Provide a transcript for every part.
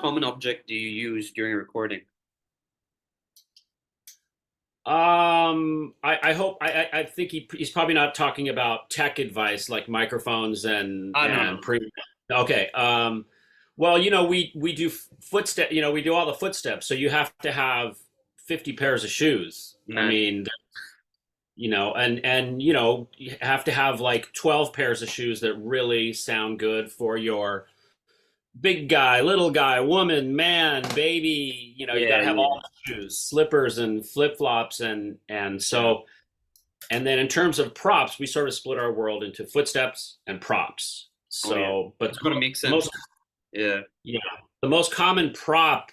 common object do you use during recording? I hope I think he's probably not talking about tech advice like microphones and No. pre. Okay. Well, we do footstep. We do all the footsteps, so you have to have 50 pairs of shoes. I Man. mean, and you have to have like 12 pairs of shoes that really sound good for your big guy, little guy, woman, man, baby. You got Yeah, to have yeah, all the shoes, slippers and flip flops, and yeah. so. And then in terms of props, we sort of split our world into footsteps and props. Oh yeah. So, but It's gonna make the sense. most, Yeah. yeah, the most common prop,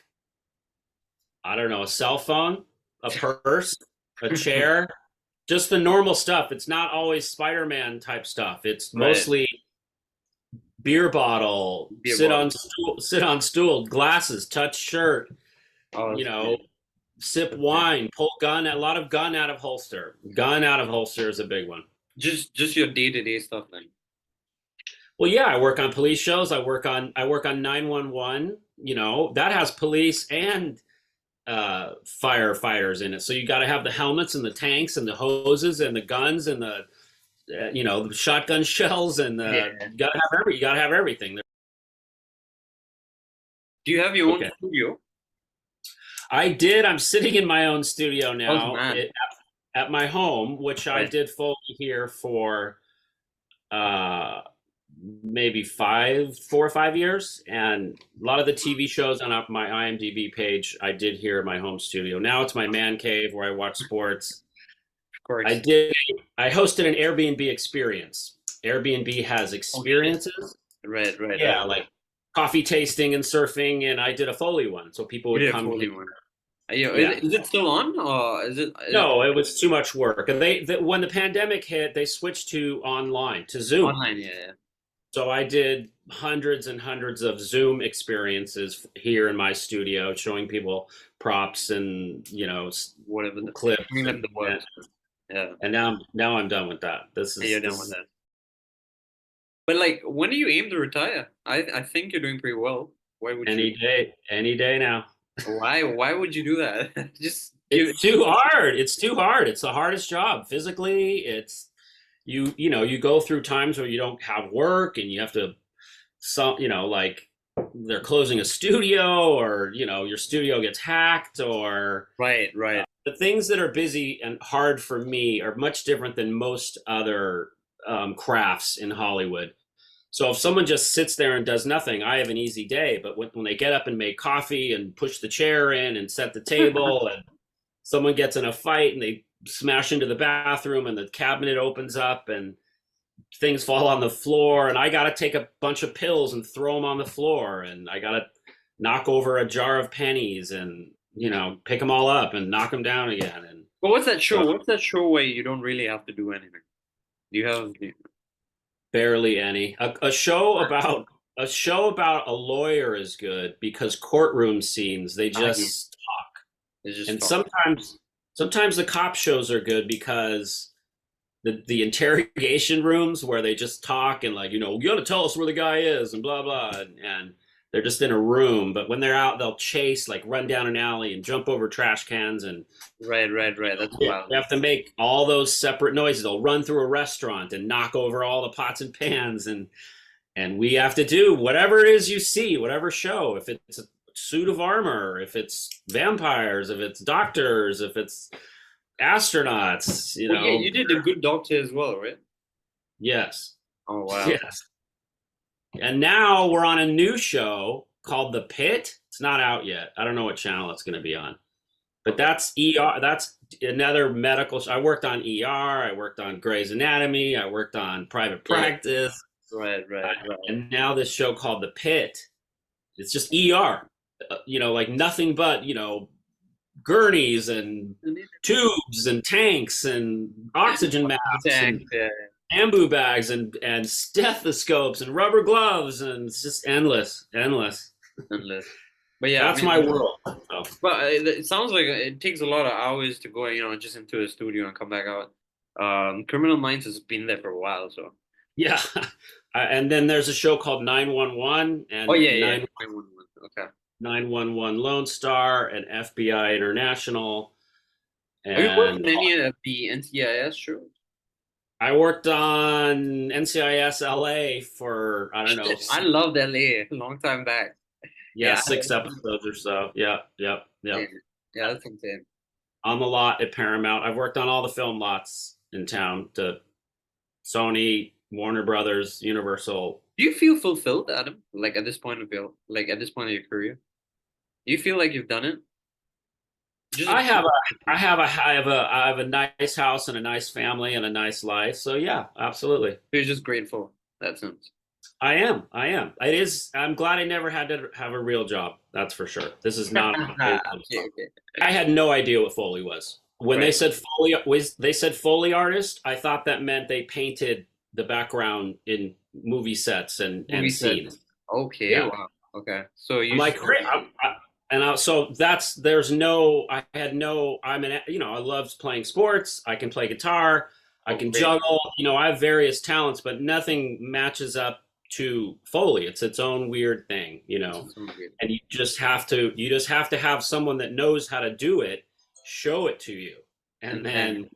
I don't know, a cell phone, a purse, a chair, just the normal stuff. It's not always Spider-Man type stuff. It's Right. mostly beer bottle, Beer bottle. sit on stool, glasses, touch shirt, Oh, you that's know, great. sip That's great. wine, pull gun, a lot of gun out of holster. Gun out of holster is a big one. Just your day-to-day stuff then. Well, yeah, I work on police shows. I work on 911. That has police and firefighters in it. So you got to have the helmets and the tanks and the hoses and the guns and the shotgun shells and Yeah. you got to have everything. Do you have your own Okay, studio? I did. I'm sitting in my own studio Oh now man. at my home, which I Right. did Foley here for uh, maybe 4 or 5 years, and a lot of the TV shows on my IMDb page I did here in my home studio. Now it's my man cave where I watch sports. Of I course. did. I hosted an Airbnb experience. Airbnb has Oh shit. experiences, Right, right, right. yeah, like coffee tasting and surfing, and I did a Foley one, so people We would did a come here. Foley one. Yeah, Yeah. is it still on or is it No, it was too much work, and when the pandemic hit, they switched to online to Zoom. online? Yeah, yeah. So I did hundreds and hundreds of Zoom experiences here in my studio, showing people props and Whatever clips, bring them the and works. Yeah. now I'm done with that. Yeah, you're done with that. But like, when do you aim to retire? I think you're doing pretty well. Why would you? Any day now. Why would you do that? Just give. It's too hard. It's too hard. It's the hardest job physically. It's you go through times where you don't have work and you have to like they're closing a studio, or your studio gets hacked, or Right, right. the things that are busy and hard for me are much different than most other crafts in Hollywood. So if someone just sits there and does nothing, I have an easy day. But when they get up and make coffee and push the chair in and set the table, and someone gets in a fight and they smash into the bathroom and the cabinet opens up and things fall on the floor, and I got to take a bunch of pills and throw them on the floor, and I got to knock over a jar of pennies and pick them all up and knock them down again. And But what's that show? so What's that show where you don't really have to do anything? Do you have? barely any. A show about a lawyer is good because courtroom scenes, they Yeah. just It's just and talking. sometimes the cop shows are good because the interrogation rooms where they just talk and like, you got to tell us where the guy is and blah blah, and they're just in a room. But when they're out, they'll chase, like run down an alley and jump over trash cans, and Right, right, right. That's they wild. have to make all those separate noises. They'll run through a restaurant and knock over all the pots and pans, and we have to do whatever it is you see, whatever show. If it's a suit of armor, if it's vampires, if it's doctors, if it's astronauts, Well, yeah, you did a good doctor as well, right? yes, Oh wow. yes. And now we're on a new show called The Pit. It's not out yet. I don't know what channel it's going to be on, but Okay. that's ER. That's another medical. I worked on ER. I worked on Grey's Anatomy. I worked on Private Yeah. Practice. Right, right, right. And now this show called The Pit. It's just ER. Like nothing but gurneys and tubes and tanks and oxygen masks and Thanks. Yeah. bamboo bags and stethoscopes and rubber gloves, and it's just endless. Unless. But yeah, That's my world. So, But it sounds like it takes a lot of hours to go, just into a studio and come back out. Criminal Minds has been there for a while, so. yeah. And then there's a show called 911 and Oh yeah, yeah. 911. Okay. 911 Lone Star and FBI International. Have you worked And on any of the NCIS shows? I worked on NCIS LA for, I don't know, Shit, I loved LA a long time back. yeah, Yeah, 6 episodes or so. Yeah, yep, yeah, yep. yeah, that's insane. On the lot at Paramount. I've worked on all the film lots in town to Sony, Warner Brothers, Universal. Do you feel fulfilled, Adam? Like at this point of your, like at this point of your career, do you feel like you've done it? Just I have a, I have a nice house and a nice family and a nice life. So yeah, absolutely. you're just grateful. That sense. I am. I am. It is. I'm glad I never had to have a real job. That's for sure. This is not a real Okay, job. okay. I had no idea what Foley was. When Right. they said Foley artist, I thought that meant they painted the background in movie sets Movie and set. scenes. Okay, Yeah. wow. Okay. So I'm you like, great. So that's there's no. I had no. I'm an. I love playing sports. I can play guitar. I oh can great. juggle. I have various talents, but nothing matches up to Foley. It's its own weird thing. And you just have to have someone that knows how to do it show it to you. And Exactly. then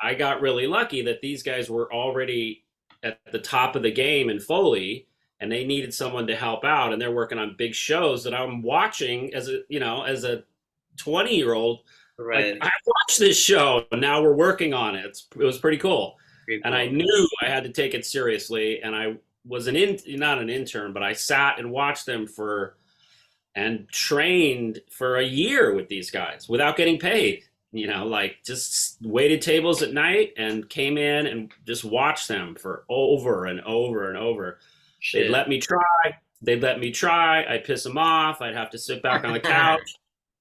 I got really lucky that these guys were already at the top of the game in Foley, and they needed someone to help out, and they're working on big shows that I'm watching as a 20-year-old. Like, Right. I watched this show and now we're working on it. It was pretty cool. Great And I call. knew I had to take it seriously, and I was not an intern, but I sat and watched them and trained for a year with these guys without getting paid. Like, just waited tables at night and came in and just watched them for over and over and over. They'd Shit. let me try. They'd let me try. I'd piss them off. I'd have to sit back on the couch.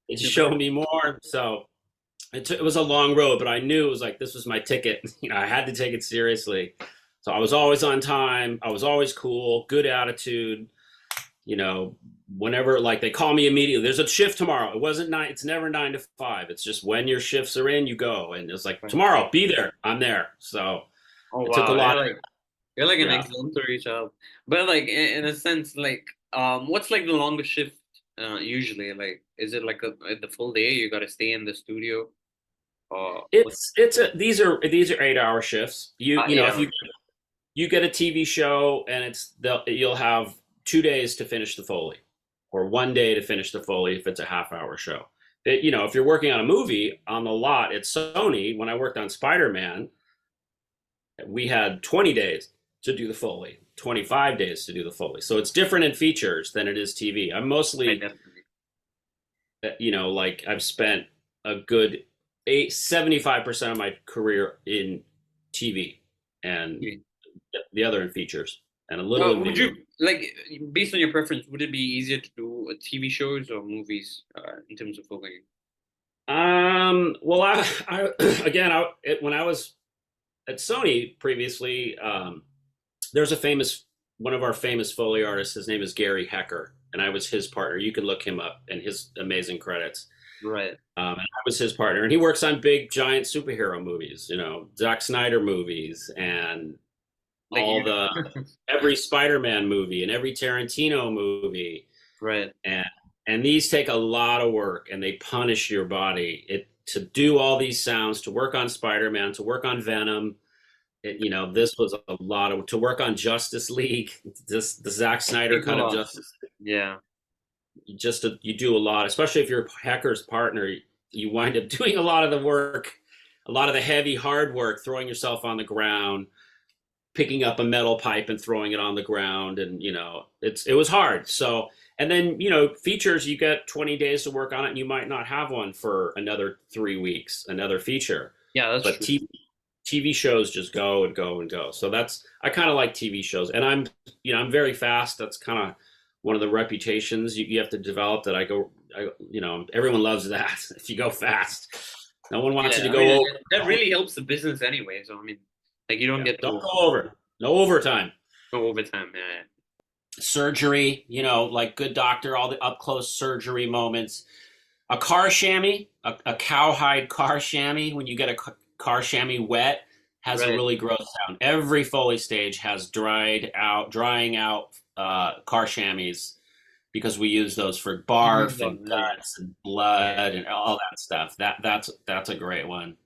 They'd show me more. So it was a long road, but I knew it was like this was my ticket. I had to take it seriously. So I was always on time. I was always cool, good attitude. You know, Whenever, like, they call me immediately. There's a shift tomorrow. It wasn't nine. It's never 9 to 5. It's just when your shifts are in, you go. And it's like, Right. tomorrow, be there. I'm there. So Oh it took a wow. lot. You're like an Yeah. exemplary child. But like in a sense, like what's like the longest shift usually? Like is it like the full day you gotta stay in the studio? Or what These are 8-hour shifts. eight If hours? you get a TV show and you'll have 2 days to finish the Foley, or one day to finish the Foley if it's a half-hour show. If you're working on a movie on the lot at Sony, when I worked on Spider-Man, we had 20 days to do the Foley, 25 days to do the Foley. So it's different in features than it is TV. I'm Right, mostly, definitely. like, I've spent a good 75% of my career in TV, and Yeah. the other in featers, and a little in Would video. you like based on your preference, would it be easier to do TV shows or movies in terms of filming? Well, when I was at Sony previously, there's one of our famous Foley artists. His name is Gary Hecker, and I was his partner. You can look him up and his amazing credits. Right. And I was his partner, and he works on big, giant superhero movies. Zack Snyder movies, and Like every Spider-Man movie and every Tarantino movie, right. and these take a lot of work, and they punish your body to do all these sounds, to work on Spider-Man, to work on Venom. This was a lot to work on Justice League, the Zack Snyder Takes a cut of lot. Justice. Yeah. You do a lot, especially if you're Hecker's partner. You wind up doing a lot of the work, a lot of the heavy, hard work, throwing yourself on the ground, picking up a metal pipe and throwing it on the ground, and it was hard. So, and then features, you get 20 days to work on it, and you might not have one for another 3 weeks, another feature. Yeah, that's But true. TV shows just go and go and go. So I kind of like TV shows, and I'm very fast. That's kind of one of the reputations you have to develop. That everyone loves that. If you go fast, no one wants you to go over. That really helps the business anyway. So I mean, like you don't get Don't to go over. No overtime. go overtime. Yeah. Surgery, like Good Doctor, all the up close surgery moments. A car chamois, a cowhide car chamois, when you get a car chamois wet, has a Right. really gross sound. Every Foley stage has drying out car chamois, because we use those for Mhm. barf Oh, and yeah. guts and Yeah. blood and all that stuff. That's a great one.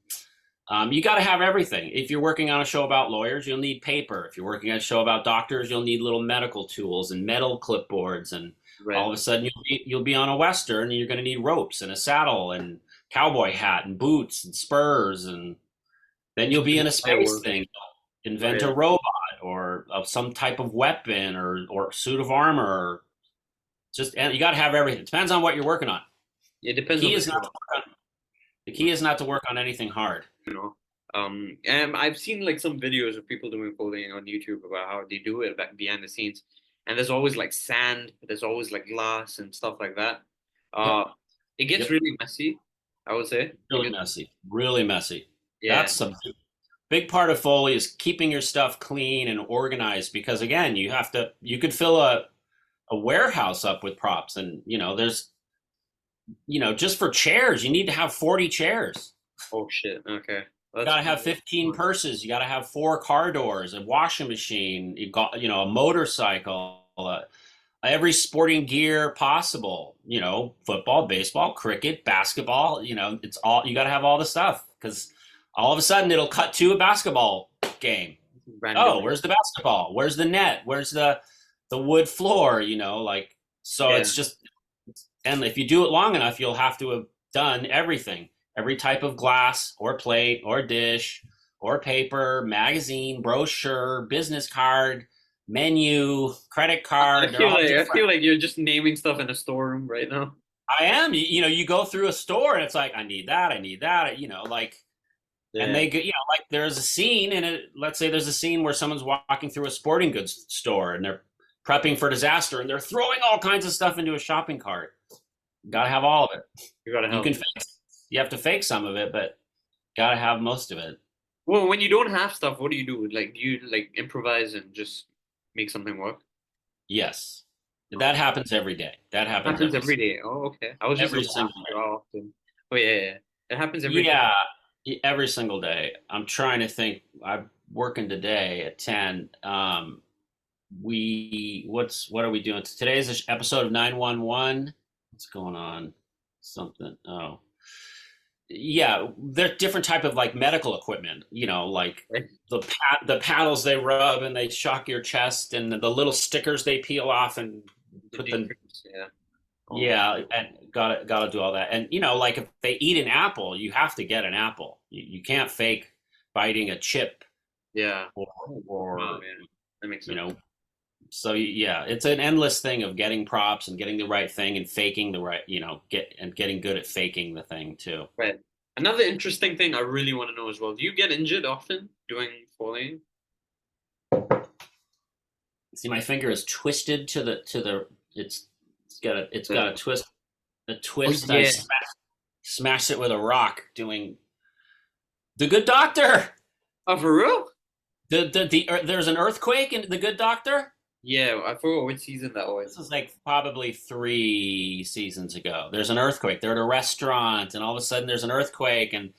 You got to have everything. If you're working on a show about lawyers, you'll need paper. If you're working on a show about doctors, you'll need little medical tools and metal clipboards. And all Right. of a sudden, you'll be on a western, and you're going to need ropes and a saddle and cowboy hat and boots and spurs. And then you'll Just be doing in a space fireworks. thing, Oh invent a yeah. robot or of some type of weapon or suit of armor. Just and you got to have everything. It depends on what you're working on. It The depends on key the is not show. to work on, the key is not to work on anything hard. You know. And I've seen like some videos of people doing coding on YouTube about how they do it back behind the scenes, and there's always like sand, there's always like glass and stuff like that. Yep. Uh, it gets Yep. really messy, I would say. It Really gets, messy. Really messy. yeah, That's a big part of Foley is keeping your stuff clean and organized because again, you could fill a warehouse up with props and there's just for chairs, you need to have 40 chairs. oh shit, okay, You that's got to have 15 purses. You got to have 4 car doors, a washing machine. You got, a motorcycle, every sporting gear possible. Football, baseball, cricket, basketball. It's all you got to have all the stuff because all of a sudden it'll cut to a basketball game. random. Oh, where's the basketball? Where's the net? Where's the wood floor? So Yeah, it's just and if you do it long enough, you'll have to have done everything, every type of glass or plate or dish or paper, magazine, brochure, business card, menu, credit card. They're all I different. feel like you're just naming stuff in a storeroom right now. I am. You go through a store and it's like, I need that. I need that. And Yeah, they get, like there's a scene in it. Let's say there's a scene where someone's walking through a sporting goods store and they're prepping for disaster and they're throwing all kinds of stuff into a shopping cart. Got to have all of it. you gotta You help. can you have to fake some of it, but got to have most of it. Well, when you don't have stuff, what do you do? Like, do you like improvise and just make something work? Yes, that happens every day. That happens Happens every day. Oh, okay. I was just every gonna ask single you day. how often. Oh yeah, yeah. It happens every day. Yeah, every single day. I'm trying to think. I'm working today at 10. What are we doing? Today's an episode of 911. What's going on? Something. Oh, yeah, they're different type of like medical equipment. Like Right? the paddles they rub and they shock your chest, and the little stickers they peel off and The put the decrease, yeah. Oh, yeah, and gotta do all that. And like if they eat an apple, you have to get an apple. You can't fake biting a chip yeah. or Oh or man, that makes you sense. know. So yeah, it's an endless thing of getting props and getting the right thing and faking the right, getting good at faking the thing too. Right. Another interesting thing I really want to know as well. Do you get injured often doing Foley? See, my finger is twisted to the. It's got a twist. A Oh twist. I yeah. smashed it with a rock doing The Good Doctor. Oh, for real? There's an earthquake in The Good Doctor. Yeah, I forgot which season that This was. was like probably 3 seasons ago. There's an earthquake. They're at a restaurant, and all of a sudden there's an earthquake, and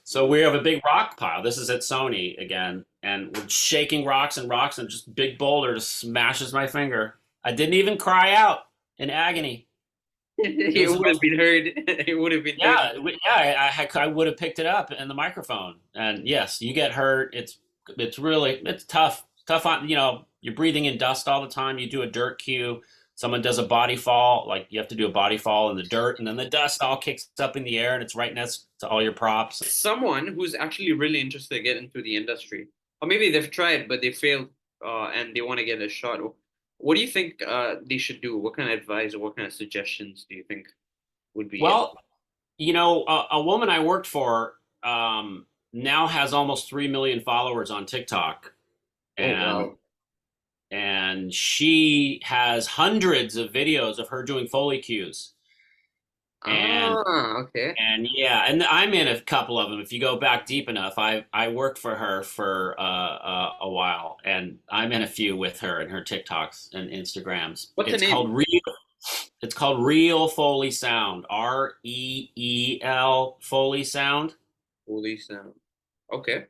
so we have a big rock pile. This is at Sony again, and we're shaking rocks and rocks, and just big boulder just smashes my finger. I didn't even cry out in agony. It It was the would have most, been heard. It would have been heard. yeah, I would have picked it up in the microphone. And yes, you get hurt. It's tough. Tough on you're breathing in dust all the time. You do a dirt cue. Someone does a body fall, like you have to do a body fall in the dirt, and then the dust all kicks up in the air, and it's right next to all your props. Someone who's actually really interested to get into the industry, or maybe they've tried but they failed, and they want to get a shot. What do you think they should do? What kind of advice or what kind of suggestions do you think would be? Well, a woman I worked for now has almost 3 million followers on TikTok, Oh and wow. she has hundreds of videos of her doing Foley cues. And Okay. yeah, and I'm in a couple of them. If you go back deep enough, I worked for her for a while, and I'm in a few with her and her TikToks and Instagrams. What's the name? It's called Real Foley Sound. REEL Foley Sound, Holy sound. Okay.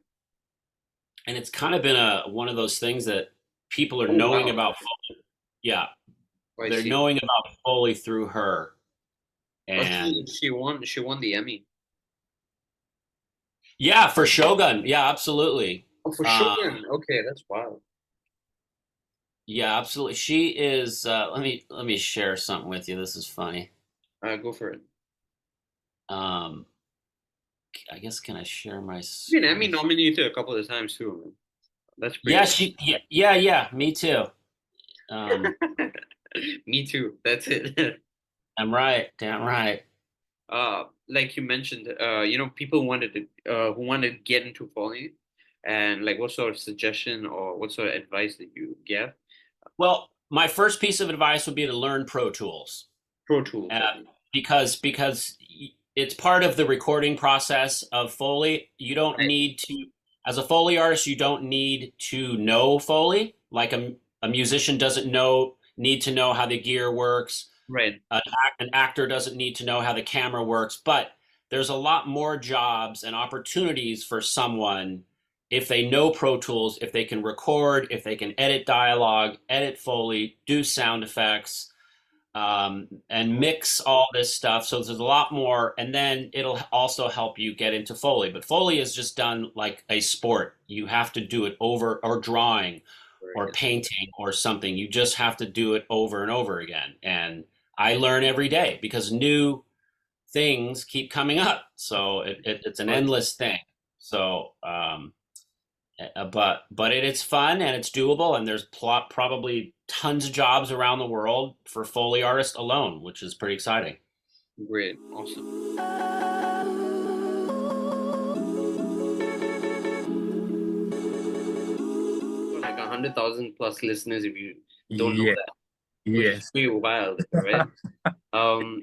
and it's kind of been one of those things that people are Oh knowing wow. about Foley. Yeah, Oh, I they're see. knowing about Foley through her. Oh, And she won the Emmy. yeah, for Shogun. Yeah, absolutely. Oh, for Um, Shogun. Okay, that's wild. yeah, absolutely. She is let me share something with you. This is funny. Go for it. Um, I guess can I share my She's been Emmy screen? nominated a couple of times too, man. That's Yeah, pretty she yeah, me too. wild. Me too. That's it. I'm right. Damn right. Like you mentioned, people who wanted to get into falling, and like what sort of suggestion or what sort of advice did you give? Well, my first piece of advice would be to learn Pro Tools. Pro Tools, uh, okay. because it's part of the recording process of Foley. You don't Right, need to, as a Foley artist, you don't need to know Foley. Like a musician doesn't need to know how the gear works. right. An actor doesn't need to know how the camera works, but there's a lot more jobs and opportunities for someone if they know Pro Tools, if they can record, if they can edit dialogue, edit Foley, do sound effects, and mix all this stuff. So there's a lot more, and then it'll also help you get into Foley. But Foley is just done like a sport. You have to do it over, or drawing, or Right. painting, or something. You just have to do it over and over again. And I learn every day because new things keep coming up. So it's an Right. endless thing. So, but it's fun and it's doable, and there's probably tons of jobs around the world for Foley artists alone, which is pretty exciting. Great, awesome. Like 100,000 plus listeners if you don't know Yeah, that, which is yes. pretty wild, right?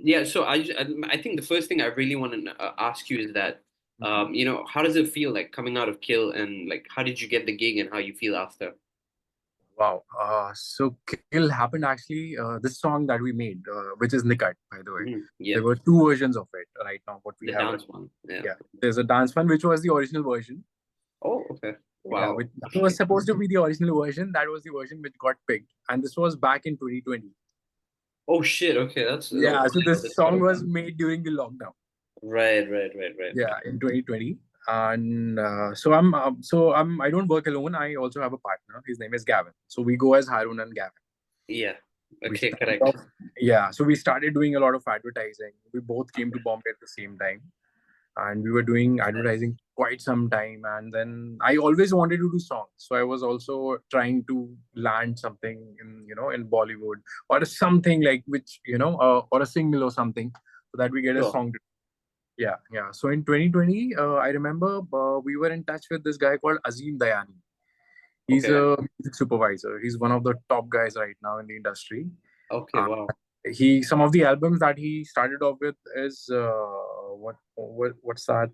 Yeah, so I think the first thing I really want to ask you is that, how does it feel like coming out of Kill, and like how did you get the gig and how you feel after? Wow. So Kill happened actually, this song that we made, which is Nikat, by the way. Yeah, There were two versions of it right now, what we the have. dance one. Yeah. Yeah. There's a dance one, which was the original version. Oh, okay. Yeah, Wow. that was supposed to be the original version. That was the version which got picked. And this was back in 2020. Oh shit. Okay, that's Yeah, so this that's quite a song was while. made during the lockdown. Right. Yeah, in 2020. And so I don't work alone. I also have a partner. His name is Gavin. So we go as Haroon and Gavin. Yeah. We Okay, started correct. off, yeah. So we started doing a lot of advertising. We both came to Bombay at the same time, and we were doing advertising quite some time. And then I always wanted to do songs, so I was also trying to land something in Bollywood, or something like which or a single or something, so that we get a Sure. song. Yeah. So in 2020, I remember we were in touch with this guy called Azim Dayani. He's Okay. a music supervisor. He's one of the top guys right now in the industry. Okay. Wow. Some of the albums that he started off with is what's that?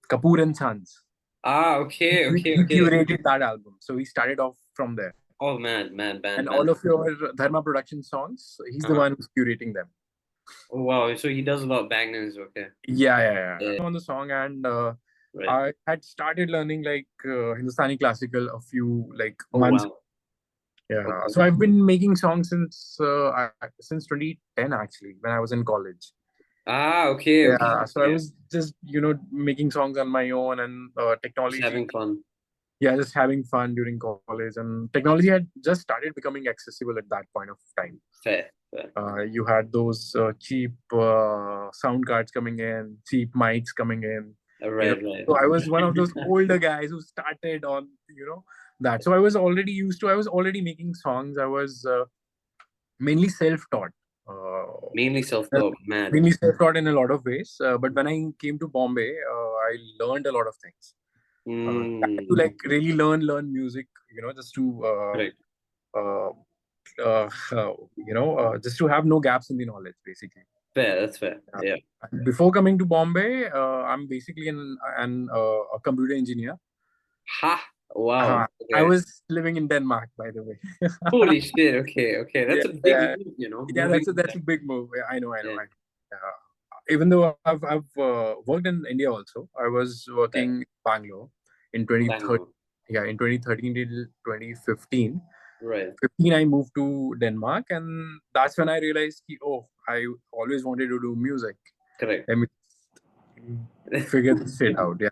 Kapoor and Sons. Okay. He curated that album, so he started off from there. Oh man, And band. all of your Dharma production songs, he's the Uh-huh. one who's curating them. Oh wow. So he does a lot of bangers. Okay. Yeah. Yeah. On the song, and Right. I had started learning like Hindustani classical a few like Oh months. wow. Yeah, Okay. so I've been making songs since 2010 actually, when I was in college. Okay. Yeah, so I Yeah. was just making songs on my own, and Just technology. having fun. Yeah, just having fun during college, and technology had just started becoming accessible at that point of time. Fair. You had those cheap sound cards coming in, cheap mics coming in. Right. So I was one of those older guys who started on that. So I was already used to. I was already making songs. I was mainly self-taught. Mainly self-taught, man. Mainly self-taught in a lot of ways. But when I came to Bombay, I learned a lot of things. To like really learn music, just to Correct. just to have no gaps in the knowledge, basically. Fair. That's fair. Yeah. Before coming to Bombay, I'm basically a computer engineer. Ha! Wow. I Okay. was living in Denmark, by the way. Holy shit. Okay. That's a big move, Yeah, moving that's a big move. Yeah, I know. Yeah. Even though I've worked in India also, I was working in Bangalore in 2013. Bangalore. Yeah, in 2013 till 2015. Right. 15, I moved to Denmark, and that's when I realized, oh, I always wanted to do music. Correct. Let me figure this shit out. Yeah.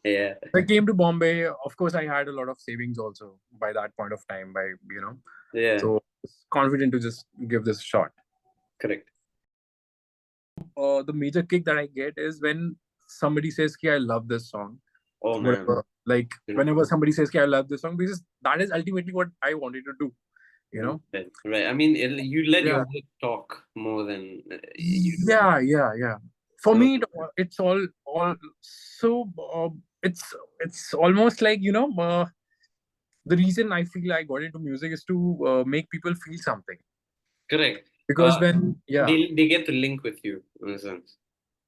Yeah. I came to Bombay. Of course, I had a lot of savings also by that point of time. Yeah. So I was confident to just give this a shot. Correct. The major kick that I get is when somebody says, "I love this song." Oh man. Whatever. Like whenever somebody says, "I love this song," because that is ultimately what I wanted to do. Right. I mean, you let your Yeah. work talk more than Yeah. For me, it's all so it's almost like the reason I feel I got into music is to make people feel something. correct. Because they get to link with you in a sense.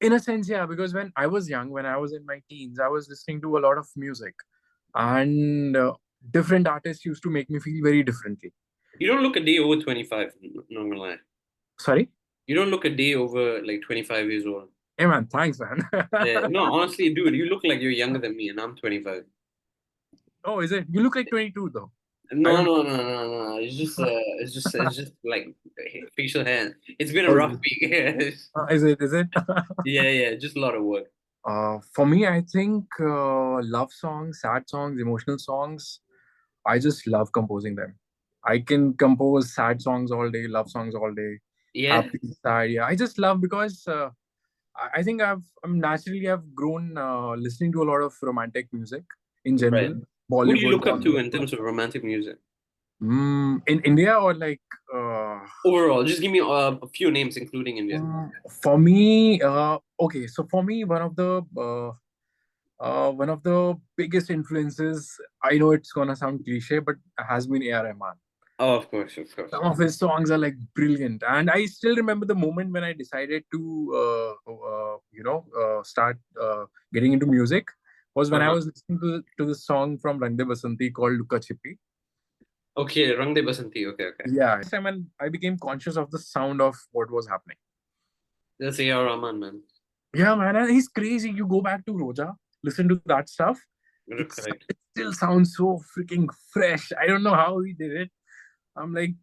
In a sense, yeah. Because when I was young, when I was in my teens, I was listening to a lot of music, and different artists used to make me feel very differently. You don't look a day over 25. Not gonna lie. Sorry. You don't look a day over like 25 years old. Hey man, thanks man. Yeah, no, honestly, dude, you look like you're younger than me, and I'm 25. Oh, is it? You look like 22 though. No. It's just like facial hair. It's been a rough week. Is it? Yeah, just a lot of work. For me, I think love songs, sad songs, emotional songs, I just love composing them. I can compose sad songs all day, love songs all day, Yeah. happy, sad. Yeah, I just love because I think I've grown listening to a lot of romantic music in general. Right. Bollywood. Who do you look up to in terms of romantic music? In India or like overall? Just give me a few names, including India. For me, okay. So for me, one of the biggest influences, I know it's gonna sound cliche, but has been A.R. Rahman. Oh, of course. Some of his songs are like brilliant, and I still remember the moment when I decided to, start getting into music. Was when I was listening to the song from Rang De Basanti called Luka Chippy. Okay, Rang De Basanti. Okay. Yeah, and I became conscious of the sound of what was happening. That's A.R. Rahman, man. Yeah, man, and he's crazy. You go back to Roja, listen to that stuff. It still sounds so freaking fresh. I don't know how he did it. I'm like,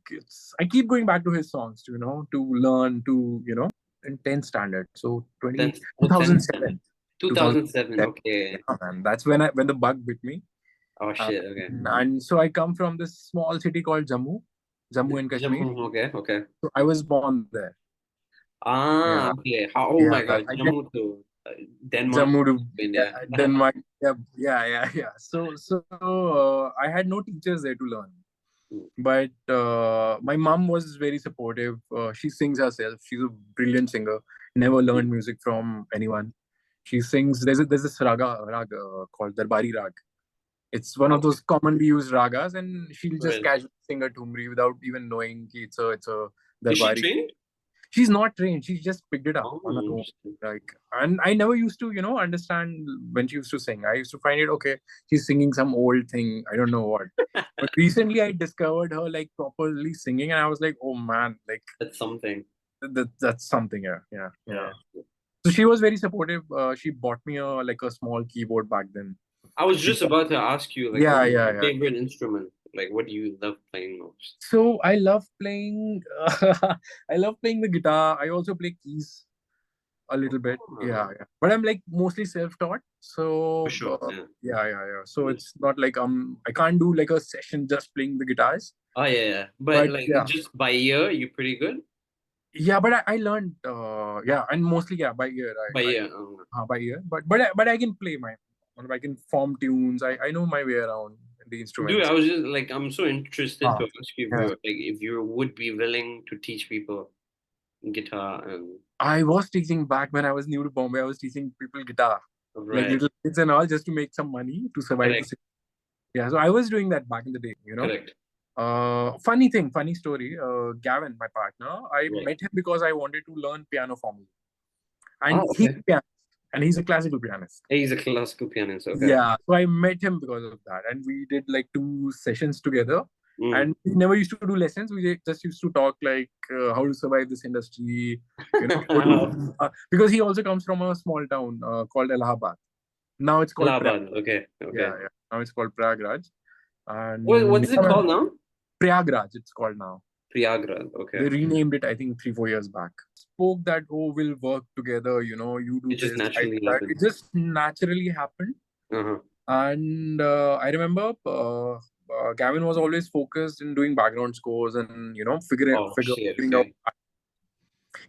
I keep going back to his songs, to learn in 10th standard. So 2007. 2007. Okay. Yeah, man. That's when the bug bit me. Oh shit. Okay. And so I come from this small city called Jammu and Kashmir. Okay. So I was born there. Okay. Oh my God. Jammu to Denmark. Jammu to India. Denmark. Yeah. So I had no teachers there to learn. But my mom was very supportive. She sings herself. She's a brilliant singer. Never learned music from anyone. She sings. There's this raga called Darbari Rag. It's one of those commonly used ragas, and she'll just casually sing a tumri without even knowing it's a Darbari. Is she trained? She's not trained. She just picked it up on her own. And I never used to, understand when she used to sing. I used to find it okay. She's singing some old thing. I don't know what. But recently, I discovered her like properly singing, and I was like, oh man, like that's something. That's something. Yeah. So she was very supportive. She bought me a small keyboard back then. I was just about to ask you, like, what's your favorite instrument? Like, what do you love playing most? So I love playing. I love playing the guitar. I also play keys a little bit. Yeah. But I'm like mostly self-taught. So for sure. Yeah. So it's not like I can't do like a session just playing the guitars. Oh yeah. But like just by ear, you're pretty good. Yeah, but I learned. And mostly by ear. By ear. By ear. But I can play I can form tunes. I know my way around the instruments. Dude, I was just like, I'm so interested to ask you if you would be willing to teach people guitar. And I was teaching back when I was new to Bombay. I was teaching people guitar, like little kids and all, just to make some money to survive. Yeah, so I was doing that back in the day. Correct. Funny story. Gavin, my partner, I met him because I wanted to learn piano formally, and he's a pianist, and he's a classical pianist. He's a classical pianist. Okay. Yeah, so I met him because of that, and we did like 2 sessions together. And we never used to do lessons. We just used to talk like how to survive this industry, because he also comes from a small town called Allahabad. Now it's called Allahabad. Okay. Yeah. Now it's called Prayagraj. And what's it called now? Prayagraj, it's called now. Priyagraj. They Okay. renamed it, I think, 3-4 years back. Spoke that, oh, we'll work together, you do It just this, I do naturally that. happened. It just naturally happened. Uh-huh. And I remember Gavin was always focused in doing background scores and, Oh, shit. figuring out. Okay.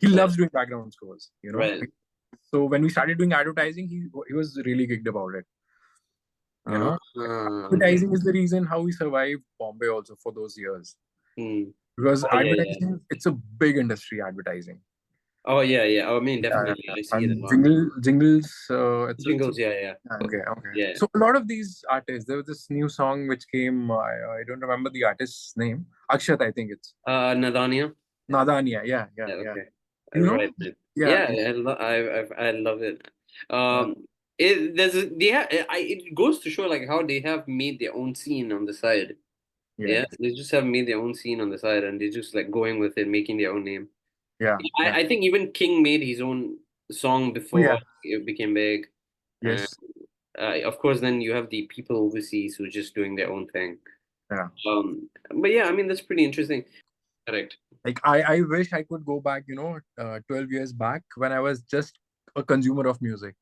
He Right. loves doing background scores, Right. So when we started doing advertising, he was really geeked about it. Okay. Advertising is the reason how we survived Bombay also for those years. Hmm. Because Oh, yeah, yeah. advertising, it's a big industry, advertising. Oh, yeah, yeah. I mean, Yeah, definitely. yeah. I see it a And lot. jingles, it's Jingles, yeah, yeah. okay, okay. Yeah. So a lot of these artists, there was this new song which came, I don't remember the artist's name. Akshat, I think it's. Nadania. Nadania, yeah, Yeah, yeah, yeah. okay. You know? Right, man. Yeah, Yeah, I love it. It goes to show like how they have made their own scene on the side. yeah, Yeah, they just have made their own scene on the side and they just like going with it, making their own name. yeah, yeah. I think even King made his own song Oh, yeah, before it became big. And yes, of course, then you have the people overseas who are just doing their own thing. yeah. But yeah, I mean that's pretty interesting. Correct. Like I wish I could go back, 12 years back when I was just a consumer of music.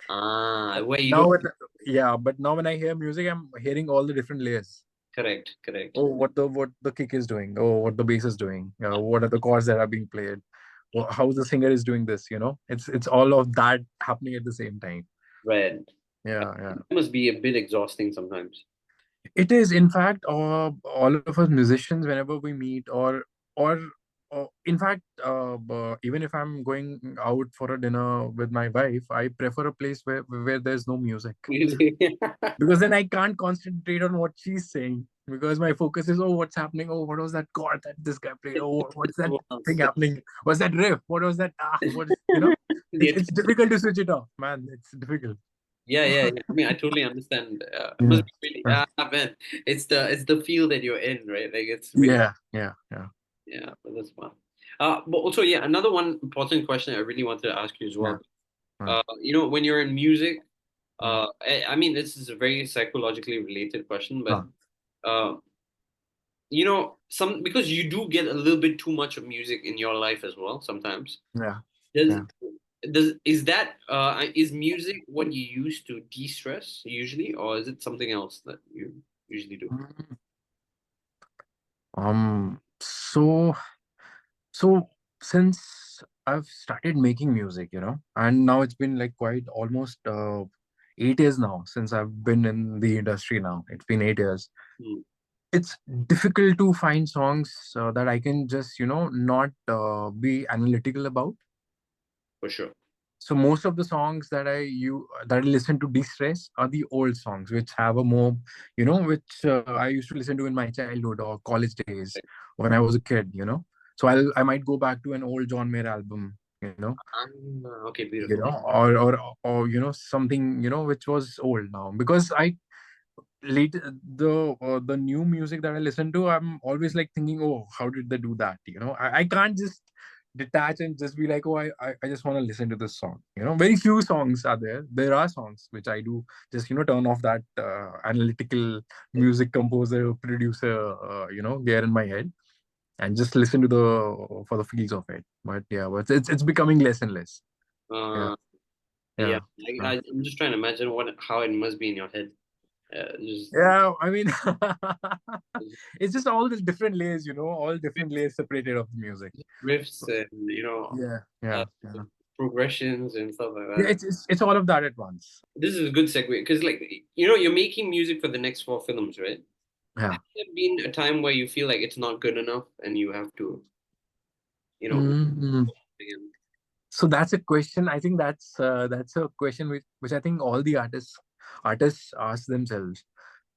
Where you Now, don't. yeah, but now when I hear music, I'm hearing all the different layers. Correct, correct. Oh, what the kick is doing. Oh, what the bass is doing. What are the chords that are being played. How the singer is doing this. It's all of that happening at the same time. Right. Yeah, yeah. It must be a bit exhausting sometimes. It is, in fact, all of us musicians, whenever we meet, or in fact, even if I'm going out for a dinner with my wife, I prefer a place where there's no music, because then I can't concentrate on what she's saying, because my focus is, oh, what's happening? Oh, what was that chord that this guy played? Oh, what's that thing happening? What's that riff? What was that? What is, The it's difficult to switch it off, man. It's difficult. Yeah, yeah, yeah. I mean, I totally understand. It Yeah. must be really, man. It's the field that you're in, right? Like it's really, Yeah, yeah, yeah, yeah, but that's fun. But also, yeah, another one important question I really wanted to ask you as yeah. well. When you're in music, Mm. I mean, this is a very psychologically related question, but Huh. uh, because you do get a little bit too much of music in your life as well sometimes. Yeah, Does yeah. is music what you use to de-stress usually, or is it something else that you usually do? Mm. So so since I've started making music, and now it's been like quite almost 8 years now since I've been in the industry now. It's been 8 years. Hmm, It's difficult to find songs that I can just, not be analytical about. for sure. So most of the songs that I listen to de-stress are the old songs, which have a more, which I used to listen to in my childhood or college days when I was a kid. So I might go back to an old John Mayer album, Okay, beautiful. or something which was old now, because I late the new music that I listen to, I'm always like thinking, oh, how did they do that? I can't just detach and just be like, oh, I just want to listen to this song. Very few songs are there. There are songs which I do just turn off that analytical music composer producer gear in my head, and just listen to the for the feels of it. But yeah, but it's becoming less and less. Yeah, Uh, yeah, yeah. Yeah. I'm just trying to imagine how it must be in your head. Just Yeah, I mean, it's just all the different layers, all different layers separated of the music. riffs and Yeah, uh, yeah, yeah. progressions and stuff like Yeah, that. it's all of that at once. This is a good segue because, like, you're making music for the next four films, right? Yeah. Has there been a time where you feel like it's not good enough and you have to, you know, Mhm. again? So that's a question. I think that's a question which I think all the artists ask themselves.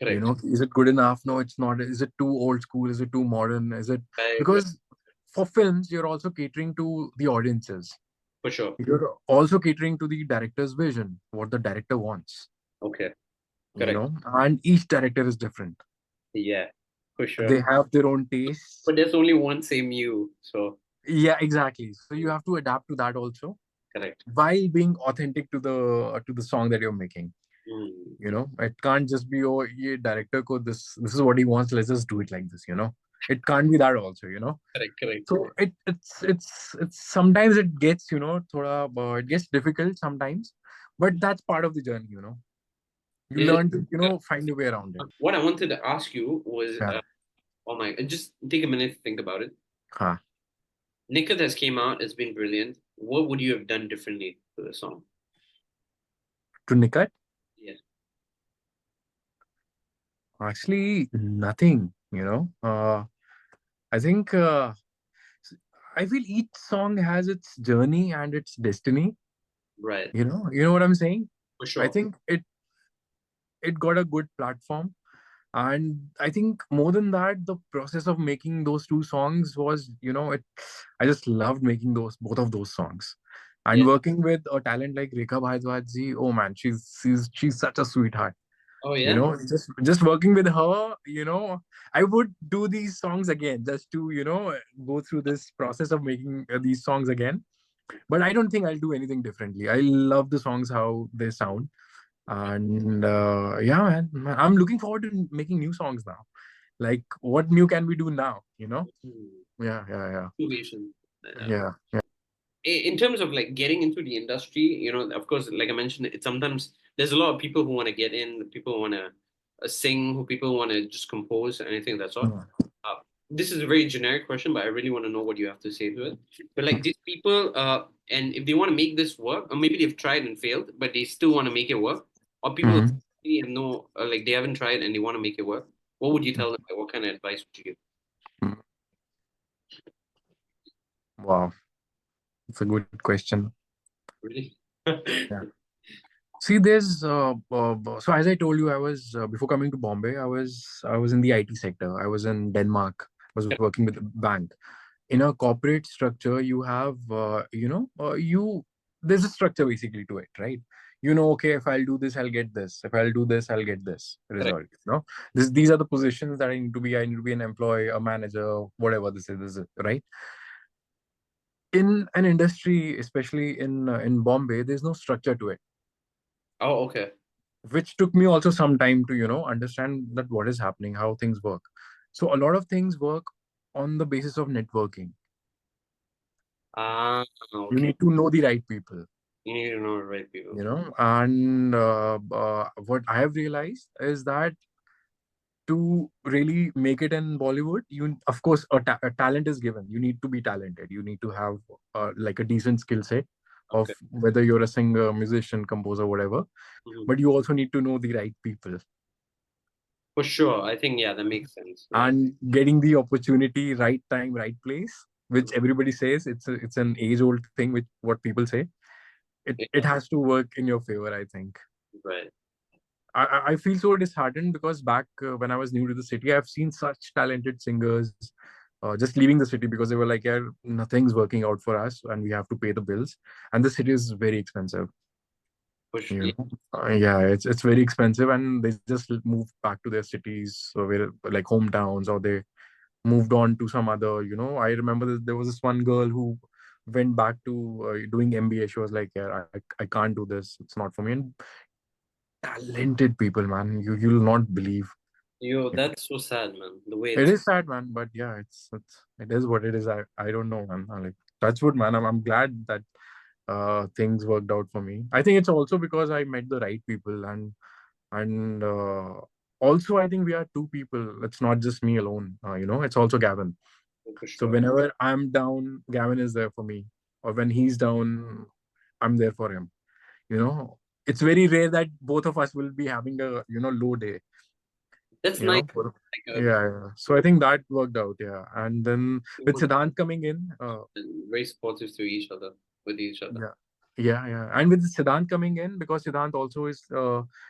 Correct. Is it good enough? No, it's not. Is it too old school? Is it too modern? Is it Right, right. because for films you're also catering to the audiences. For sure. You're also catering to the director's vision, what the director wants. Okay. Correct. And each director is different. Yeah, for sure. They have their own tastes. But there's only one same you, so Yeah, exactly. So you have to adapt to that also correct. while being authentic to the song that you're making. You know, it can't just be, oh, yeah, director ko this is what he wants, let's just do it like this, you know. It can't be that also, you know. Correct. So it's sometimes it gets, you know, thoda, it gets difficult sometimes, but that's part of the journey, you know. You It- learn to, you know, find your way around it. what I wanted to ask you was, Yeah. oh my, just take a minute to think about it. Huh. Nikat has came out, it's been brilliant. What would you have done differently to the song? To Nikat, Yeah. actually nothing, you know. I think I feel each song has its journey and its destiny. Right. You know what I'm saying? For I sure. think it got a good platform, and I think more than that, the process of making those two songs was, you know, it. I just loved making those both of those songs, and Yeah. working with a talent like Rekha Bhardwaj ji. Oh man, she's such a sweetheart. Oh You yeah. know, just working with her, you know, I would do these songs again just to, you know, go through this process of making these songs again. But I don't think I'll do anything differently. I love the songs how they sound, and yeah, man, I'm looking forward to making new songs now. Like, what new can we do now, you know? Hmm. Yeah. Innovation. Yeah. In terms of like getting into the industry, of course, like I mentioned, it sometimes there's a lot of people who want to get in, people who want to sing, who people want to just compose, anything of that sort. Mm. This is a very generic question, but I really want to know what you have to say to it. But like these people, and if they want to make this work, or maybe they've tried and failed, but they still want to make it work, or people Mhm. really have no, like they haven't tried and they want to make it work, what would you tell them? Like, what kind of advice would you give? Mhm. Wow, it's a good question. Really? Yeah. See, there's so as I told you, I was before coming to Bombay, I was in the IT sector. I was in Denmark. I was working with a bank. In a corporate structure, you have you there's a structure basically to it, right? You know, okay, if I'll do this, I'll get this. If I'll do this, I'll get this Correct. result. You know, these are the positions that I need to be. I need to be an employee, a manager, whatever this is, right? In an industry, especially in Bombay, there's no structure to it, Oh, okay. which took me also some time to, you know, understand that what is happening, how things work. So a lot of things work on the basis of networking. Ah, You okay. need to know the right people, You need to know the right people. you know. And what I have realized is that to really make it in Bollywood, you, of course, a talent is given. You need to be talented. You need to have like a decent skill set of Okay. whether you're a singer, musician, composer, whatever. Mhm. But you also need to know the right people, For sure. I think, yeah, that makes sense. Yeah. and getting the opportunity, right time, right place, which everybody says it's an age old thing, which what people say. It Yeah. has to work in your favor, I think. Right. I feel so disheartened because back when I was new to the city, I've seen such talented singers just leaving the city because they were like, yeah, nothing's working out for us and we have to pay the bills. And the city is very expensive. For sure. You Yeah. know, yeah, it's very expensive, and they just move back to their cities, where like hometowns, or they moved on to some other. You know, I remember there was this one girl who went back to doing MBA. She was like, yeah, I can't do this. It's not for me. And talented people, man, you'll not believe. Yo, that's so sad, man. The way It it's is sad, man, but yeah, it is what it is. I don't know, man. I'm like, that's what, man. I'm glad that things worked out for me. I think it's also because I met the right people, and also I think we are two people. It's not just me alone. You know, it's also Gavin. for So sure. whenever I'm down, Gavin is there for me, or when he's down, I'm there for him. You know, it's very rare that both of us will be having a, you know, low day. That's You nice. know, Like yeah. So I think that worked out. Yeah, and then with people Siddhant coming in, very supportive to each other, with each other. yeah, yeah, and with Siddhant coming in, because Siddhant also is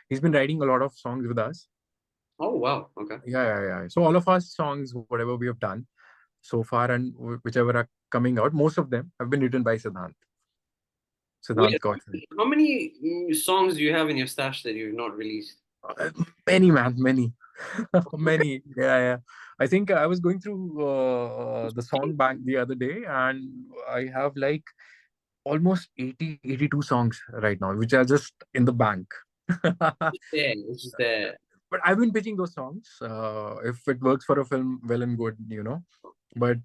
he's been writing a lot of songs with us. Oh wow. Okay. Yeah. So all of our songs, whatever we have done so far, and whichever are coming out, most of them have been written by Siddhant. Wait, Siddhant Kaushal. how many songs do you have in your stash that you've not released? Many, man, many. Many. Yeah. I think I was going through the song bank the other day, and I have like almost 80, 82 songs right now, which are just in the bank. Yeah, it's just there. But I've been pitching those songs. If it works for a film, well and good, you know. But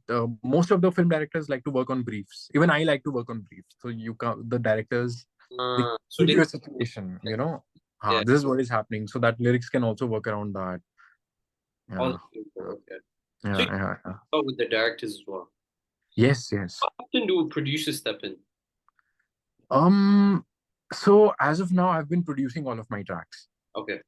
most of the film directors like to work on briefs. Even I like to work on briefs. So you can the directors they So give they, you a situation, you know. yeah, This is what is happening, so that lyrics can also work around that. all Yeah, the people, okay. So yeah, you yeah, yeah. talk with the directors as well. Yes, yes. How often do producers step in? So as of now, I've been producing all of my tracks. Okay.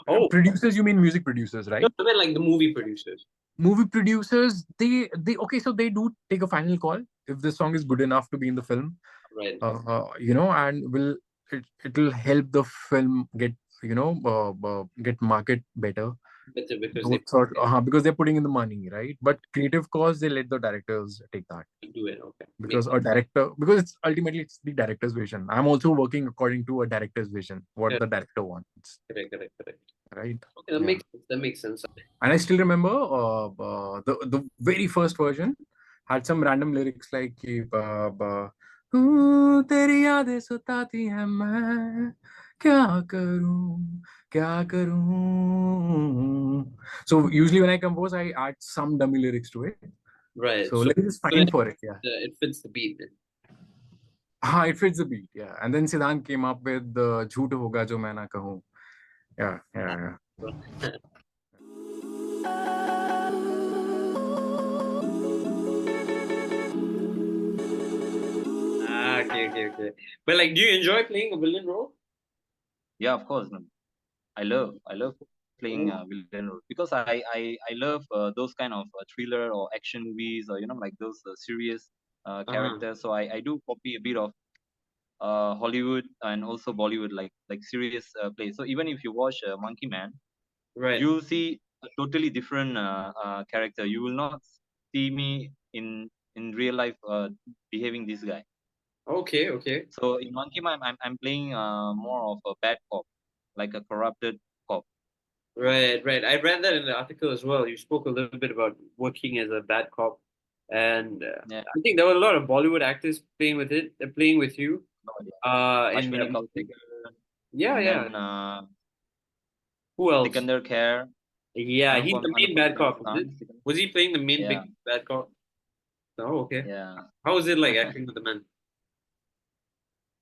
Oh, Producers, you mean music producers, no, right? I mean like the movie producers. Movie producers, they okay, so they do take a final call if the song is good enough to be in the film, Right. you know, and will it'll help the film get, you know, get market better. Better because Those they sort, because they're putting in the money, right? But creative cause, they let the directors take that, do it. Okay. because a director, because it's ultimately it's the director's vision. I'm also working according to a director's vision, what Correct, the director wants, correct. right? Okay, that Yeah. makes sense. That makes sense. And I still remember the very first version had some random lyrics like कि, तेरी यादें सताती हैं मैं क्या करूं. So usually when I compose, I add some dummy lyrics to it. Right. So So, let me just so that find for it. Yeah. it fits the beat then. It fits the beat. Yeah. And then Siddhant came up with the झूठ होगा जो मैं ना कहूं. Yeah, yeah, yeah. Okay. But like, do you enjoy playing a villain role? Yeah, of course, man. I love playing Oh, villain role because I love those kind of thriller or action movies, or like those serious uh-huh. characters. So I do copy a bit of Hollywood and also Bollywood, like serious plays. So even if you watch Monkey Man, Right. you'll see a totally different character. You will not see me in real life behaving this guy. Okay. So in Monkey Man, I'm playing more of a bad cop, like a corrupted cop. Right. I read that in the article as well. You spoke a little bit about working as a bad cop, and Yeah, I think there were a lot of Bollywood actors playing with it, playing with you. no idea. In Ashwini that Kaushik, movie. Yeah, and yeah. then Who else? Sikandar Khair, Yeah, he's the main bad cop, is it? Khan. Was he playing the main Yeah, big bad cop? Oh, okay. yeah. How was it like acting with the man?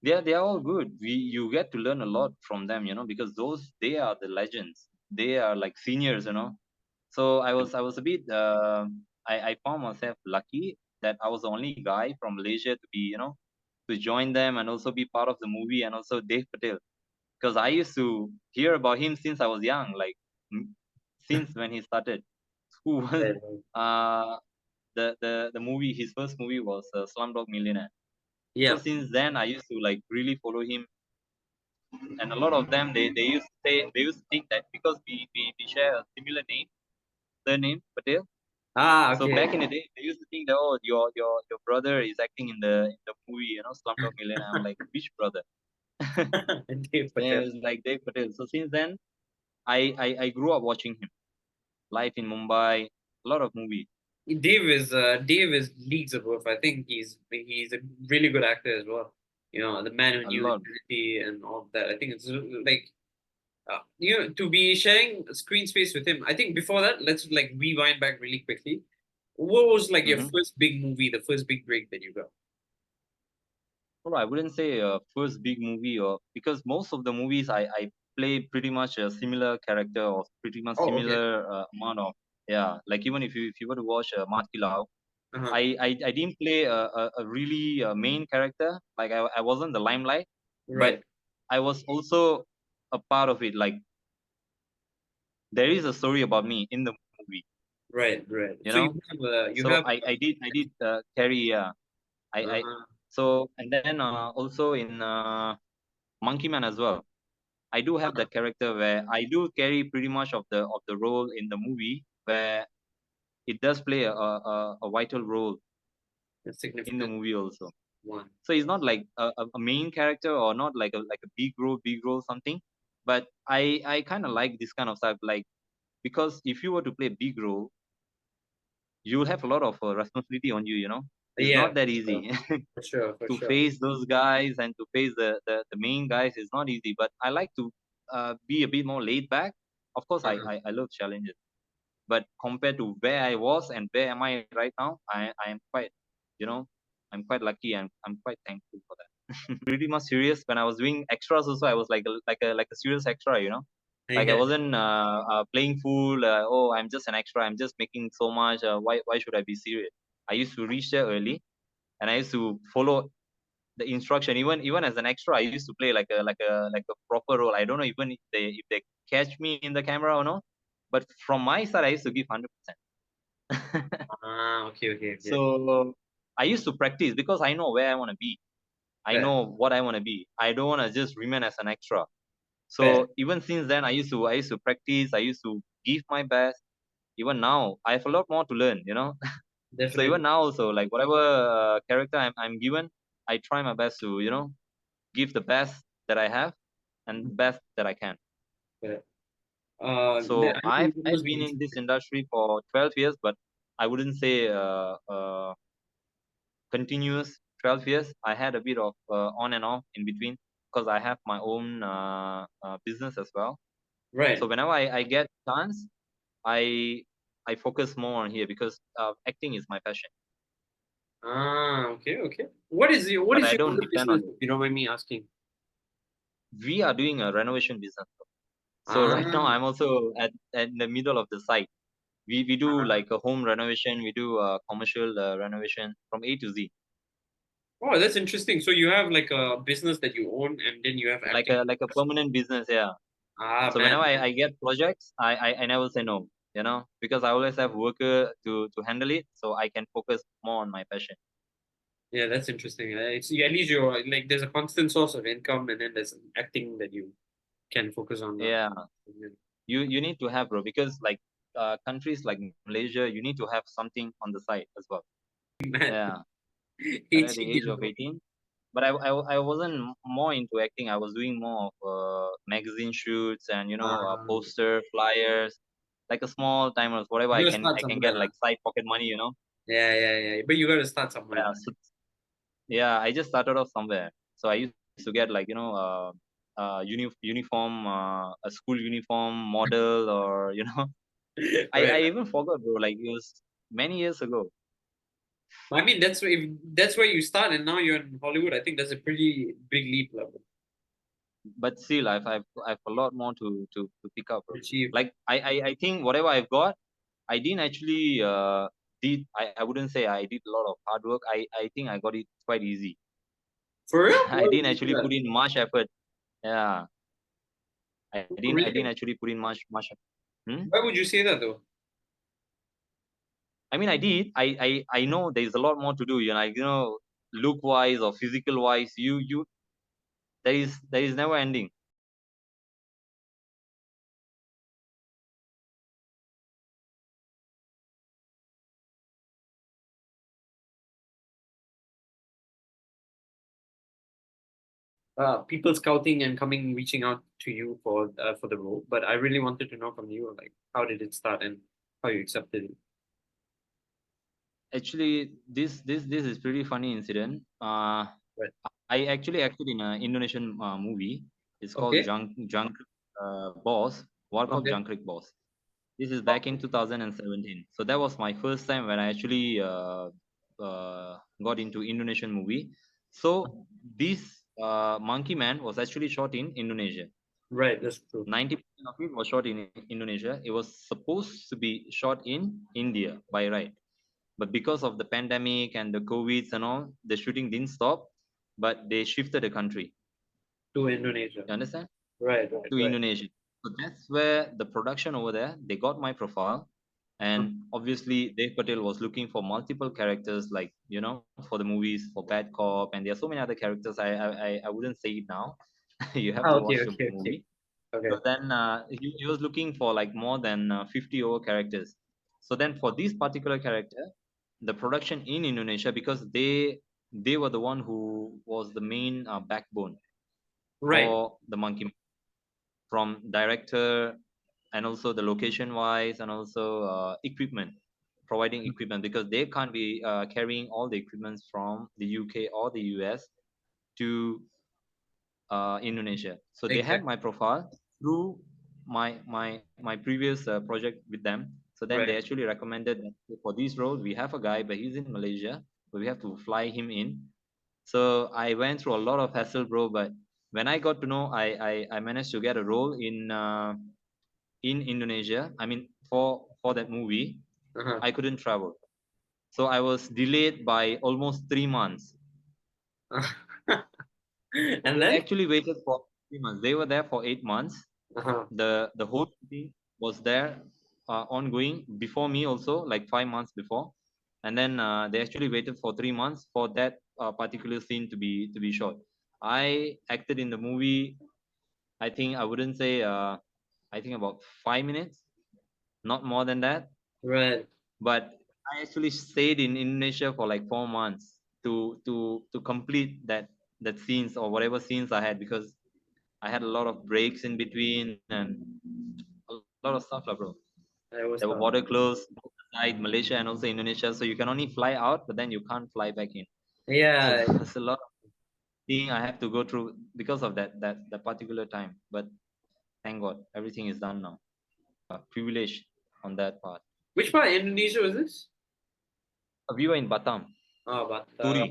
They are all good. You get to learn a lot from them, because they are the legends. They are like seniors, So I was a bit I found myself lucky that I was the only guy from Malaysia to be, to join them and also be part of the movie, and also Dave Patel, because I used to hear about him since I was young, like since when he started. Who was Right. the movie? His first movie was Slumdog Millionaire. So Yeah. since then, I used to like really follow him, and a lot of them they used to think that because we share a similar name, surname Patel. So Okay. back in the day, they used to think that, oh, your brother is acting in the movie, Slumdog Millionaire. I'm like, which brother? Dave Then Patel. it was like Dave Patel. So since then, I grew up watching him. Life in Mumbai, a lot of movies. Dave is leagues above. I think he's a really good actor as well. You know, the man who A knew lot. infinity and all of that. I think it's like to be sharing screen space with him. I think before that, let's like rewind back really quickly. What was like your Mm-hmm. first big movie, the first big break that you got? Well, I wouldn't say first big movie, or because most of the movies I play pretty much a similar character or pretty much Oh, okay. similar amount of, yeah. Like even if you were to watch Matkilao, Uh-huh. I didn't play a really main character. Like I wasn't the limelight, but Right. I was also a part of it. Like there is a story about me in the movie, Right. you So know. you So have I did carry, yeah. I uh, so and then also in Monkey Man as well. I do have that character where I do carry pretty much of the role in the movie, where it does play a vital role a in the significant movie also. one. So it's not like a main character, or not like a big role something. But I kind of like this kind of stuff, like, because if you were to play big role, you will have a lot of responsibility on you, It's Yeah, not that for easy. for sure, for To sure. face those guys and to face the main guys is not easy. But I like to be a bit more laid back. Of course, Uh-huh. I love challenges. But compared to where I was and where am I right now, I am quite, you know, I'm quite lucky and I'm quite thankful for that. Pretty much serious when I was doing extras also. I was like a serious extra, you know. Like I Yeah. wasn't playing fool. Oh, I'm just an extra. I'm just making so much. Why should I be serious? I used to reach there early, and I used to follow the instruction. Even as an extra, I used to play like a proper role. I don't know even if they catch me in the camera or not. But from my side, I used to give 100%. Okay, okay, okay. So I used to practice because I know where I want to be. I Fair, know what I want to be. I don't want to just remain as an extra. fair. So even since then, I used to practice. I used to give my best. Even now, I have a lot more to learn. You know. So even Definitely. now also, like whatever character I'm given, I try my best to give the best that I have and the best that I can. Fair. So I think it I've must be been in this interesting. industry for 12 years, but I wouldn't say continuous 12 years. I had a bit of on and off in between because I have my own business as well. Right. So whenever I get chance, I I focus more on here because acting is my passion. Okay, okay. What But is I your don't other depend on business, it. if you don't mind me asking? We are doing a renovation business. So right now Ah, I'm also at the middle of the site. We do ah. like a home renovation. We do commercial renovation from A to Z. Oh, that's interesting. So you have like a business that you own, and then you have Like acting. a permanent business, yeah. Ah, So man, whenever man. I get projects, I never say no, because I always have worker to handle it, so I can focus more on my passion. Yeah, that's interesting. It's at least you're like there's a constant source of income, and then there's acting that you can focus on. Yeah, you need to have, bro, because like countries like Malaysia, you need to have something on the side as well. Man, Yeah, but at the 18 age years of old. 18, but I wasn't more into acting. I was doing more of magazine shoots and Ah, poster flyers, like a small timers, whatever you I gotta can start I can get somewhere. like side pocket money. Yeah, yeah, yeah. But you gotta start somewhere. Yeah, so, yeah, I just started off somewhere. So I used to get like uniform, a school uniform model, or I Right. even forgot, bro. Like it was many years ago. I mean, if that's where you start, and now you're in Hollywood. I think that's a pretty big leap level But still, I've a lot more to pick up, bro. to achieve. Like I think whatever I've got, I didn't actually I wouldn't say I did a lot of hard work. I think I got it quite easy. For real? I Why would didn't you say actually that? put in much effort. Yeah, I didn't Really? actually put in much effort. Hmm? Why would you say that though? I mean, I did. I know there's a lot more to do. Look wise or physical wise, there is never ending. People scouting and coming, reaching out to you for the role. But I really wanted to know from you, like, how did it start and how you accepted it? Actually, this is pretty funny incident. Right. I actually acted in an Indonesian movie. It's called Okay. Junk Boss, Warkop Okay. Jangkrik Boss. This is back in 2017. So that was my first time when I actually got into Indonesian movie. So this Monkey Man was actually shot in Indonesia. Right. That's true. 90% of it was shot in Indonesia. It was supposed to be shot in India by right. But because of the pandemic and the COVIDs and all, the shooting didn't stop, but they shifted the country. To Indonesia. You understand? Right. Right. To Right. Indonesia. So that's where the production over there, they got my profile. And obviously, Dev Patel was looking for multiple characters, like, for the movies, for Bad Cop. And there are so many other characters. I wouldn't say it now. You have to Okay. watch the Okay. Okay. movie. Okay. So then he was looking for like more than 50 over characters. So then for this particular character, the production in Indonesia, because they were the one who was the main backbone Right. for the Monkey Man, from director and also the location wise and also equipment. providing equipment, because they can't be carrying all the equipments from the UK or the US to Indonesia. So they had Exactly. my profile through my previous project with them. So then they Right. actually recommended that for this role we have a guy, but he's in Malaysia, but we have to fly him in. So I went through a lot of hassle, bro. But when I got to know, I managed to get a role in Indonesia. I mean, for that movie, Uh-huh. I couldn't travel, so I was delayed by almost 3 months. And They then? actually waited for 3 months. They were there for 8 months. Uh-huh. The whole shooting was there ongoing before me also, like 5 months before, and then they actually waited for 3 months for that particular scene to be shot. I acted in the movie. I think I wouldn't say. I think about 5 minutes, not more than that. Right. But I actually stayed in Indonesia for like 4 months to complete that scenes or whatever scenes I had, because I had a lot of breaks in between and a lot of stuff, lah, bro. I was There were border closed inside Malaysia and also Indonesia, so you can only fly out, but then you can't fly back in. So Yeah. there's a lot of thing I have to go through because of that particular time. But thank God, everything is done now. Privilege on that part. Which part of Indonesia was this? We were in Batam, Oh, but Turi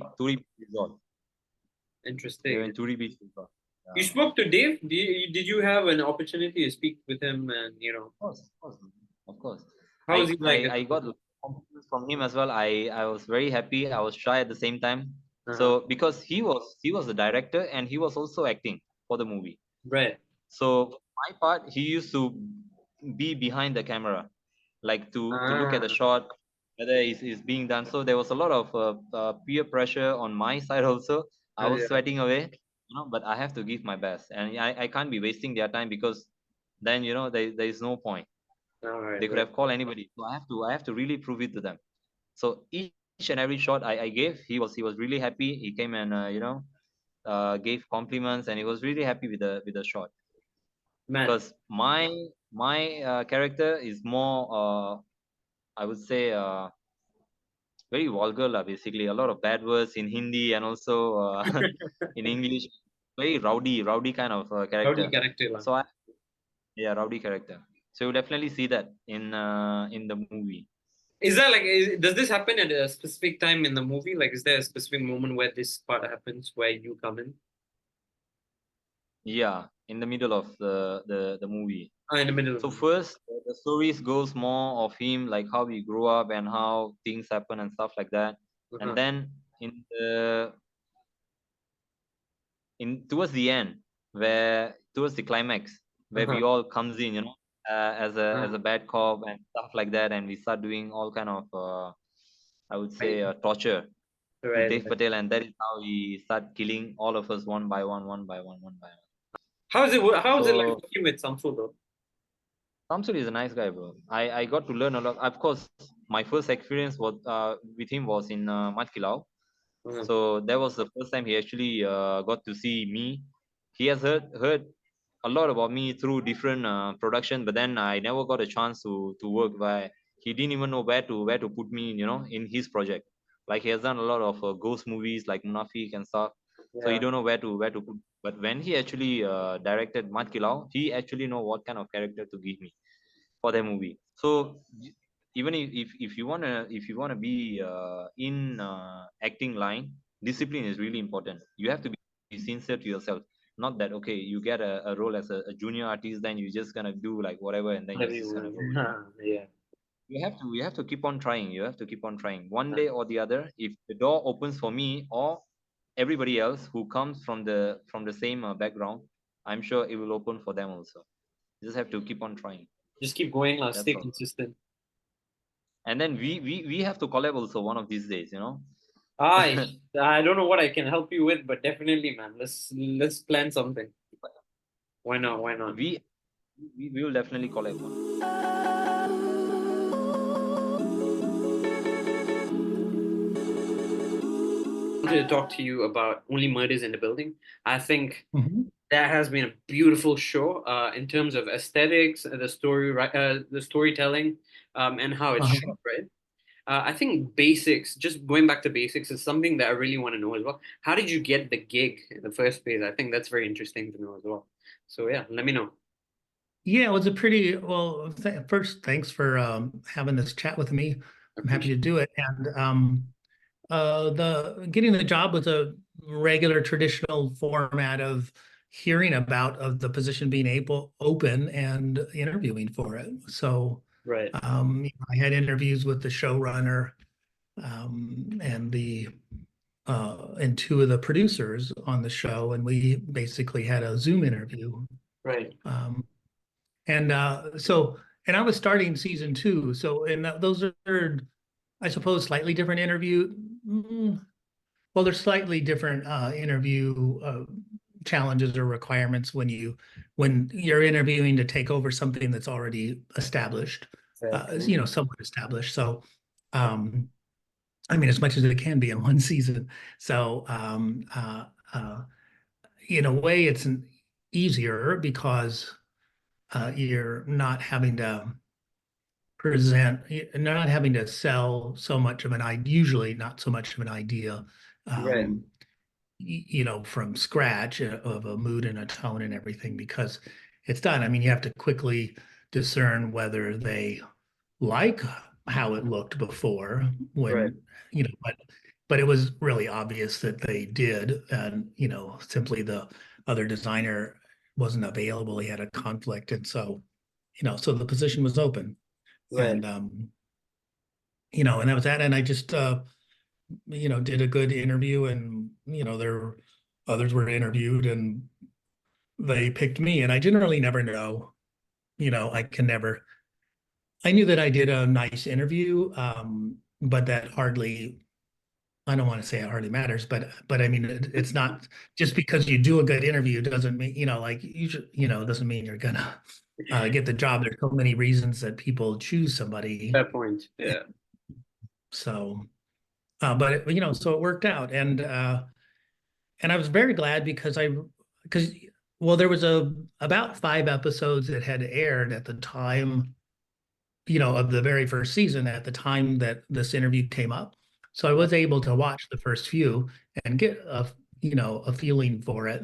Resort. We were interesting. in Turi Beach Resort. You spoke to Dave? Did you have an opportunity to speak with him and, Of course. how was he like? I got compliments from him as well. I was very happy. I was shy at the same time. Uh-huh. So because he was the director and he was also acting for the movie. Right. So for my part, he used to be behind the camera, like to look at the shot, whether it's being done. So there was a lot of peer pressure on my side also. I was Yeah. sweating away, but I have to give my best, and I can't be wasting their time, because then there is no point. All right. They could have called anybody. So I have to really prove it to them. So each and every shot I gave, he was really happy. He came and gave compliments, and he was really happy with the shot. Man. Because my character is more I would say very vulgar lah, basically. A lot of bad words in Hindi and also in English. Very rowdy kind of character. Rowdy character. So rowdy character. So you'll definitely see that in the movie. Is that like, does this happen at a specific time in the movie? Like, is there a specific moment where this part happens where you come in? Yeah, in the middle of the movie. In the middle. So first, the stories goes more of him, like how he grew up and how things happen and stuff like that. And then towards the end, towards the climax, where we all comes in, as a bad cop and stuff like that, and we start doing all kind of I would say torture to Dave Patel, and that is how he start killing all of us one by one. How is it like working with Samsul though? Samsul is a nice guy, bro. I got to learn a lot. Of course, my first experience was with him was in Mat Kilau. So that was the first time he actually got to see me. He has heard a lot about me through different production, but then I never got a chance to work. By he didn't even know where to put me, in his project. Like he has done a lot of ghost movies like Munafik and stuff. So he don't know where to put. But when he actually directed Mat Kilau, he actually know what kind of character to give me for that movie. So even if you wanna be in acting line, discipline is really important. You have to be sincere to yourself. Not that okay, you get a role as a junior artist, then you're just gonna do like whatever, and then you're just gonna go. Yeah. You have to keep on trying. You have to keep on trying. One day or the other, if the door opens for me or everybody else who comes from the same background, I'm sure it will open for them also. You just have to keep on trying. Just keep going, stay consistent. And then we have to collab also one of these days, I don't know what I can help you with, but definitely, man, let's plan something. Why not? We will definitely collab. I wanted to talk to you about Only Murders in the Building. I think that has been a beautiful show in terms of aesthetics, the storytelling, and how it's shot, right? I think basics, just going back to basics, is something that I really want to know as well. How did you get the gig in the first place? I think that's very interesting to know as well. So yeah, let me know. Yeah, it was a pretty well. First, thanks for having this chat with me. I I'm happy appreciate to do it. And the getting the job was a regular traditional format of hearing about of the position being able open and interviewing for it. So it. Right. I had interviews with the showrunner and the and two of the producers on the show, and we basically had a Zoom interview. Right. Um, and and I was starting season 2, so and those are, I suppose, slightly different interview. Well, there's slightly different interview challenges or requirements when you're interviewing to take over something that's already established, somewhat established. So, I mean, as much as it can be in one season. So, in a way, it's easier because you're not having to not having to sell so much of an idea, usually not so much of an idea, Right. from scratch of a mood and a tone and everything because it's done. I mean, you have to quickly discern whether they like how it looked before Right. but it was really obvious that they did. And, simply the other designer wasn't available. He had a conflict. And so, so the position was open. Right. And, and that was that. And I just, did a good interview and, others were interviewed and they picked me. And I generally never know, I knew that I did a nice interview, but that hardly, I don't want to say it hardly matters, but I mean, it's not just because you do a good interview doesn't mean, doesn't mean you're gonna get the job. There's so many reasons that people choose somebody. Fair point. Yeah. So, but so it worked out, and I was very glad because there was about 5 episodes that had aired at the time, of the very first season at the time that this interview came up. So I was able to watch the first few and get a feeling for it.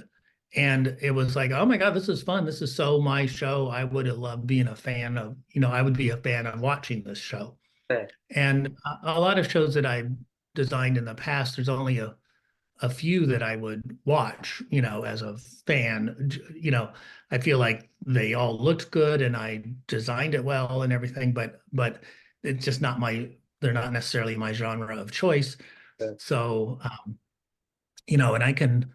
And it was like, oh my God, this is fun. This is so my show. I would have loved being a fan of, I would be a fan of watching this show. Fair. And a lot of shows that I've designed in the past, there's only a few that I would watch, as a fan. I feel like they all looked good and I designed it well and everything, but it's just they're not necessarily my genre of choice. Yeah. So, and I can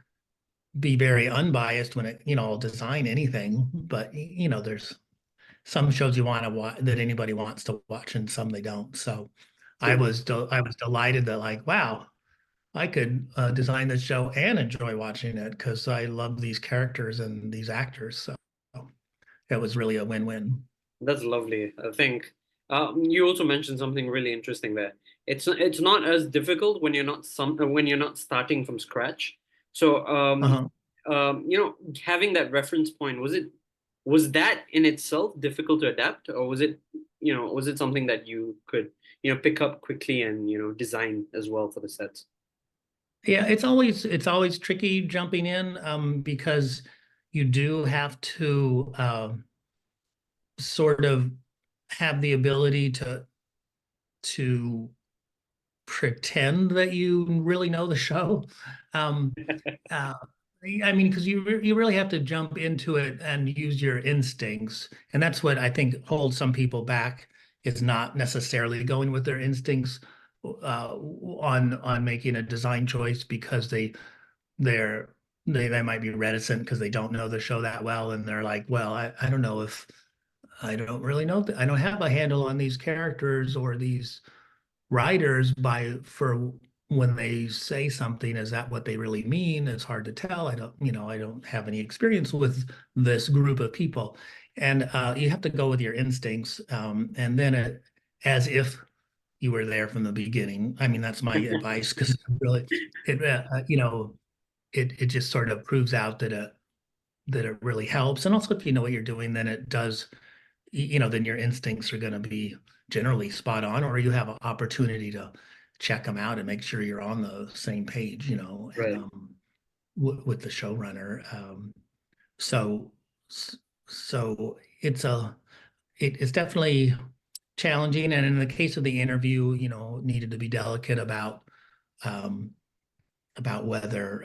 be very unbiased when I'll design anything, but there's some shows you want to watch that anybody wants to watch and some they don't. So I was delighted that, like, wow, I could design this show and enjoy watching it because I love these characters and these actors. So it was really a win-win. That's lovely. I think you also mentioned something really interesting there. It's not as difficult when you're not starting from scratch. So having that reference point, was that in itself difficult to adapt, or was it something that you could pick up quickly and design as well for the sets? Yeah, it's always tricky jumping in because you do have to sort of have the ability to pretend that you really know the show. I mean, because you really have to jump into it and use your instincts, and that's what I think holds some people back. Is not necessarily going with their instincts on making a design choice because they might be reticent because they don't know the show that well, and they're like, well, I don't know if I don't really know. I don't have a handle on these characters or these writers for when they say something. Is that what they really mean? It's hard to tell. I don't have any experience with this group of people, and you have to go with your instincts, and then as if you were there from the beginning. I mean, that's my advice because really, it just sort of proves out that it really helps. And also, if you know what you're doing, then it does then your instincts are going to be generally spot on, or you have an opportunity to check them out and make sure you're on the same page, Right. with the showrunner. So it's definitely challenging. And in the case of the interview, needed to be delicate about whether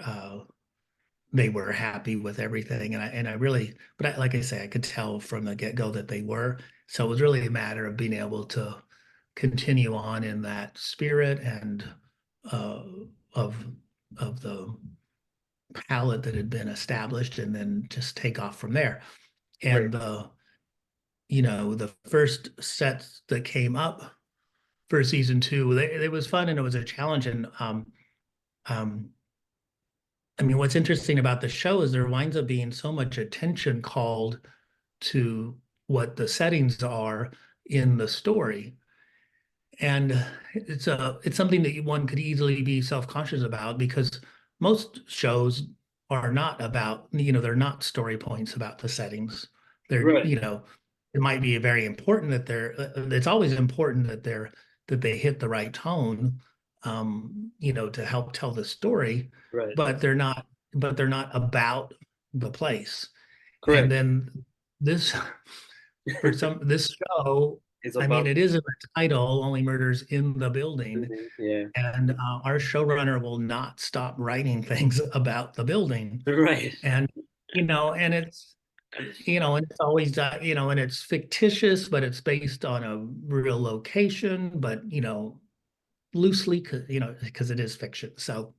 they were happy with everything. And I really, but like I say, I could tell from the get-go that they were. So it was really a matter of being able to continue on in that spirit and of the palette that had been established, and then just take off from there. And the first sets that came up for season 2, it was fun and it was a challenge. And I mean, what's interesting about the show is there winds up being so much attention called to what the settings are in the story. And it's something that one could easily be self-conscious about, because most shows are not about, they're not story points about the settings. They're, Right. It might be very important that it's always important that they hit the right tone, to help tell the story, Right. but they're not about the place. Correct. And then this show, It's I mean, about it is in the title, Only Murders in the Building. yeah. And our showrunner will not stop writing things about the building. Right. And, and it's, and it's always, and it's fictitious, but it's based on a real location, but, loosely, because it is fiction. So,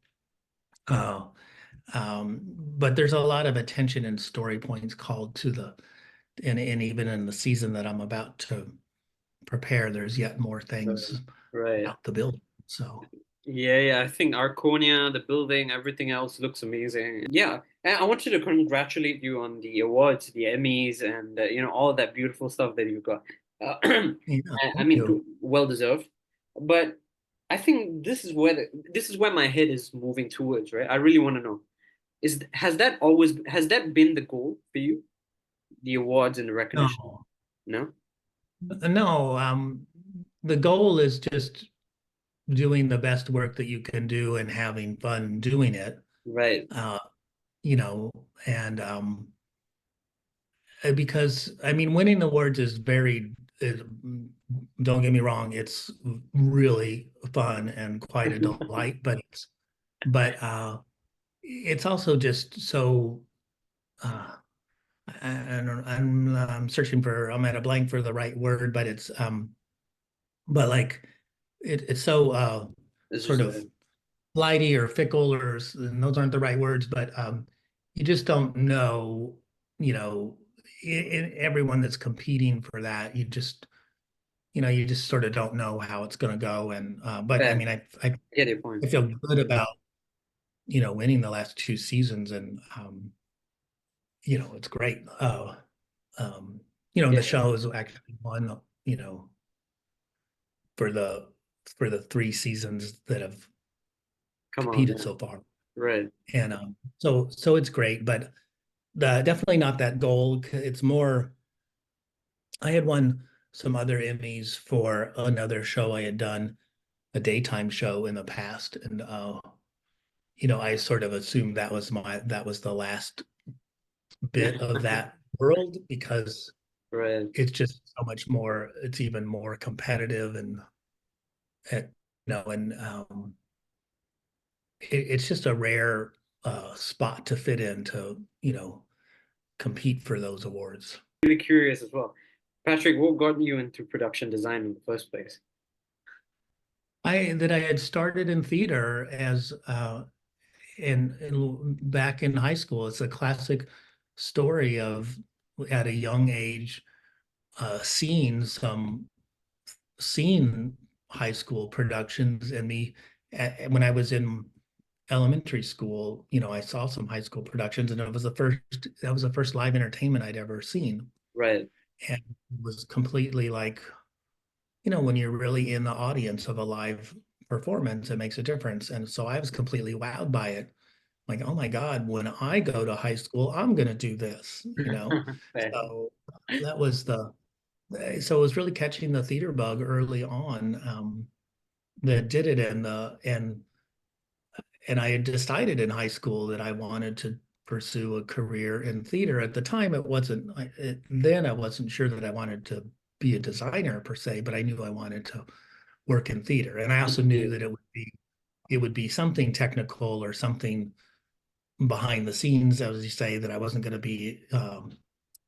but there's a lot of attention and story points called to and even in the season that I'm about to prepare, there's yet more things Right. out the building. So Yeah, I think Arconia, the building, everything else looks amazing. Yeah, and I wanted to congratulate you on the awards, the Emmys, and all of that beautiful stuff that you got. yeah, I mean, well deserved. But I think this is where my head is moving towards, right? I really want to know, has that been the goal for you, the awards and the recognition? No? No, the goal is just doing the best work that you can do and having fun doing it. Right. And because I mean, winning awards is don't get me wrong, it's really fun and quite a delight, but it's also just so I'm searching for, I'm at a blank for the right word, but it's but like it's so It's sort just of flighty or fickle, and those aren't the right words, but you just don't know, everyone that's competing for that, you just sort of don't know how it's going to go. And but I mean, I get your point. I feel good about winning the last 2 seasons, and it's great. The show is actually won, for the 3 seasons that have competed so far. Right. And so it's great, but definitely not that goal. It's more, I had won some other Emmys for another show I had done, a daytime show in the past, and I sort of assumed that was the last bit of that world, because Right. it's just so much more, it's even more competitive, and it's just a rare spot to fit in to compete for those awards. Really curious as well, Patrick, what got you into production design in the first place? I had started in theater as back in high school. It's a classic story of, at a young age, seeing high school productions, and when I was in elementary school, I saw some high school productions, and that was the first live entertainment I'd ever seen. Right. And it was completely like, when you're really in the audience of a live performance, it makes a difference. And so I was completely wowed by it. Like, oh my God, when I go to high school, I'm going to do this, So that was So it was really catching the theater bug early on, that did it, and I had decided in high school that I wanted to pursue a career in theater. At the time, then I wasn't sure that I wanted to be a designer per se, but I knew I wanted to work in theater, and I also knew that it would be something technical or something behind the scenes, as you say, that I wasn't going to be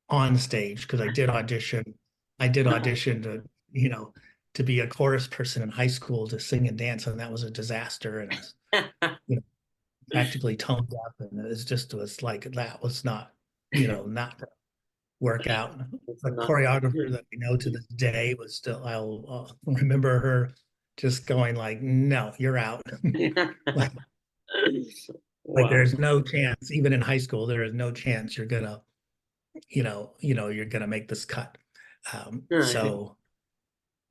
on stage, because I did audition. I did audition to, to be a chorus person in high school to sing and dance, and that was a disaster. And I was, practically toned up, and was like, that was not, not gonna work out. The choreographer that we know to this day was still, I'll remember her just going like, no, you're out. like, Wow. there's no chance, even in high school, there is no chance you're gonna, you're gonna make this cut. So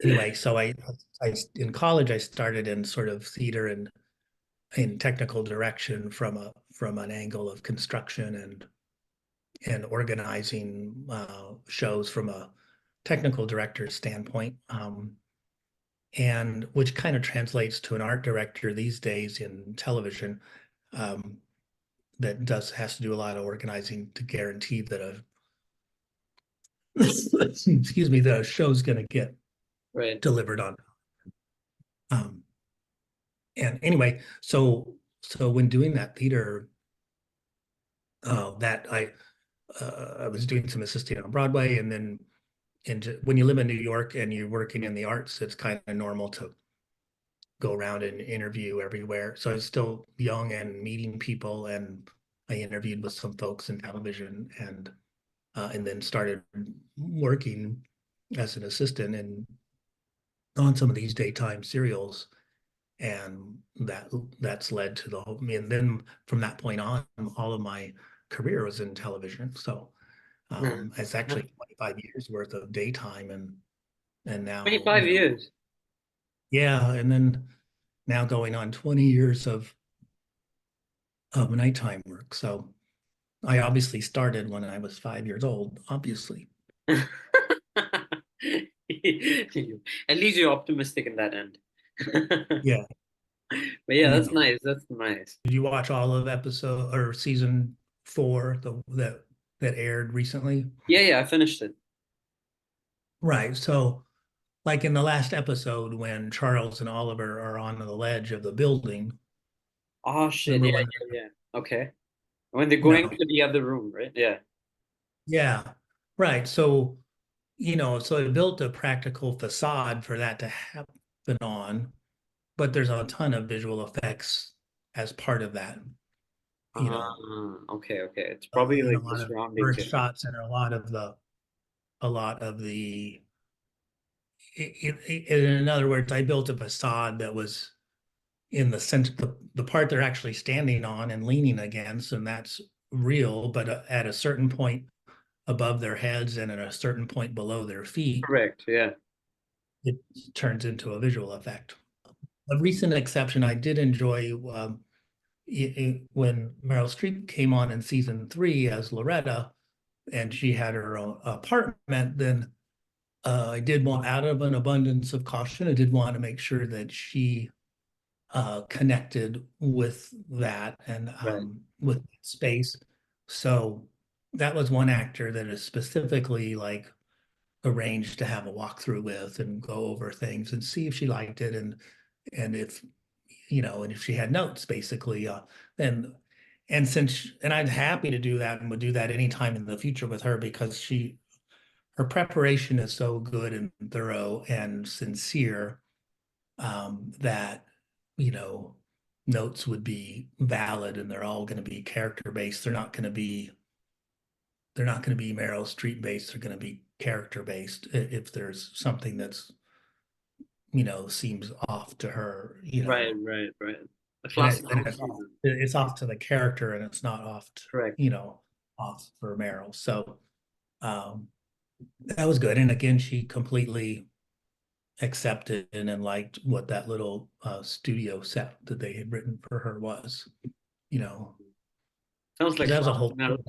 anyway, so I in college I started in sort of theater and in technical direction from an angle of construction and organizing shows from a technical director's standpoint, and which kind of translates to an art director these days in television, that has to do a lot of organizing to guarantee that excuse me, that a show's going to get delivered on. And anyway, so when doing that theater, that I was doing some assisting on Broadway, and then when you live in New York and you're working in the arts, it's kind of normal to go around and interview everywhere. So I was still young and meeting people, and I interviewed with some folks in television, and then started working as an assistant on some of these daytime serials. And that's led to the whole, and then from that point on, all of my career was in television. So it's actually 25 years worth of daytime, and now 25 years. Yeah, and then now going on 20 years of nighttime work. So I obviously started when I was 5 years old, obviously. At least you're optimistic in that end. Yeah. But yeah, that's nice. That's nice. Did you watch all of episode or season 4 that aired recently? Yeah, I finished it. Right. So like in the last episode when Charles and Oliver are on the ledge of the building. Oh shit, yeah. Okay. When they're going to the other room, right? Yeah. Yeah. Right. So, so it built a practical facade for that to happen on, but there's a ton of visual effects as part of that. Okay. It's probably like a lot the of surroundings. shots and a lot of the in other words, I built a facade that was in the center, the part they're actually standing on and leaning against, and that's real, but at a certain point above their heads and at a certain point below their feet, Correct, yeah, it turns into a visual effect. A recent exception I did enjoy, when Meryl Streep came on in season 3 as Loretta, and she had her own apartment. Then I did want, out of an abundance of caution, I did want to make sure that she connected with that and with space. So that was one actor that is specifically like arranged to have a walkthrough with and go over things and see if she liked it, and if and if she had notes, basically. And I'm happy to do that and would do that anytime in the future with her, because her preparation is so good and thorough and sincere, that notes would be valid, and they're all going to be character based. They're not going to be Meryl Streep based. They're going to be character based. If there's something that's seems off to her, right. The classic. It's off to the character, and it's not off to, correct. Off for Meryl. So that was good. And again, she completely accepted and liked what that little studio set that they had written for her was. Sounds like that was a whole thing about,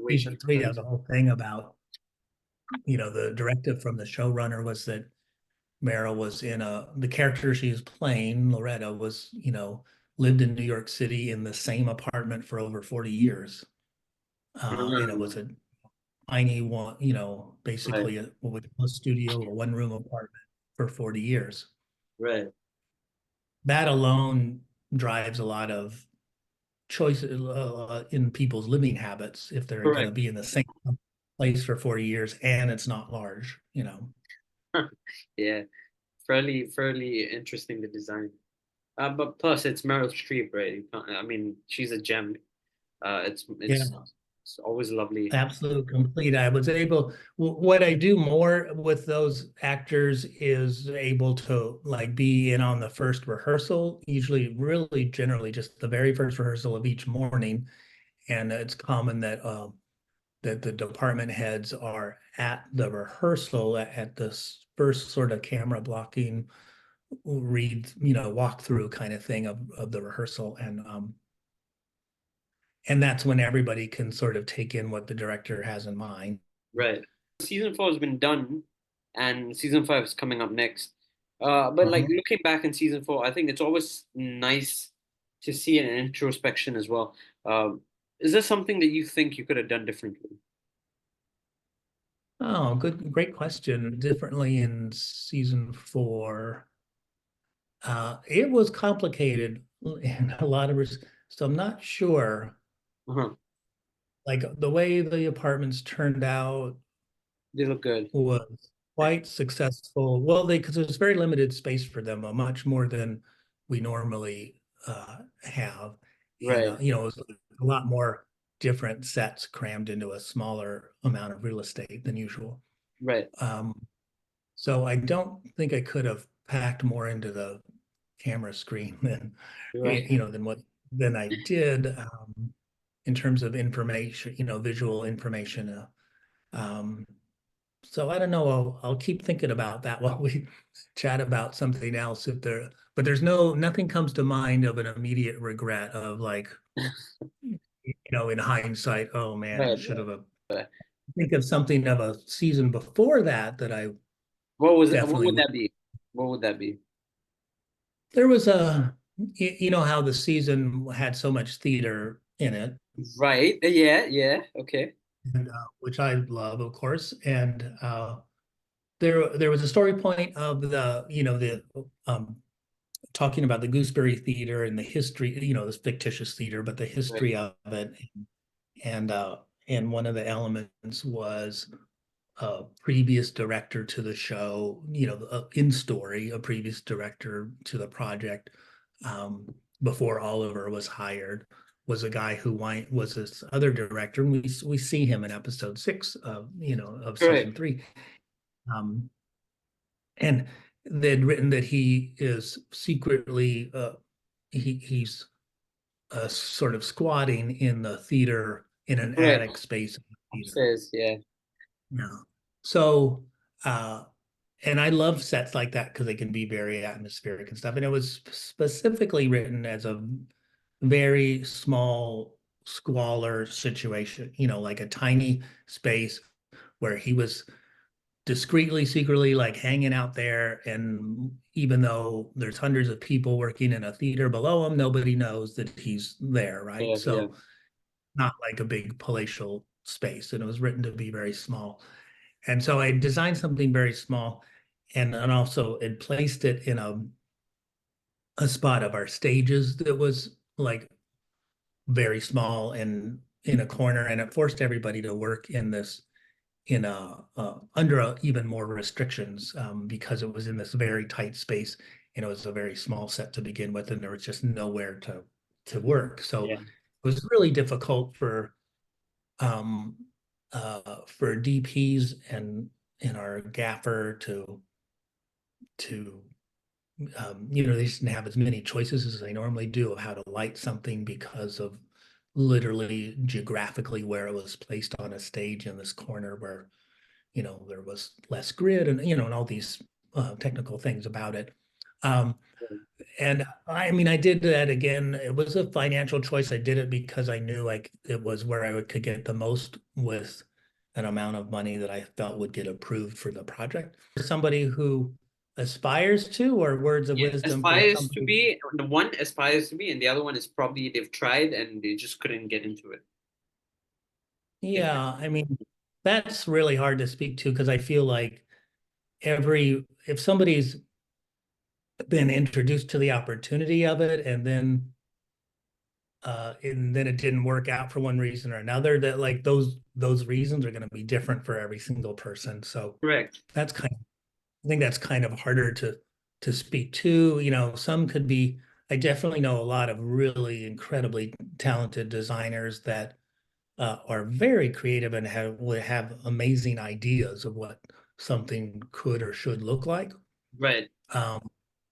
season 3. That was a whole thing about the directive from the showrunner was that Meryl was the character she was playing, Loretta, was, lived in New York City in the same apartment for over 40 years. And it was a tiny one, basically a studio, a one-room apartment for 40 years. Right. That alone drives a lot of choice in people's living habits if they're going to Correct. be in the same place for 40 years and it's not large. Yeah. Fairly interesting, the design. But plus it's Meryl Streep, right? I mean, she's a gem. It's Yeah. it's always lovely. Absolute complete. I was able, what I do more with those actors is able to like be in on the first rehearsal, usually really generally just the very first rehearsal of each morning. And it's common that that the department heads are at the rehearsal at this first sort of camera blocking read, walk through kind of thing of the rehearsal. And that's when everybody can sort of take in what the director has in mind. Right. Season 4 has been done, and season 5 is coming up next. But like looking back in season 4, I think it's always nice to see an introspection as well. Is there something that you think you could have done differently? Oh, great question. Differently in season 4, it was complicated in a lot of so I'm not sure. Uh-huh. Like the way the apartments turned out They look good. was quite successful. Well, because there's very limited space for them, much more than we normally have. Right. And it was a lot more different sets crammed into a smaller amount of real estate than usual. Right. So I don't think I could have packed more into the camera screen than Right. than I did in terms of information, visual information. So I don't know. I'll keep thinking about that while we chat about something else. But there's nothing comes to mind of an immediate regret of like, in hindsight, oh man, I Right. should have. Right. Think of something of a season before that I What was it? What definitely would that be? What would that be? There was how the season had so much theater in it, Right. Yeah. Yeah. Okay. and which I love, of course. And there was a story point of the talking about the Gooseberry Theater and the history, this fictitious theater, but the history of it. And one of the elements was a previous director to the show, in story, a previous director to the project, before Oliver was hired, was a guy who was this other director. And we see him in episode 6 of season 3. And they'd written that he is secretly he's sort of squatting in the theater in an attic space. Upstairs, yeah. Yeah. So and I love sets like that because they can be very atmospheric and stuff. And it was specifically written as a very small squalor situation, like a tiny space where he was discreetly, secretly like hanging out there. And even though there's hundreds of people working in a theater below him, nobody knows that he's there, right? Yeah, So yeah. not like a big palatial space. And it was written to be very small. And so I designed something very small and also it placed it in a spot of our stages that was like very small and in a corner, and it forced everybody to work in this under even more restrictions because it was in this very tight space and it was a very small set to begin with, and there was just nowhere to work. So Yeah. it was really difficult for DPs and our gaffer to they didn't have as many choices as they normally do of how to light something because of literally geographically where it was placed on a stage in this corner where there was less grid and and all these technical things about it. And I mean, I did that again. It was a financial choice. I did it because I knew like it was where I could get the most with an amount of money that I felt would get approved for the project. For somebody who aspires to, or words of wisdom for Aspires to somebody. be, the one aspires to be, and the other one is probably they've tried and they just couldn't get into it. Yeah, I mean, that's really hard to speak to because I feel like if somebody's been introduced to the opportunity of it and then it didn't work out for one reason or another, that like those reasons are going to be different for every single person. So Correct. that's I think that's kind of harder to speak to. You know, some could be. I definitely know a lot of really incredibly talented designers that are very creative and would have amazing ideas of what something could or should look like. Right. Um,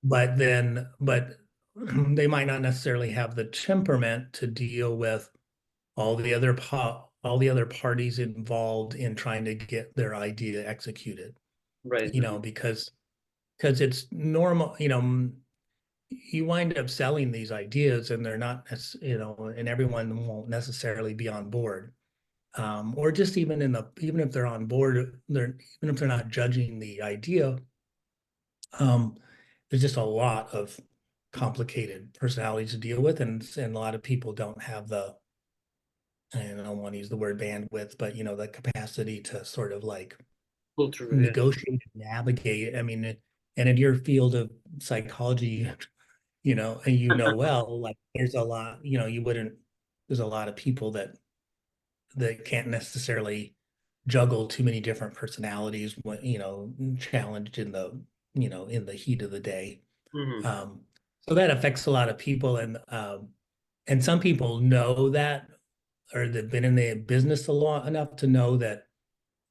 but they might not necessarily have the temperament to deal with all the other parties involved in trying to get their idea executed. Right. You know, because it's normal. You know, you wind up selling these ideas, and they're not, you know, and everyone won't necessarily be on board. Or just even even if they're on board, even if they're not judging the idea, there's just a lot of complicated personalities to deal with, and a lot of people don't have I don't want to use the word bandwidth, but you know, the capacity to sort of like Culture. Yeah. negotiate, navigate. I mean, and in your field of psychology, you know, and you know well, like there's a lot, you know, there's a lot of people that can't necessarily juggle too many different personalities when, you know, challenged in in the heat of the day. Mhm. So that affects a lot of people, and some people know that, or they've been in the business a long enough to know that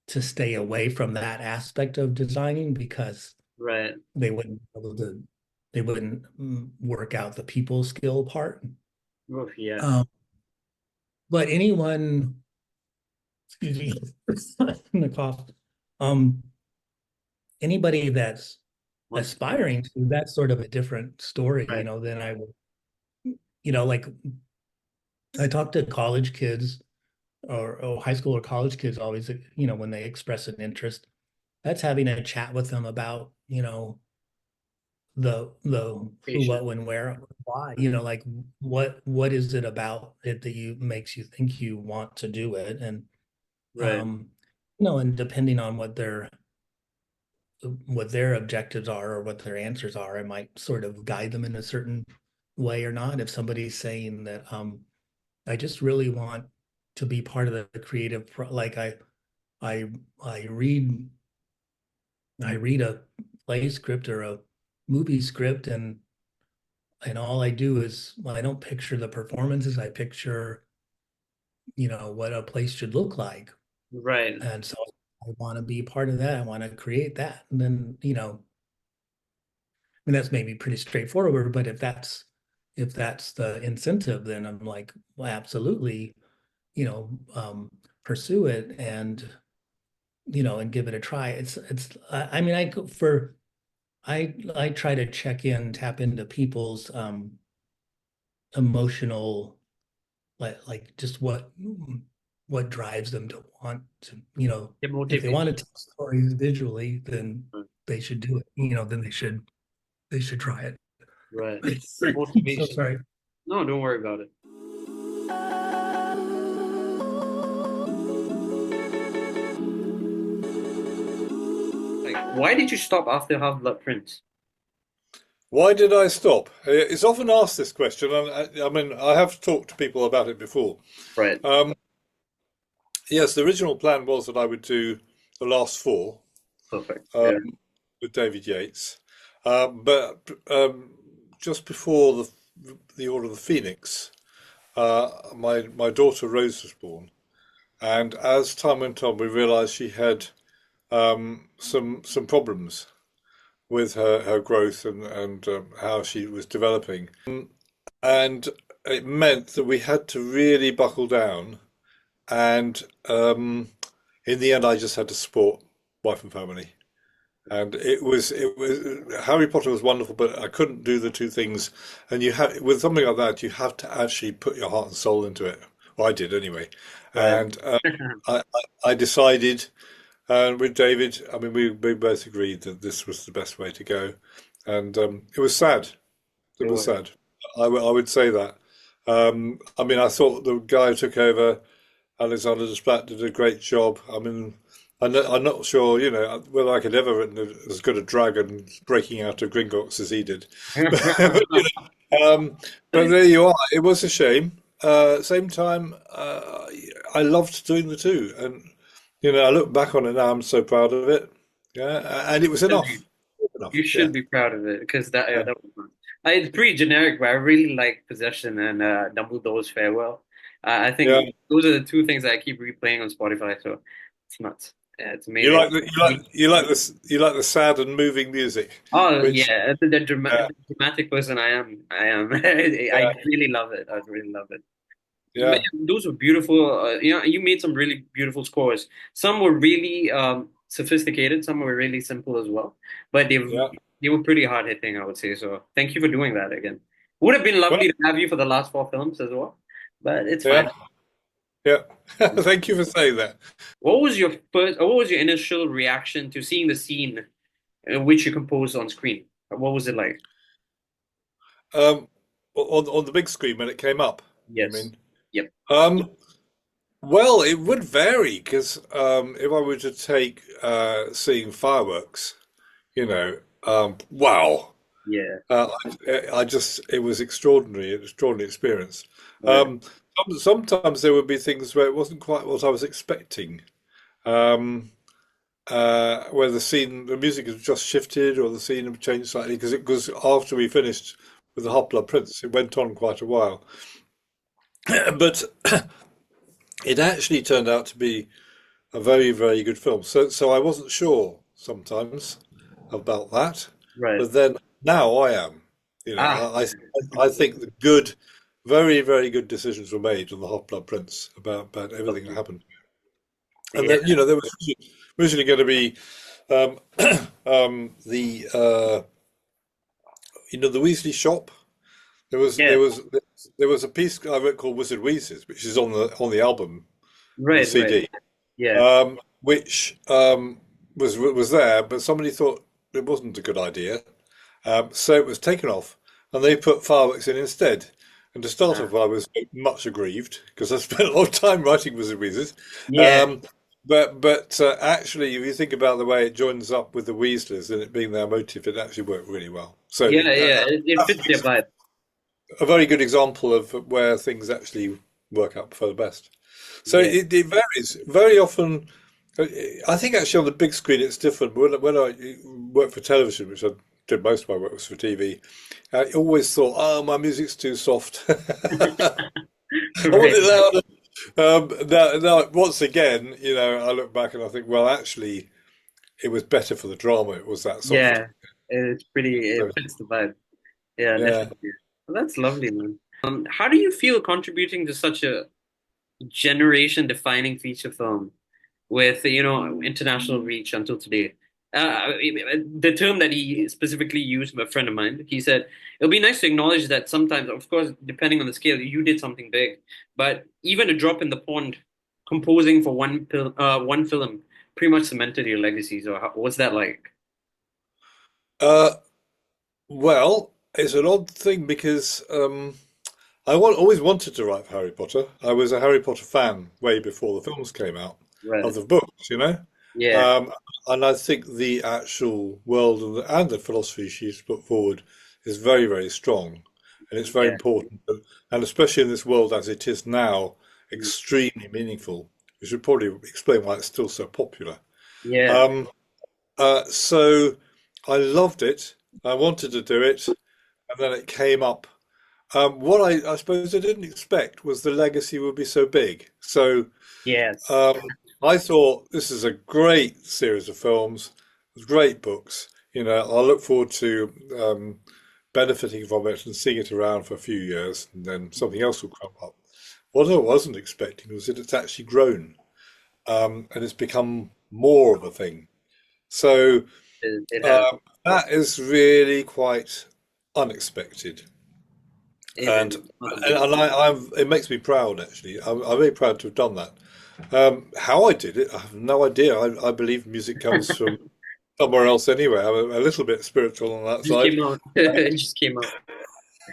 to stay away from that aspect of designing because Right. they wouldn't be able to they wouldn't work out the people skill part. Oof, yeah. But anyone, excuse me, the cough. Um, Anybody that's Once- aspiring to, that's sort of a different story, you Right. know, than I would, you know, like I talk to college kids or high school or college kids always, you know, when they express an interest, that's having a chat with them about, you know, the who, what, when, where, why, you know, like what is it about it that makes you think you want to do it? And Right. you know, and depending on what their objectives are or what their answers are, it might sort of guide them in a certain way or not. If somebody's saying that I just really want to be part of the creative like I I read a play script or a movie script, and all I do is, well, I don't picture the performances, I picture, you know, what a place should look like. Right. And so I want to be part of that. I want to create that. And then, you know, I mean, that's maybe pretty straightforward, but if that's the incentive, then I'm like, well, absolutely, you know, pursue it and, you know, and give it a try. I mean, I try to tap into people's emotional, like just what drives them to want to, you know, Get if they motivated. want to tell stories visually, then Right. they should do it. You know, then they should try it. Right. So Motivation. sorry. No, don't worry about it. Like, why did you stop after Half-Blood Prince? Why did I stop? It's often asked this question, and I mean, I have talked to people about it before. Right. Yes, the original plan was that I would do the last four Perfect. Yeah. with David Yates, but just before the Order of the Phoenix, my daughter Rose was born, and as time went on, we realised she had some problems with her growth and how she was developing. And it meant that we had to really buckle down. And in the end, I just had to support wife and family. And it was Harry Potter was wonderful, but I couldn't do the two things. And you have with something like that, you have to actually put your heart and soul into it, Well, I did anyway. Right. And I decided, with David, I mean, we both agreed that this was the best way to go. And it was sad. It It was was. sad. I would say that. I mean, I thought the guy who took over, Alexander Desplat, did a great job. I mean, I'm not sure, you know, whether I could ever written as good a dragon breaking out of Gringotts as he did. But there you are. It was a shame. Same time, I loved doing the two, and you know, I look back on it now. I'm so proud of it. Yeah, and it was enough. Enough. You Yeah, should be proud of it because that yeah, that was fun. It's pretty generic, but I really like Possession and Dumbledore's Farewell. I yeah. think those are the two things that I keep replaying on Spotify. So it's nuts. Yeah, it's You amazing. like the you like the sad and moving music, Oh which yeah, yeah, the dramatic person I am. I am. yeah, I really love it. I really love it. But yeah, yeah, those were beautiful. You know, you made some really beautiful scores. Some were really sophisticated. Some were really simple as well. But yeah. they were pretty hard hitting, I would say. So thank you for doing that again. Would have been Well, lovely to have you for the last four films as well, but it's fine. yeah, yeah. Thank you for saying that. What was your first? What was your initial reaction to seeing the scene which you composed on screen? What was it like? Um, on the big screen when it came up, you Yes. mean? Yep. Um, well, it would vary because if I were to take seeing fireworks, you know, wow. Yeah. I just, it was extraordinary, an extraordinary experience. Right. Sometimes there would be things where it wasn't quite what I was expecting, um, where the music had just shifted or the scene had changed slightly because it was after we finished with the Hot Blood Prince, it went on quite a while. But it actually turned out to be a very, very good film. So I wasn't sure sometimes about that, Right. but then now I am. You know, Ah. I think the good, very, very good decisions were made on the Hot Blood Prince about everything that happened. And Yeah. then, you know, there was originally going to be um, the you know, the Weasley shop. There was Yeah. there was a piece I wrote called Wizard Wheezes, which is on the album, on the Right. Right. CD, Yeah. which was there, but somebody thought it wasn't a good idea, so it was taken off, and they put fireworks in instead. And to start Ah. off, I was much aggrieved because I spent a lot of time writing Wizard Wheezes. Yeah. But actually, if you think about the way it joins up with the Weasleys and it being their motive, it actually worked really well. So Yeah. Yeah. It fits their vibe. a very good example of where things actually work out for the best. So Yeah. it varies very often. I think actually on the big screen it's different. When I worked for television, which I did most of my work was for TV, I always thought, oh, my music's too soft. I want Right. it louder. Now, once again, you know, I look back and I think, well, actually, it was better for the drama. It was that soft. Yeah. It's pretty. It So, fits the vibe. Yeah. yeah. Definitely. Well, that's lovely, man. How do you feel contributing to such a generation-defining feature film with, you know, international reach until today? The term that he specifically used, a friend of mine, he said, it'll be nice to acknowledge that sometimes, of course, depending on the scale, you did something big, but even a drop in the pond, composing for one film, pretty much cemented your legacy. So, what's that like? Uh, well, it's an odd thing because always wanted to write for Harry Potter. I was a Harry Potter fan way before the films came out of Right. the books, you know. Yeah. And I think the actual world and the philosophy she's put forward is very, very strong, and it's very Yeah. important, and especially in this world as it is now, extremely meaningful. We should probably explain why it's still so popular. Yeah. So I loved it. I wanted to do it, and then it came up. What I suppose I didn't expect was the legacy would be so big. So Yes. I thought this is a great series of films, great books. You know, I look forward to benefiting from it and seeing it around for a few years, and then something else will crop up. What I wasn't expecting was that it's actually grown, and it's become more of a thing. So It has. that is really quite unexpected. and it makes me proud actually. I'm very proud to have done that. How I did it, I have no idea. I believe music comes from somewhere else anyway. I'm a little bit spiritual on that just side. came out. It just came out.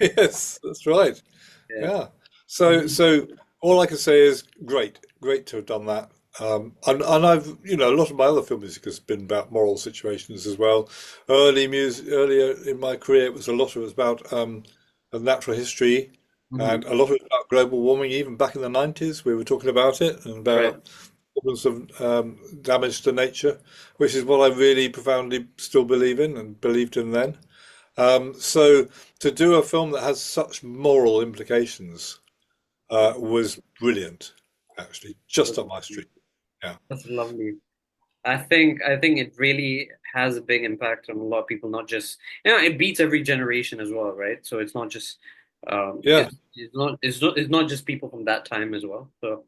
Yes, that's right. Yeah. Yeah. So all I can say is great to have done that. And I've, a lot of my other film music has been about moral situations as well. Earlier in my career, it was about natural history, and a lot of it about global warming. Even back in the 90s, we were talking about it and about problems of damage to nature, which is what I really profoundly still believe in and believed in then. So to do a film that has such moral implications was brilliant, actually, just up my street. Yeah, That's lovely. I think it really has a big impact on a lot of people, not just it beats every generation as well, right? So it's not just yeah. it's not just people from that time as well. So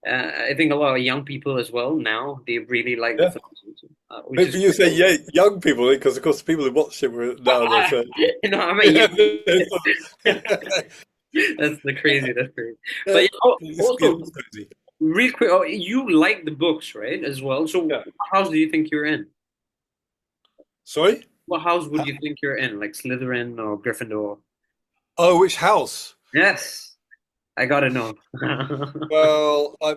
I think a lot of young people as well now, they really like the Yeah. films, which Maybe is you say young people, because of course the people who watch it were now in their 30s. no, I mean that's the crazy. That's crazy. But also, It's crazy. real quick, you like the books, right, as well? So Yeah. what house do you think you're in? Sorry? What house would you think you're in? Like Slytherin or Gryffindor? Oh, which house? Yes, I gotta know. Well, I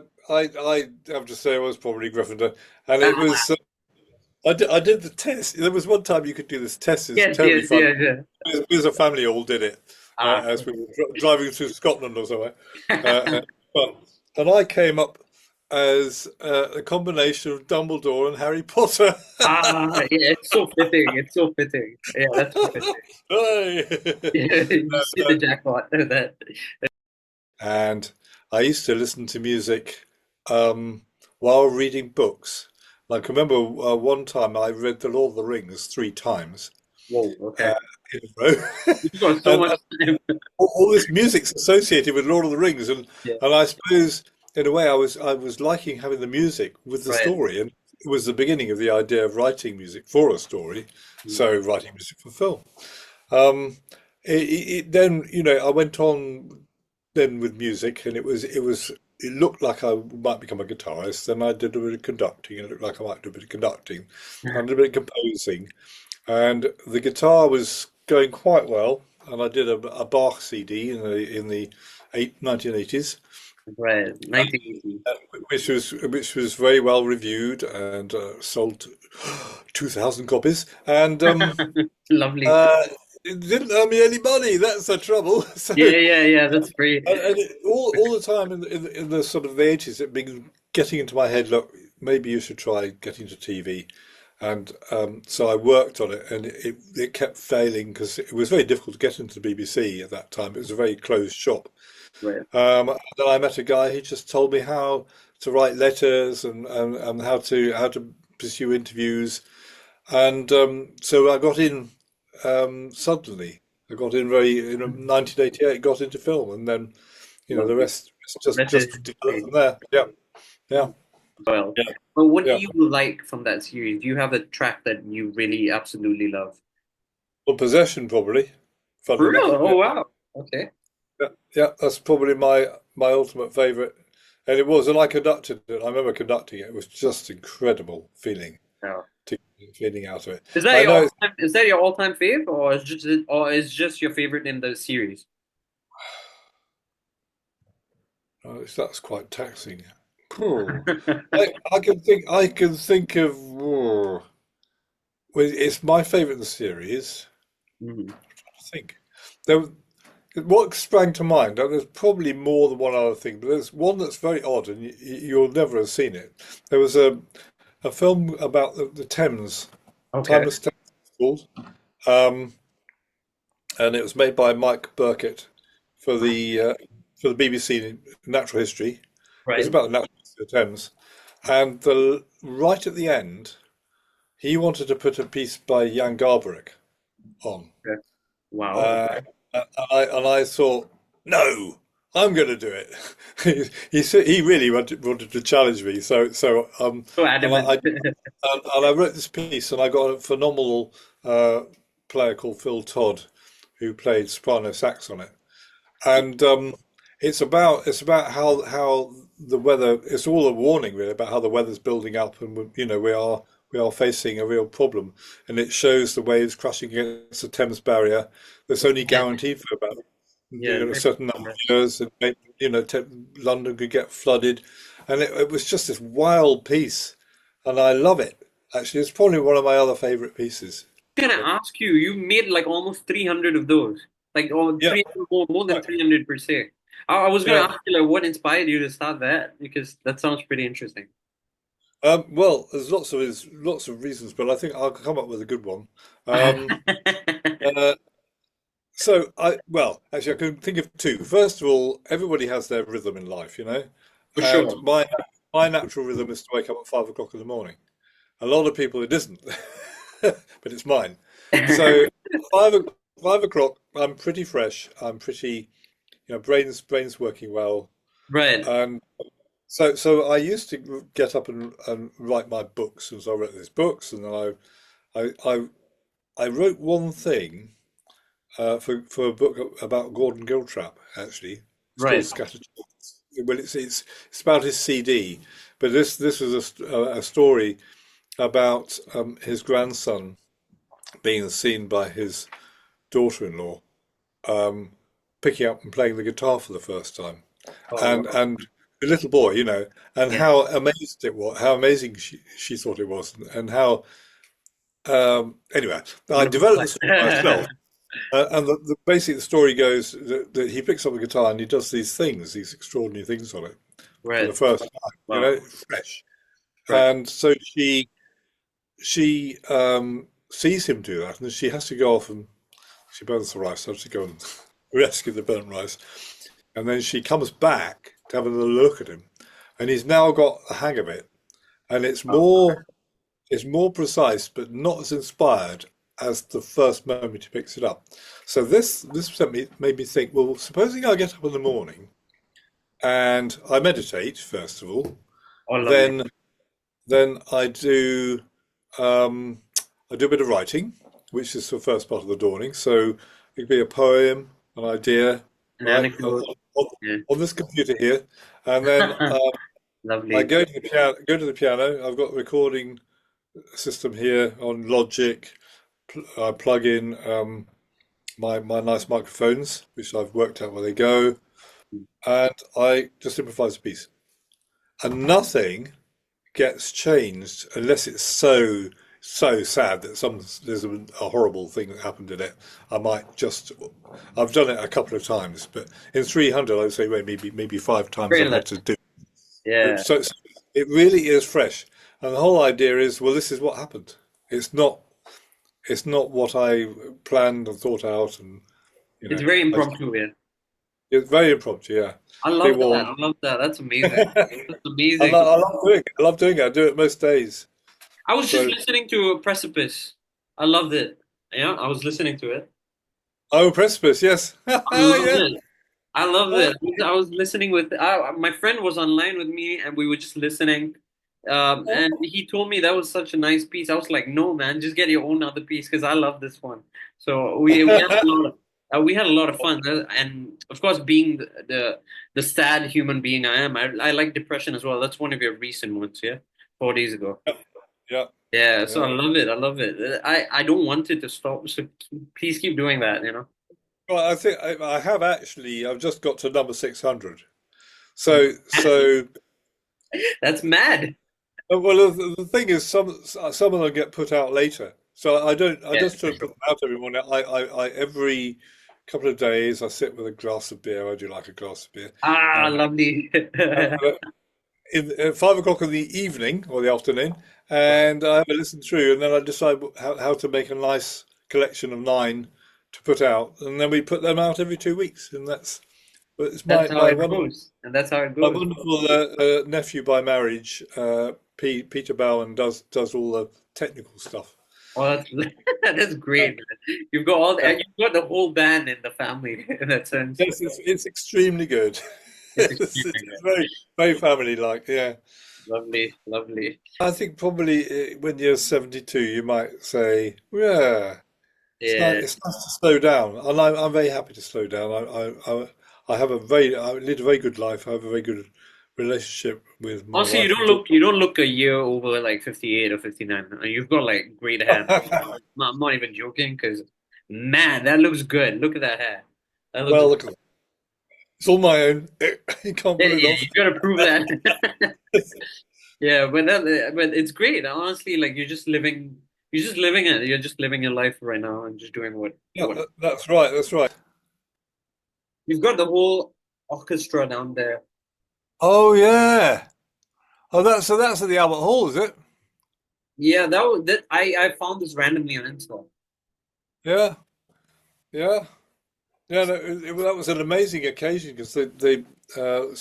have to say I was probably Gryffindor, and it was I did the test. There was one time you could do this test. It's terribly fun. Yeah. We as a family all did it as we were driving through Scotland or somewhere. And I came up as a combination of Dumbledore and Harry Potter. Yeah, it's so fitting. It's so fitting. Yeah, that's so fitting. You see the jackpot. That. And I used to listen to music while reading books. I can remember one time I read The Lord of the Rings 3 times. Whoa, okay. In a row. You've got so much time. All this music's associated with Lord of the Rings, and I suppose in a way I was liking having the music with the story, and it was the beginning of the idea of writing music for a story, so writing music for film. Then I went on then with music, and it looked like I might become a guitarist. Then I did a bit of conducting, and it looked like I might do a bit of conducting, and a bit of composing, and the guitar was going quite well. And I did a Bach CD in the 1980s. Right, 1980. Which was very well reviewed and sold 2,000 copies. And lovely. It didn't earn me any money. That's the trouble. So, yeah. That's great. And all the time in the sort of the 80s, it been getting into my head. Look, maybe you should try getting to TV. And so I worked on it, and it kept failing because it was very difficult to get into the BBC at that time. It was a very closed shop. Right. Then I met a guy who just told me how to write letters and how to pursue interviews, and so I got in suddenly. I got in in 1988. Got into film, and then the rest just developed from there. Yeah. Well, but what do you like from that series? Do you have a track that you really absolutely love? Well, Possession, probably. For real? Oh, wow. Okay. Yeah, that's probably my ultimate favorite, and it was, and I conducted it. I remember conducting it. It was just incredible feeling, feeling out of it. Is that your all-time fave, or is just your favorite in the series? Oh, that's quite taxing. I can think of. Well, it's my favorite in the series. Mm-hmm. I think what sprang to mind. There's probably more than one other thing, but there's one that's very odd, and you'll never have seen it. There was a film about the Thames, Timeless Thames, called, and it was made by Mike Burkett for the BBC Natural History. Right. It's about the natural history of the Thames, and right at the end, he wanted to put a piece by Jan Garbarek on. Okay. Wow. And I thought, no, I'm going to do it. He really wanted to challenge me. So adamant. And I wrote this piece, and I got a phenomenal player called Phil Todd, who played soprano sax on it. and it's about how the weather. It's all a warning really about how the weather's building up, and we are facing a real problem, and it shows the waves crashing against the Thames barrier. That's only Yeah, guaranteed for about yeah, a certain number of years, and London could get flooded, and it was just this wild piece, and I love it. Actually, it's probably one of my other favorite pieces. gonna ask you, you made like almost 300 of those, like Yeah, 300, more than right. 300 per se. I was gonna Yeah. ask you like what inspired you to start that, because that sounds pretty interesting. Well, there's lots of reasons, but I think I'll come up with a good one. Um, uh, actually, I can think of two. First of all, everybody has their rhythm in life, For and sure. my natural rhythm is to wake up at 5 o'clock in the morning. A lot of people it isn't, but it's mine. So 5 o'clock, I'm pretty fresh. I'm pretty, brain's working well, Right. and so I used to get up and write my books, and so I wrote these books, and then I I I wrote one thing for a book about Gordon Giltrap. Actually, it's called Right. Scattered. Well, it's about his CD, but this was a story about his grandson being seen by his daughter-in-law picking up and playing the guitar for the first time, Oh, wow. and the little boy, and Yeah. how amazed it was, how amazing she thought it was, and how anyway, I developed the story myself, and basically the story goes that he picks up the guitar and he does these extraordinary things on it for the Right. first time, Wow. fresh, Right. and so she sees him do that, and she has to go off and she burns the rice. So she go and rescue the burnt rice, and then she comes back to have another look at him, and he's now got the hang of it, and it's more precise, but not as inspired as the first moment he picks it up. So this made me think. Well, supposing I get up in the morning and I meditate first of all, Oh, lovely. then I do a bit of writing, which is the first part of the dawning. So it could be a poem, an idea, An right, anecdote. Yeah. on this computer here, and then I Lovely. go to the piano. I've got a recording system here on Logic. I plug in my nice microphones, which I've worked out where they go, and I just improvise a piece, and nothing gets changed unless it's so sad that there's a horrible thing that happened in it. I've done it a couple of times, but in 300 I would say maybe 5 times I've had to do it. Yeah. So it really is fresh, and the whole idea is, well, this is what happened. It's not what I planned and thought out, and It's very impromptu, yeah. it's very impromptu. Yeah, I love that. I love that. That's amazing. That's amazing. I love doing it. I love doing it. I do it most days. I was just So, listening to Precipice. I loved it. Yeah, I was listening to it. oh, Precipice, yes. I loved Yeah. it. I loved it. I was listening with my friend was online with me, and we were just listening. And he told me that was such a nice piece. I was like, no, man, just get your own other piece because I love this one. So we had a lot of we had a lot of fun, and of course, being the sad human being I am, I like depression as well. That's one of your recent ones, yeah, 4 days ago. Yeah. Yeah, so I Yeah. love it. I love it. I don't want it to stop. So please keep doing that. Well, I think I have actually. I've just got to number 600. So That's mad. well, the thing is, some of them get put out later. So I don't. I Yeah, just for don't put them out every morning. I every couple of days I sit with a glass of beer. I do like a glass of beer. Lovely. At 5 o'clock in the evening or the afternoon, and I have a listen through, and then I decide how to make a nice collection of 9 to put out, and then we put them out every 2 weeks, and it's That's how my it wonderful, goes, and that's how it my goes. wonderful nephew by marriage, Peter Bowen, does all the technical stuff. Oh, that's that's great, man. You've got the whole band in the family in that sense. Yes, it's extremely good. It's It's extremely good. very very family-like. Yeah. Lovely, lovely. I think probably when you're 72, you might say, yeah. Yeah. It's nice to slow down, and I'm very happy to slow down. I lead a very good life. I have a very good relationship with my Honestly, wife and you don't look a year over like 58 or 59. You've got like great hair. daughter. I'm not even joking because man, that looks good. Look at that hair. That looks Well, look, it's all my own. You can't yeah, pull it yeah, off. you gotta prove that. Yeah, but it's great. Honestly, like you're just living your life right now and just doing Yeah, what that's right. That's right. you've got the whole orchestra down there. Oh yeah. Oh, that's at the Albert Hall, is it? Yeah, that I found this randomly on Insta. Yeah, yeah, yeah. No, that was an amazing occasion because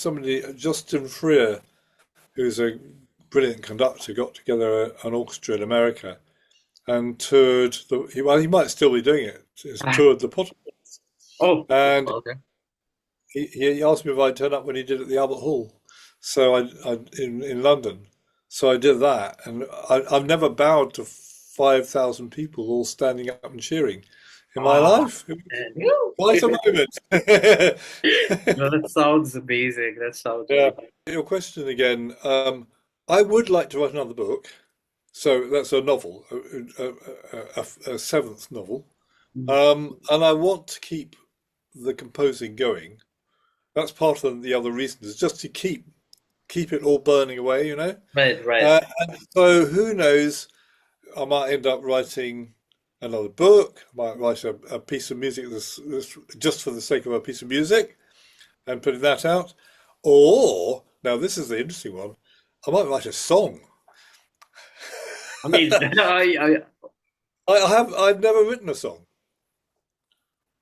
somebody, Justin Freer, who's a brilliant conductor, got together an orchestra in America and toured well, he might still be doing it. He's toured the Potter, Oh, and okay. he asked me if I'd turn up when he did at the Albert Hall. So in London. So I did that, and I've never bowed to 5,000 people all standing up and cheering in my Ah, life. It man. was quite a moment. No, that sounds amazing. That sounds Yeah. amazing. Your question again. I would like to write another book. So that's a novel, a seventh novel. And I want to keep the composing going. That's part of the other reason is just to keep it all burning away, you know. Right. And so who knows? I might end up writing another book. I might write a piece of music just for the sake of a piece of music and putting that out. Or now this is the interesting one. I might write a song. I mean, I've never written a song.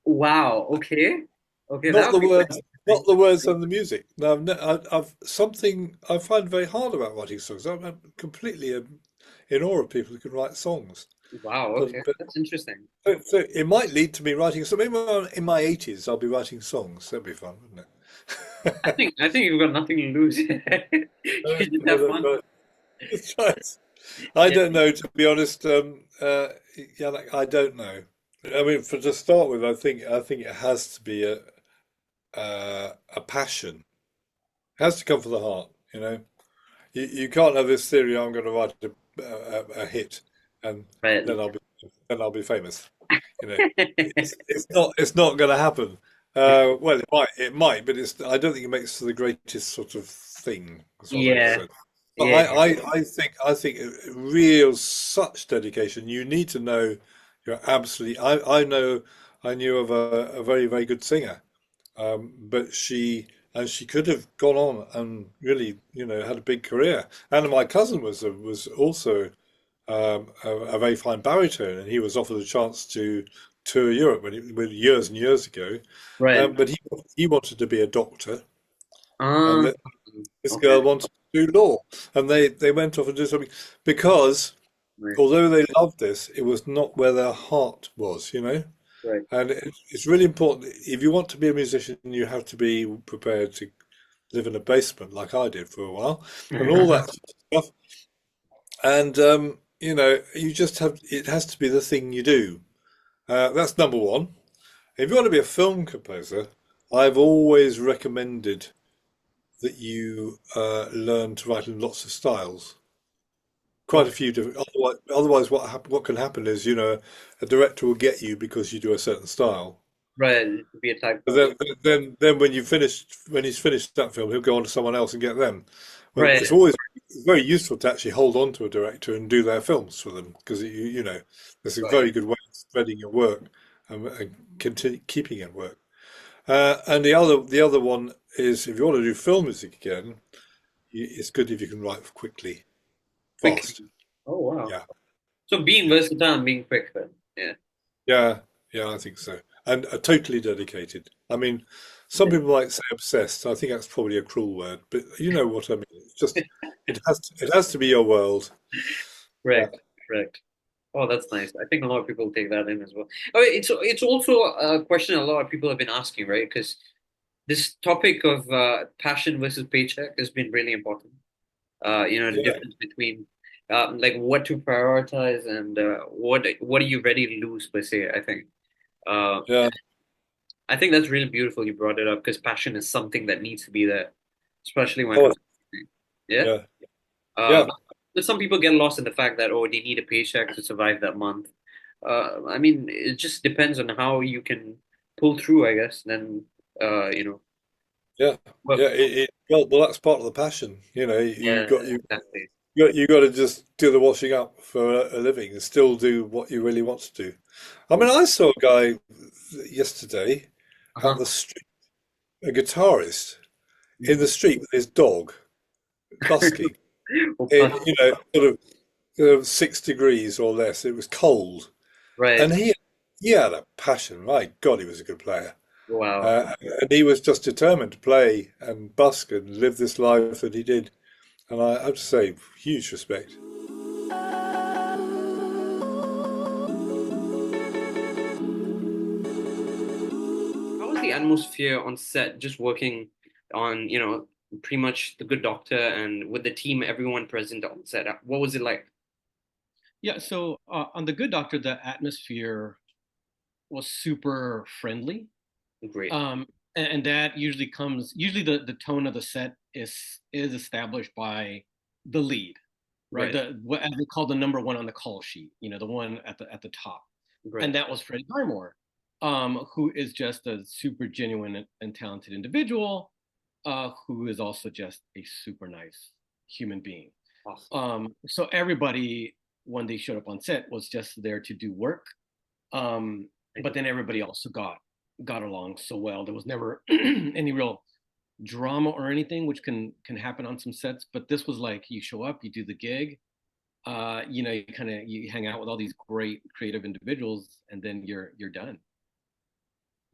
wow. Okay, Not that the would be quite words, not interesting. the words and the music. No, I've something I find very hard about writing songs. I'm completely in awe of people who can write songs. Wow. But, Okay, but that's interesting. so it might lead to me writing. So maybe in my 80s, I'll be writing songs. That'd be fun, wouldn't it? I think you've got nothing to lose. You just have fun. That's right. I Yeah. don't know, to be honest. Yeah, like, I don't know. I mean, for to start with, I think it has to be a passion. It has to come from the heart. You know, you can't have this theory. I'm going to write a hit, and Right. then I'll be famous. You know, it's not going to happen. Well, it might, but I don't think it makes the greatest sort of thing. That's what I Yeah. said. But Yeah. I think real such dedication. You need to know you're absolutely. I knew of a very very good singer, but she could have gone on and really had a big career. And my cousin was also a very fine baritone, and he was offered a chance to tour Europe years and years ago. Right. But he wanted to be a doctor, Um. and this girl Okay. wanted to do law, and they went off and did something because Right. although they loved this, it was not where their heart was, you know. Right. And it's really important. If you want to be a musician, you have to be prepared to live in a basement like I did for a while, and all that stuff. And you just have it has to be the thing you do. That's number one. If you want to be a film composer, I've always recommended that you learn to write in lots of styles, quite a Okay. few different. Otherwise, what can happen is a director will get you because you do a certain style. Right. It could be a But typo. then when he's finished that film, he'll go on to someone else and get them. Well, Right. it's always very useful to actually hold on to a director and do their films for them because it's a very good way of spreading your work and continue keeping it work. And the other one is if you want to do film music again, it's good if you can write quickly, fast. Quickly. Oh wow. Yeah, So being yeah, versatile and being quick then. Yeah. yeah, yeah. I think so. And totally dedicated. I mean, some people might say obsessed. I think that's probably a cruel word, but you know what I mean. It's just it has to be your world. Yeah, Correct. Correct. Oh, that's nice. I think a lot of people take that in as well. Oh, it's also a question a lot of people have been asking, right? Because this topic of passion versus paycheck has been really important. The yeah, difference between like what to prioritize and what are you ready to lose per se, I think. Uh, yeah. I think that's really beautiful you brought it up because passion is something that needs to be there, especially when it Oh, comes to yeah. yeah, Uh, yeah. but some people get lost in the fact that oh they need a paycheck to survive that month. I mean it just depends on how you can pull through, I guess. Then you know, Yeah, well, yeah. Well, that's part of the passion. yeah, exactly. You got to just do the washing up for a living and still do what you really want to do. I mean, I saw a guy yesterday at Uh-huh. the street, a guitarist in the Mhm. street with his dog, busking Well, in, plus, sort of 6 degrees or less. It was cold, right. and he had a passion. My God, he was a good player. Wow. And he was just determined to play and busk and live this life that he did. And I have to say, huge respect. How was the atmosphere on set, just working on, pretty much The Good Doctor and with the team, everyone present on set? What was it like? Yeah, so on The Good Doctor, the atmosphere was super friendly. Great. Um, and that usually the tone of the set is established by the lead, right? Right. What as they call the number one on the call sheet, the one at the top. Right. And that was Freddie Highmore, who is just a super genuine and talented individual, who is also just a super nice human being. Awesome. So everybody, when they showed up on set, was just there to do work. But then everybody also got along so well. There was never any real drama or anything, which can happen on some sets. But this was like you show up, you do the gig, you hang out with all these great creative individuals, and then you're done.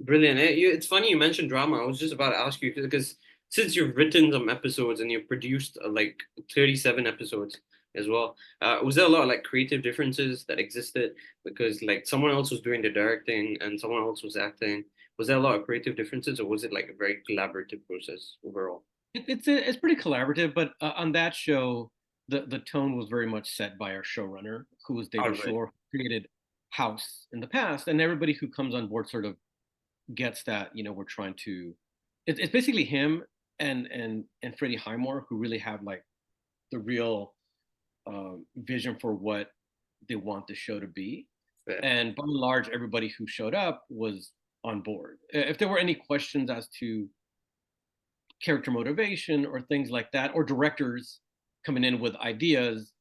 Brilliant. It's funny you mentioned drama. I was just about to ask you because since you've written some episodes and you've produced like 37 episodes as well, was there a lot of like creative differences that existed because like someone else was doing the directing and someone else was acting? Was there a lot of creative differences or was it like a very collaborative process overall? It's pretty collaborative, but on that show, the tone was very much set by our showrunner, who was All David right. Shore, who created House in the past, and everybody who comes on board sort of gets that. We're trying to. It's basically him and Freddie Highmore who really have like the real vision for what they want the show to be, Fair. and by and large, everybody who showed up was on board. If there were any questions as to character motivation or things like that, or directors coming in with ideas,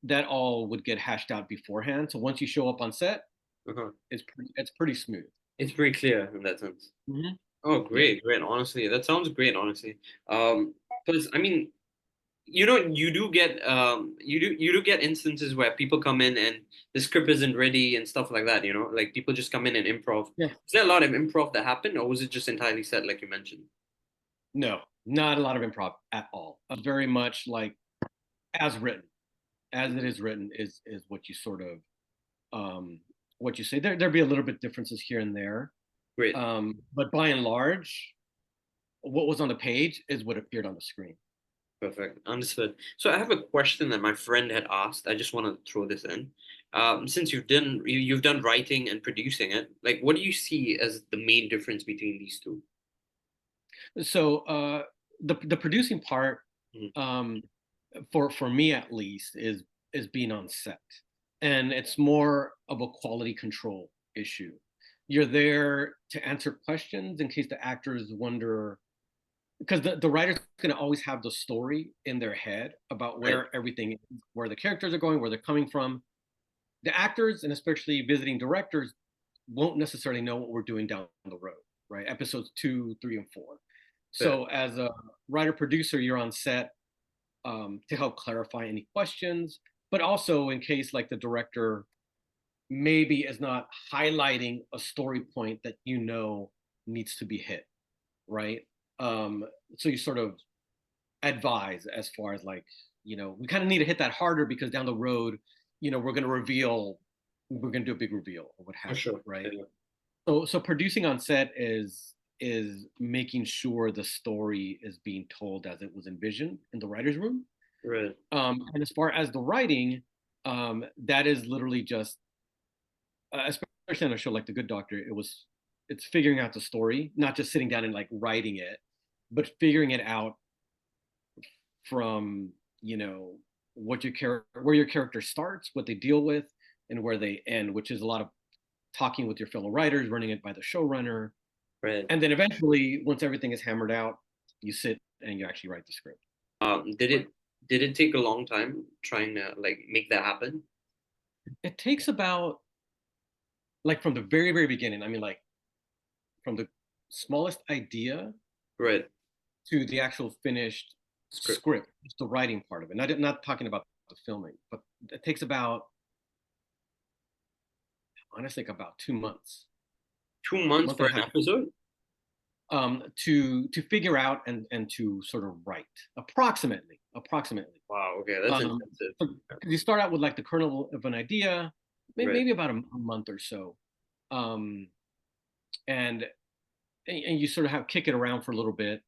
that all would get hashed out beforehand. So once you show up on set, Uh-huh. it's pretty smooth. It's pretty clear in that sense. Mm-hmm. Oh, Yeah. great. Honestly, that sounds great, honestly. Because I mean, you do get instances where people come in and the script isn't ready and stuff like that, like people just come in and improv. Yeah. Is there a lot of improv that happened or was it just entirely set like you mentioned? No, not a lot of improv at all. Very much like as written, as it is written is what you sort of what you say. There'd be a little bit differences here and there. Great. But by and large, what was on the page is what appeared on the screen. Perfect. Understood. So I have a question that my friend had asked. I just want to throw this in. Since you've done writing and producing it, like what do you see as the main difference between these two? So the producing part, Mhm. for me at least, is being on set, and it's more of a quality control issue. You're there to answer questions in case the actors wonder, because the writer's going to always have the story in their head about where Right. everything is, where the characters are going, where they're coming from. The actors and especially visiting directors won't necessarily know what we're doing down the road, right? Episodes 2, 3, and 4. So as a writer producer, you're on set to help clarify any questions, but also in case like the director maybe is not highlighting a story point that needs to be hit, right? So you sort of advise as far as like, we kind of need to hit that harder because down the road, we're going to do a big reveal or what have you, right? Yeah. So producing on set is making sure the story is being told as it was envisioned in the writer's room. Right. And as far as the writing, that is literally just, especially on a show like The Good Doctor, it was it's figuring out the story, not just sitting down and like writing it, but figuring it out from, you know, where your character starts, what they deal with, and where they end, which is a lot of talking with your fellow writers, running it by the showrunner, Right. and then eventually, once everything is hammered out, you sit and you actually write the script. Did it take a long time trying to like make that happen? It takes about, like, from the very, very beginning. I mean, like, from the smallest idea Right. to the actual finished script, just the writing part of it. Not talking about the filming, but it takes about, honestly, like about 2 months. 2 months for an episode? To figure out and to sort of write approximately. Wow. Okay, that's intensive. You start out with like the kernel of an idea, Right. maybe about a month or so, and you sort of kick it around for a little bit.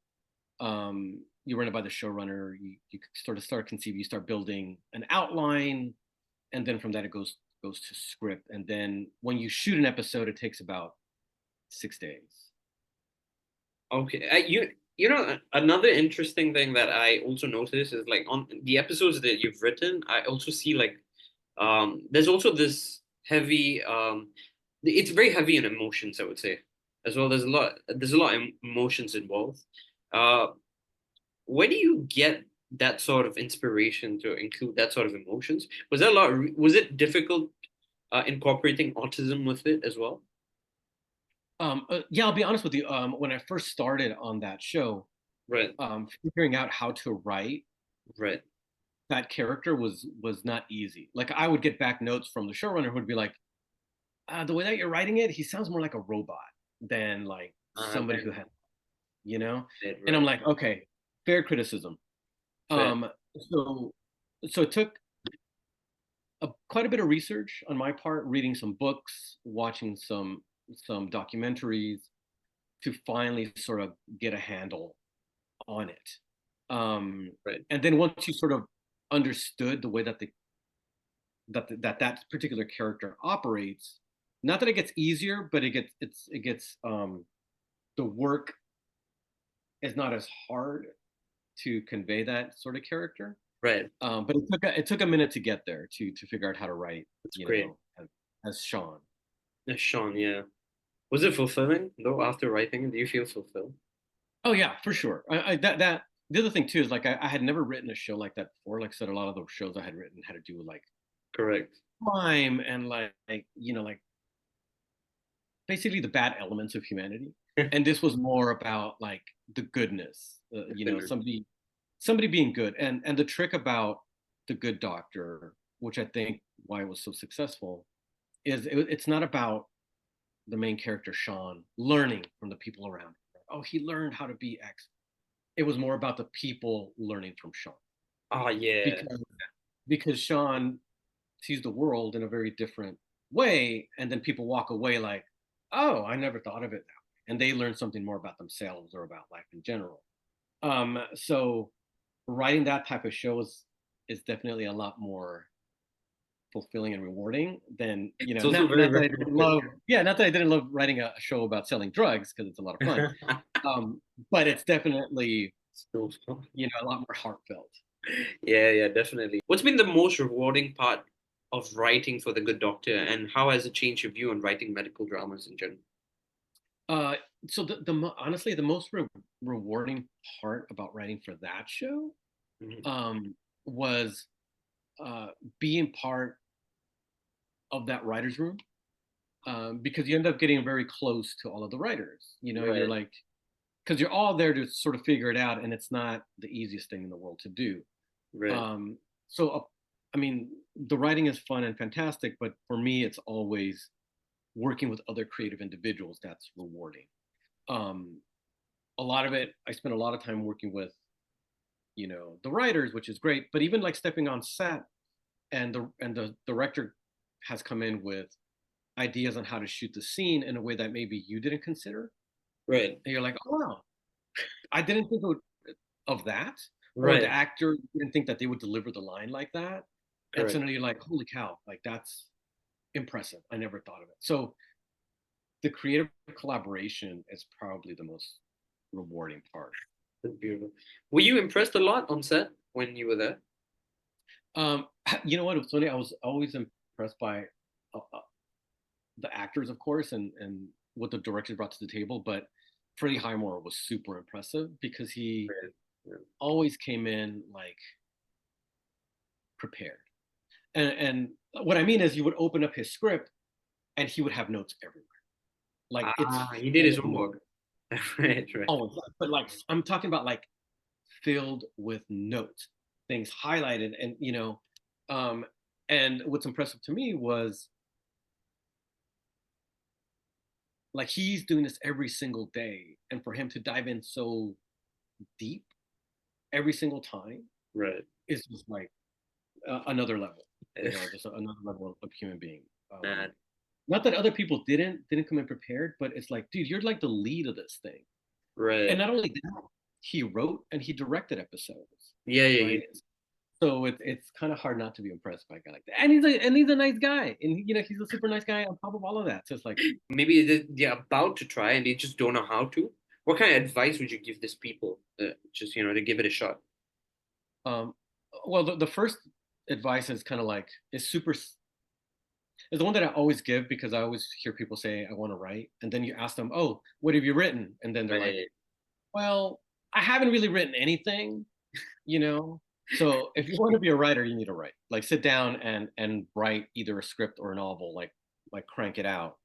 You run it by the showrunner. You sort of start conceiving. You start building an outline, and then from that it goes to script. And then when you shoot an episode, it takes about 6 days. Okay. You know, another interesting thing that I also noticed is like on the episodes that you've written, I also see like there's also this heavy it's very heavy in emotions, I would say. As well, there's a lot of emotions involved. Where do you get that sort of inspiration to include that sort of emotions? Was it difficult incorporating autism with it as well? Yeah, I'll be honest with you. When I first started on that show, Right. figuring out how to write Right. that character was not easy. Like, I would get back notes from the showrunner who would be like, the way that you're writing it, he sounds more like a robot than like somebody Right. who had, you know. Right. And I'm like, okay, fair criticism. Fair. So it took quite a bit of research on my part, reading some books, watching some documentaries, to finally sort of get a handle on it. Right. And then once you sort of understood the way that that particular character operates, not that it gets easier, but it gets the work is not as hard to convey that sort of character. Right. But it took a minute to get there to figure out how to write. That's great. As Sean. As Sean, yeah. Was it fulfilling though after writing it? Do you feel fulfilled? Oh yeah, for sure. That the other thing too is like I had never written a show like that before. Like I said, a lot of the shows I had written had to do with like Correct. crime and like you know, like basically the bad elements of humanity. And this was more about like the goodness, you know, somebody being good. And the trick about The Good Doctor, which I think why it was so successful, is it's not about the main character Sean learning from the people around him. Oh, he learned how to be X. It was more about the people learning from Sean. Oh yeah. Because Sean sees the world in a very different way, and then people walk away like, oh, I never thought of it that way. And they learn something more about themselves or about life in general. So writing that type of show is definitely a lot more fulfilling and rewarding than, you know, not that I didn't love writing a show about selling drugs, because it's a lot of fun. But it's definitely, you know, a lot more heartfelt. Yeah, definitely. What's been the most rewarding part of writing for The Good Doctor, and how has it changed your view on writing medical dramas in general? So honestly, the most rewarding part about writing for that show was being part of that writer's room, because you end up getting very close to all of the writers. You know, you're like, because you're all there to sort of figure it out, and it's not the easiest thing in the world to do. Right. So, I mean, the writing is fun and fantastic, but for me, it's always working with other creative individuals that's rewarding. A lot of it, I spent a lot of time working with, you know, the writers, which is great, but even like stepping on set, and the director has come in with ideas on how to shoot the scene in a way that maybe you didn't consider. Right. And you're like, oh wow, I didn't think of that. Right. Or the actor didn't think that they would deliver the line like that. And suddenly you're like, holy cow, like that's impressive. I never thought of it. So the creative collaboration is probably the most rewarding part. That's beautiful. Were you impressed a lot on set when you were there? You know what? It was funny. I was always impressed by the actors, of course, and what the director brought to the table. But Freddie Highmore was super impressive because he Yeah. always came in like prepared. And what I mean is, you would open up his script, and he would have notes everywhere. Like He did his full of homework. Right, right. Oh, but like I'm talking about like filled with notes, things highlighted, and and what's impressive to me was like he's doing this every single day, and for him to dive in so deep every single time Right. is just like another level, just another level of human being. Man. Not that other people didn't come in prepared, but it's like, dude, you're like the lead of this thing. Right. And not only that, he wrote and he directed episodes. Yeah, yeah, right? So it's kind of hard not to be impressed by a guy like that. And he's a nice guy, and he's a super nice guy on top of all of that. So it's like, maybe they're about to try and they just don't know how to. What kind of advice would you give these people just to give it a shot? Well, the first advice is kind of like is the one that I always give, because I always hear people say I want to write, and then you ask them, oh, what have you written? And then they're like, well, I haven't really written anything, So if you want to be a writer, you need to write. Like sit down and write either a script or a novel, like crank it out.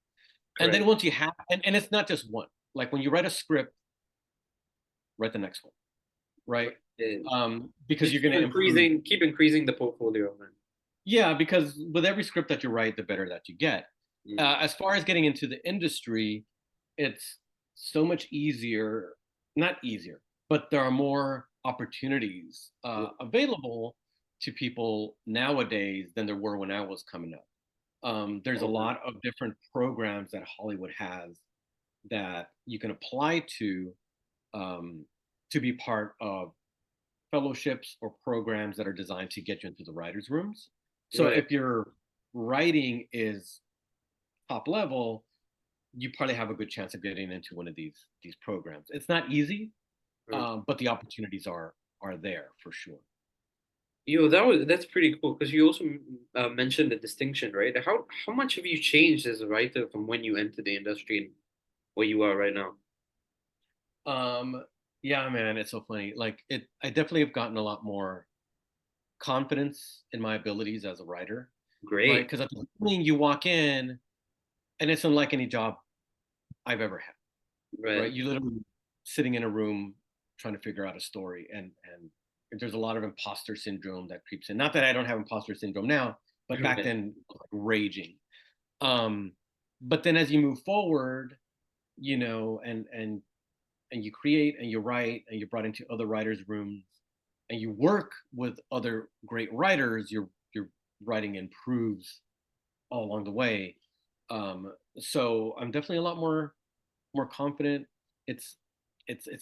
And then once you have, and it's not just one. Like when you write a script, write the next one, right? Because you're going to keep increasing the portfolio, man. Yeah, because with every script that you write, the better that you get. As far as getting into the industry, it's so much easier, not easier, but there are more opportunities available to people nowadays than there were when I was coming up. There's a lot of different programs that Hollywood has that you can apply to be part of fellowships or programs that are designed to get you into the writers' rooms. So if your writing is top level, you probably have a good chance of getting into one of these programs. It's not easy, but the opportunities are there for sure. That's pretty cool, because you also mentioned the distinction, right? How much have you changed as a writer from when you entered the industry and where you are right now? Yeah, man, it's so funny. Like I definitely have gotten a lot more confidence in my abilities as a writer. Great. Right? Because at the beginning you walk in and it's unlike any job I've ever had. Right? You literally sitting in a room trying to figure out a story, and there's a lot of imposter syndrome that creeps in. Not that I don't have imposter syndrome now, but back then like raging. But then as you move forward, and you create and you write and you're brought into other writers' rooms and you work with other great writers, your writing improves all along the way. So I'm definitely a lot more confident. It's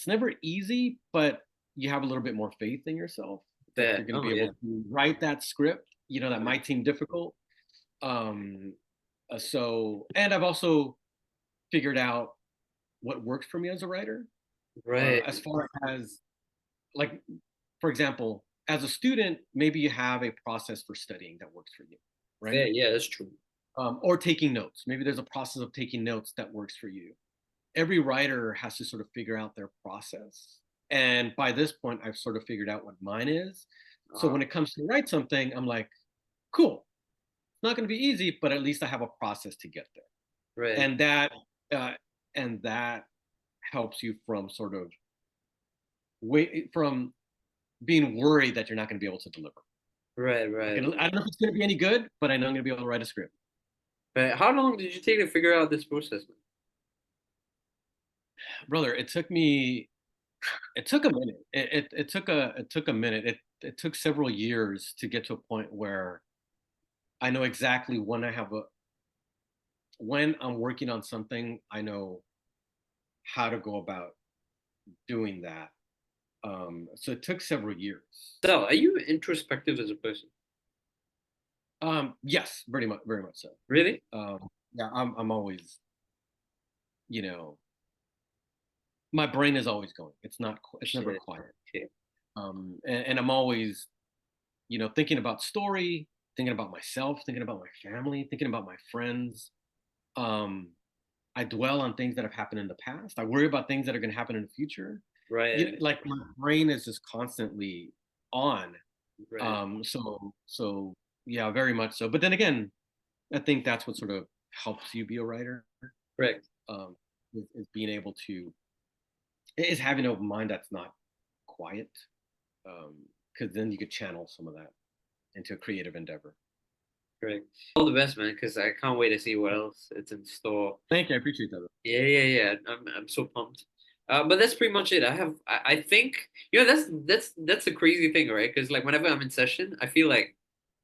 never easy, but you have a little bit more faith in yourself that you're going to be able to write that script, that might seem difficult. So, and I've also figured out what works for me as a writer. Right. As far as, like, for example, as a student, maybe you have a process for studying that works for you, right? Yeah, that's true. Or taking notes. Maybe there's a process of taking notes that works for you. Every writer has to sort of figure out their process. And by this point, I've sort of figured out what mine is. So when it comes to write something, I'm like, cool. It's not going to be easy, but at least I have a process to get there. Right. And that helps you from sort of from being worried that you're not going to be able to deliver. Right. I don't know if it's going to be any good, but I know I'm going to be able to write a script. But how long did you take to figure out this process? Brother, it took a minute. It took a minute. It took several years to get to a point where I know exactly when I'm working on something, I know how to go about doing that. So it took several years. So, are you introspective as a person? Yes, very much so. Really? Yeah, I'm always you know, my brain is always going. It's never Shit. quiet. Okay. And I'm always, you know, thinking about story, thinking about myself, thinking about my family, thinking about my friends. I dwell on things that have happened in the past. I worry about things that are going to happen in the future. Right. You know, like my brain is just constantly on. Right. So yeah, very much so. But then again, I think that's what sort of helps you be a writer. Right. Is being able to, is having a mind that's not quiet. Because then you could channel some of that into a creative endeavor. Great. All the best, man, because I can't wait to see what else it's in store. Thank you. I appreciate that. Yeah. I'm so pumped. But that's pretty much it. I think, you know, that's the crazy thing, right? Because like whenever I'm in session, I feel like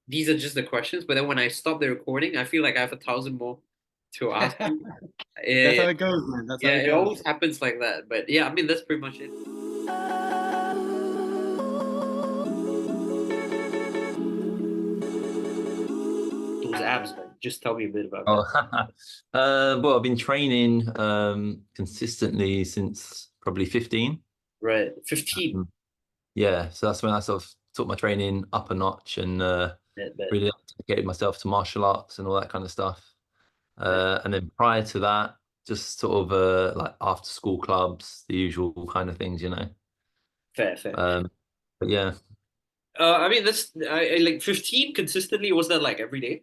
these are just the questions, but then when I stop the recording, I feel like I have 1,000 more to ask you. That's how Yeah, it goes, man. That's how yeah, it it goes. always happens like that. But yeah, I mean that's pretty much it. Those abs, man. Just tell me a bit about that. Well, I've been training consistently since probably 15. Right, 15. Yeah, so that's when I sort of took my training up a notch and Bet. really dedicated myself to martial arts and all that kind of stuff. And then prior to that, just sort of like after school clubs, the usual kind of things, you know. Fair. But yeah. I mean that's I like 15 consistently. Was that like every day?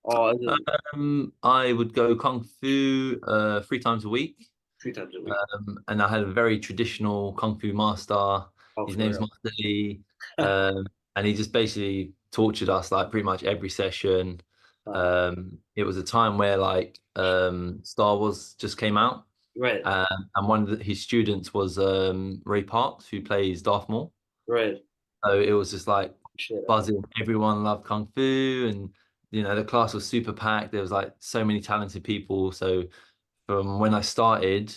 Or is it I would go kung fu 3 times a week. 3 times a week? And I had a very traditional kung fu master. Oh, His for name's real. Master Lee. And he just basically tortured us like pretty much every session. It was a time where like Star Wars just came out. Right. And one of his students was Ray Parks, who plays Darth Maul. Right. So it was just like Shit. buzzing. Everyone loved kung fu, and you know the class was super packed. There was like so many talented people. So from when I started,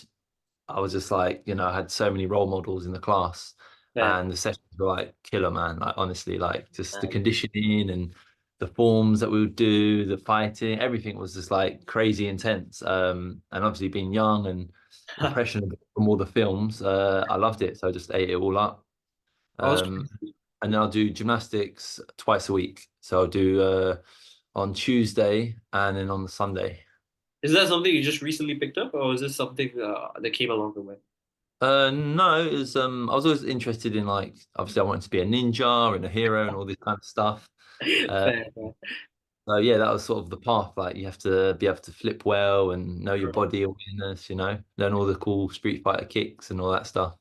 I was just like, you know, I had so many role models in the class, Fair. and the sessions were like killer, man. Like honestly, like just the Nice. conditioning and the forms that we would do, the fighting, everything was just like crazy intense. And obviously being young and impressionable from all the films, I loved it. So I just ate it all up. I was And then I'll do gymnastics twice a week. So I'll do on Tuesday and then on the Sunday. Is that something you just recently picked up, or is this something that came along the way? No, it was I was always interested in like obviously I wanted to be a ninja and a hero and all this kind of stuff. Fair. So yeah, that was sort of the path. Like you have to be able to flip well and know your body awareness, you know, learn all the cool Street Fighter kicks and all that stuff.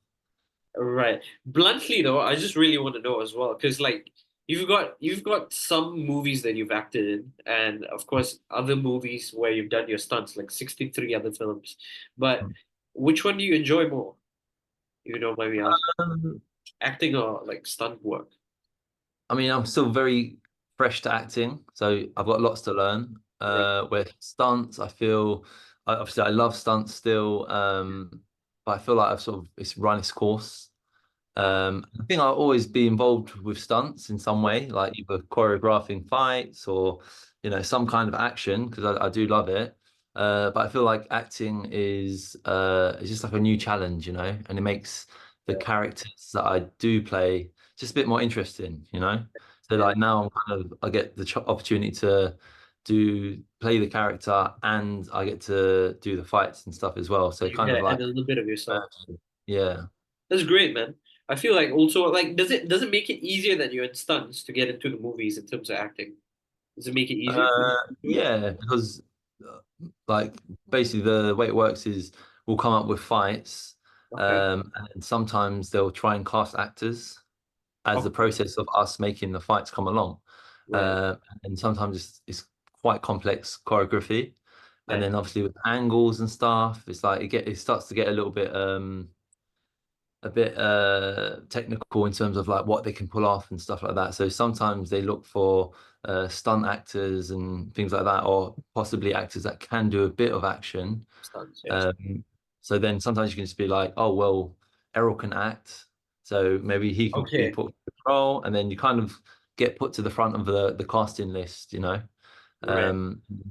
Right. Bluntly though, I just really want to know as well, because like you've got some movies that you've acted in, and of course other movies where you've done your stunts, like 63 other films. But which one do you enjoy more? You know, maybe Um, acting or like stunt work? I mean, I'm still very fresh to acting, so I've got lots to learn. Right. With stunts, obviously I love stunts still, but I feel like I've sort of it's run its course. I think I'll always be involved with stunts in some way, like either choreographing fights or, you know, some kind of action because I do love it. But I feel like acting is it's just like a new challenge, you know, and it makes the characters that I do play just a bit more interesting, you know. So like now I get the opportunity to play the character and I get to do the fights and stuff as well. So You kind gotta of like add a little bit of yourself. yeah. That's great, man. I feel like also like does it make it easier that you're in stunts to get into the movies in terms of acting? Does it make it easier? Yeah, because uh, like basically the way it works is we'll come up with fights, Okay. and sometimes they'll try and cast actors as the Okay. process of us making the fights come along. Right. And sometimes it's quite complex choreography, and Right. then obviously with angles and stuff, it's like it starts to get a bit technical in terms of like what they can pull off and stuff like that. So sometimes they look for stunt actors and things like that, or possibly actors that can do a bit of action. Stunts, yes. So then sometimes you can just be like, oh well, Erol can act, so maybe he can be Okay. put in the role, and then you kind of get put to the front of the casting list, you know. Right.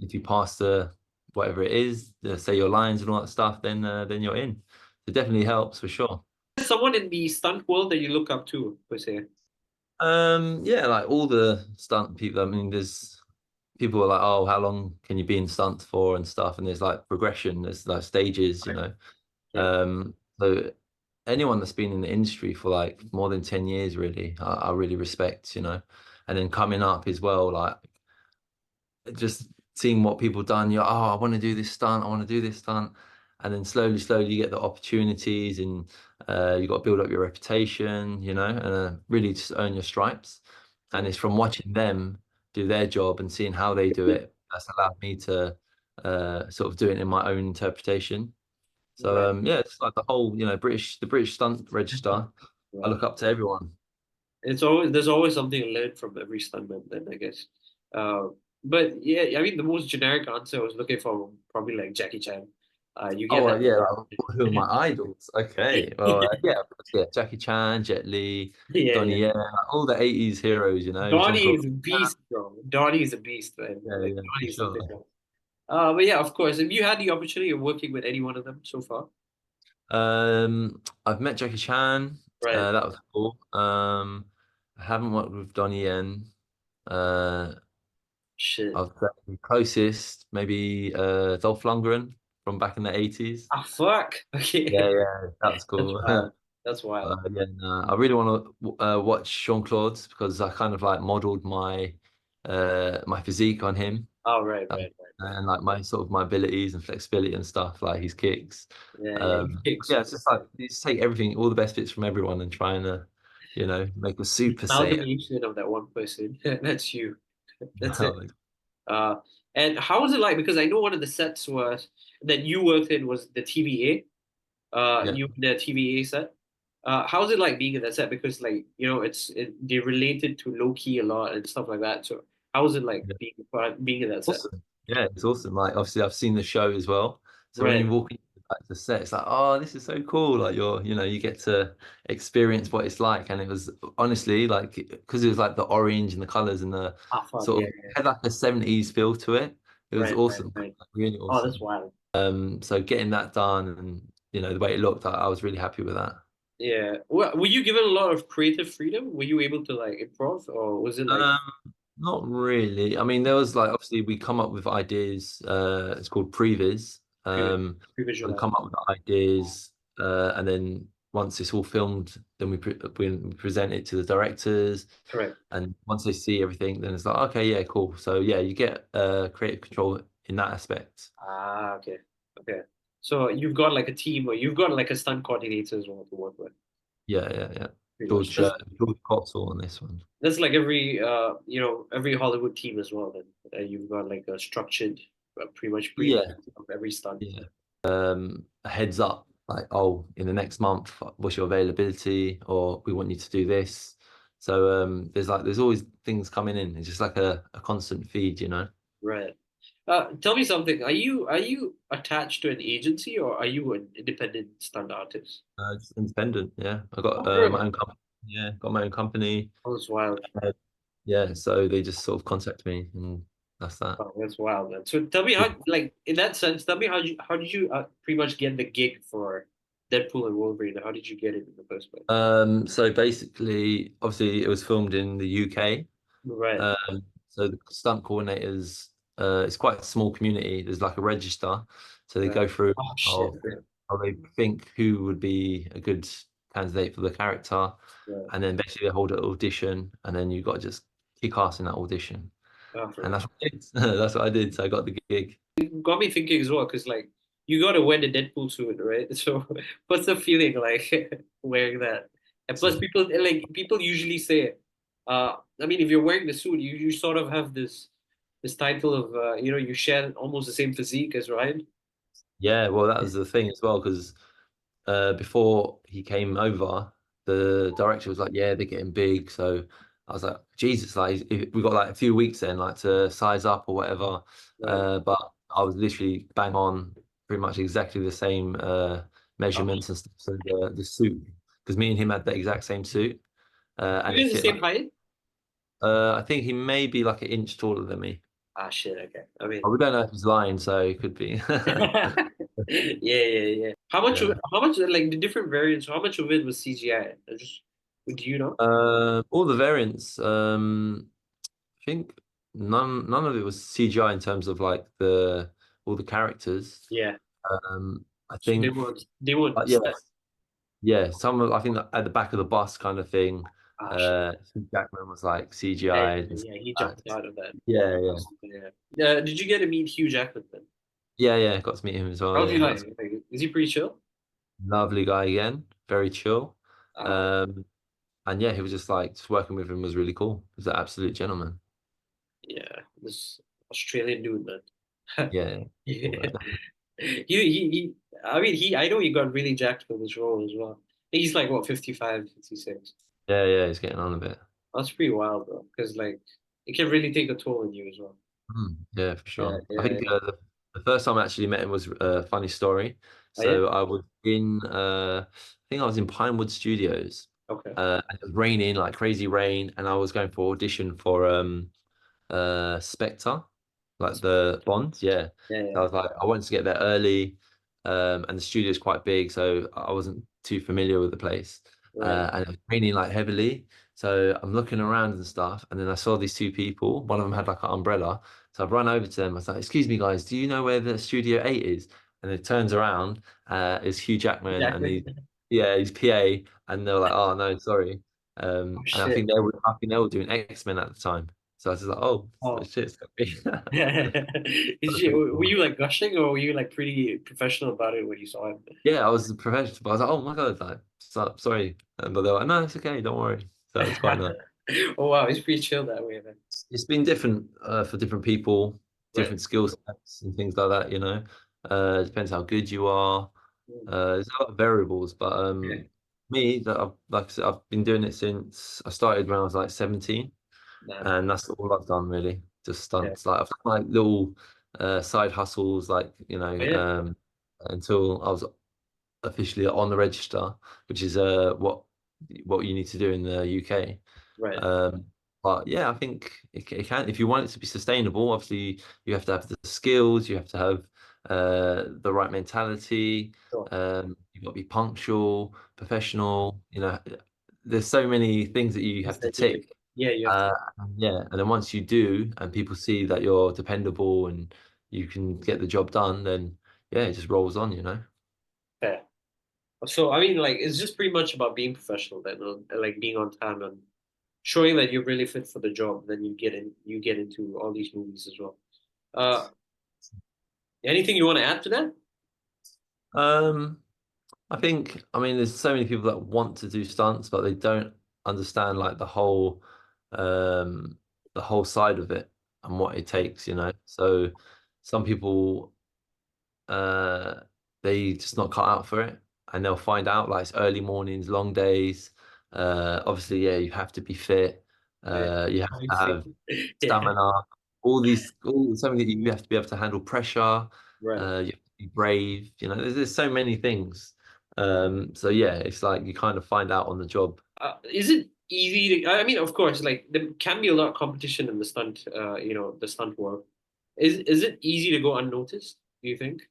If you pass the whatever it is, say your lines and all that stuff, then you're in. It definitely helps for sure. Someone in the stunt world that you look up to, per se? Yeah, like all the stunt people. I mean, there's people are like, oh, how long can you be in stunts for and stuff, and there's like progression, there's like stages, you know. So anyone that's been in the industry for like more than 10 years, really, I really respect, you know. And then coming up as well, like just seeing what people done, you're, oh, I want to do this stunt, I want to do this stunt. And then slowly you get the opportunities, and you got to build up your reputation, you know, and really just earn your stripes. And it's from watching them do their job and seeing how they do it that's allowed me to sort of do it in my own interpretation. So yeah, it's like the whole, you know, the British Stunt Register. I look up to everyone. There's always something to learn from every stuntman, then, I guess. But yeah, I mean, the most generic answer I was looking for probably like Jackie Chan. You get that. Yeah, who are my idols? Okay, well, yeah, Jackie Chan, Jet Li, Yeah, Donnie yeah. Yen, all the 80s heroes, you know. Donnie Jean-Claude is a beast, bro. Donnie is a beast, man. Yeah, Like, yeah, Donnie's for something sure. else. But yeah, of course. Have you had the opportunity of working with any one of them so far? I've met Jackie Chan. Right. That was cool. I haven't worked with Donnie Yen. Shit. I've got the closest, maybe Dolph Lundgren from back in the 80s. Ah, fuck. Okay. Yeah, that was That's cool. wild. That's wild. Yeah, no, I really want to watch Jean-Claude because I kind of like modeled my my physique on him, Oh, right. and like my sort of my abilities and flexibility and stuff, like his kicks. Yeah. Yeah, it's just like you just take everything, all the best bits from everyone, and trying to, you know, make a super Saiyan. Amalgamation of that one person. That's you. That's it. And how was it like? Because I know one of the sets was that you worked in was the TVA. Yeah. The TVA set. How's it like being in that set? Because like they related to low key a lot and stuff like that. So how was it like being in that set? Awesome. Yeah, it's awesome. Like obviously I've seen the show as well. So when you walk into the set, it's like, oh, this is so cool. Like you get to experience what it's like. And it was honestly like, because it was like the orange and the colors and the sort of had like a 70s feel to it. It was awesome. Right. Like, really awesome. Oh, that's wild. So getting that done and the way it looked, I was really happy with that. Yeah. Were you given a lot of creative freedom? Were you able to like improv, or was it like? Not really. I mean, there was like obviously we come up with ideas. It's called previs. We come up with the ideas, and then once it's all filmed, then we present it to the directors. Correct. And once they see everything, then it's like, okay, yeah, cool. So yeah, you get creative control in that aspect. Ah, okay. So you've got like a team, or you've got like a stunt coordinator as well to work with. Yeah. George Cotsall on this one. That's like every every Hollywood team as well. Then you've got like a structured, pretty much of every stunt. Yeah. A heads up, like, oh, in the next month, what's your availability, or we want you to do this. So there's always things coming in. It's just like a constant feed, you know. Right. Tell me something. Are you attached to an agency, or are you an independent stunt artist? Just independent. Yeah, I got my own company. Yeah, got my own company. Oh, that's wild. Yeah, so they just sort of contact me, and that's that. Oh, that's wild, man. So tell me how, like in that sense, tell me how did you pretty much get the gig for Deadpool and Wolverine? How did you get it in the first place? So basically, obviously, it was filmed in the UK. Right. So the stunt coordinators, it's quite a small community. There's like a register, so they go through how they think who would be a good candidate for the character, and then basically they hold an audition, and then you got to just kick ass in that audition. And that's what I did. That's what I did. So I got the gig. It got me thinking as well, because like you got to wear the Deadpool suit, right? So what's the feeling like wearing that? And plus, people usually say, I mean, if you're wearing the suit, you sort of have this title of you share almost the same physique as Ryan. Yeah, well, that was the thing as well, because before he came over, the director was like, yeah, they're getting big. So I was like, Jesus, like we got like a few weeks then, like to size up or whatever. But I was literally bang on, pretty much exactly the same measurements and stuff. So the suit, because me and him had the exact same suit. And it's the same height? I think he may be like an inch taller than me. Ah, shit. Okay. I mean, We don't know if he's lying, so it could be. yeah. How much Yeah. like the different variants? How much of it was CGI? Do you know? All the variants. I think none of it was CGI in terms of like all the characters. Yeah. I So think they weren't yeah, set. yeah. Some of I think at the back of the bus kind of thing. Ah, shit. Hugh Jackman was like Yeah, CGI. yeah, he jumped out of that. Yeah, yeah, Yeah. Did you get to meet Hugh Jackman then? yeah. Got to meet him as well. How's he Yeah, like? Is he pretty chill? lovely guy again. Very chill. Uh, And yeah, he was just working with him was really cool. He was an absolute gentleman. yeah, this Australian dude, man. Yeah. Yeah. He I mean I know he got really jacked for this role as well. He's like what 55, 56. Yeah, he's getting on a bit. That's pretty wild though, because like it can really take a toll on you as well. Yeah, for Yeah, sure. I yeah, think yeah. the first time I actually met him was a funny story. Oh, yeah? So I was in, I think I was in Pinewood Studios. Okay. And it was raining, like crazy rain, and I was going for audition for Spectre, like the Bond. Yeah. Yeah, So I was like, I wanted to get there early, and the studio is quite big, so I wasn't too familiar with the place. right. And it was raining like heavily. So I'm looking around and stuff, and then I saw these two people. One of them had like an umbrella. So I've run over to them. I was like, "Excuse me, guys, do you know where the Studio 8 is?" And it turns around, it's Hugh Jackman, and Exactly. he's PA, and they were like, "Oh no, sorry." Oh And shit. I think they were doing X-Men at the time. So I was just like, "Oh, Oh. shit, it's got me." Were you like gushing or were you like pretty professional about it when you saw him? Yeah, I was professional, but I was like, "Oh my God, like, sorry," but they were like, "No, it's okay, don't worry." So it was quite nice. Oh wow, he's pretty chill that way, man. It's been different for different people, Right. different skill sets and things like that, you know. It depends how good you are. There's a lot of variables, but Okay. me, like I said, I've been doing it since I started when I was like 17, Nah. and that's all I've done really, just Yeah. stunts. Like I've done like little side hustles, like Oh, yeah. until I was officially on the register, which is what you need to do in the UK. Right. But yeah, I think it can, if you want it to be sustainable, obviously you have to have the skills, you have to have the right mentality, Sure. you've got to be punctual, professional, you know, there's so many things that you have to tick. Yeah, you have to. Yeah, and then once you do, and people see that you're dependable and you can get the job done, then yeah, it just rolls on, you know. Fair. So I mean, like, it's just pretty much about being professional then, like being on time and showing that you're really fit for the job. Then you get into all these movies as well. Uh, anything you want to add to that? I mean, there's so many people that want to do stunts, but they don't understand like the whole side of it and what it takes, you know. So some people, uh, they just not cut out for it, and they'll find out like it's early mornings, long days. Obviously, yeah, you have to be fit. You have to have Yeah. stamina. Something that you have to be able to handle pressure. Right. You have to be brave. You know, there's so many things. So yeah, it's like you kind of find out on the job. Is it easy to? I mean, of course, like there can be a lot of competition in the stunt, the stunt world. Is it easy to go unnoticed? Do you think?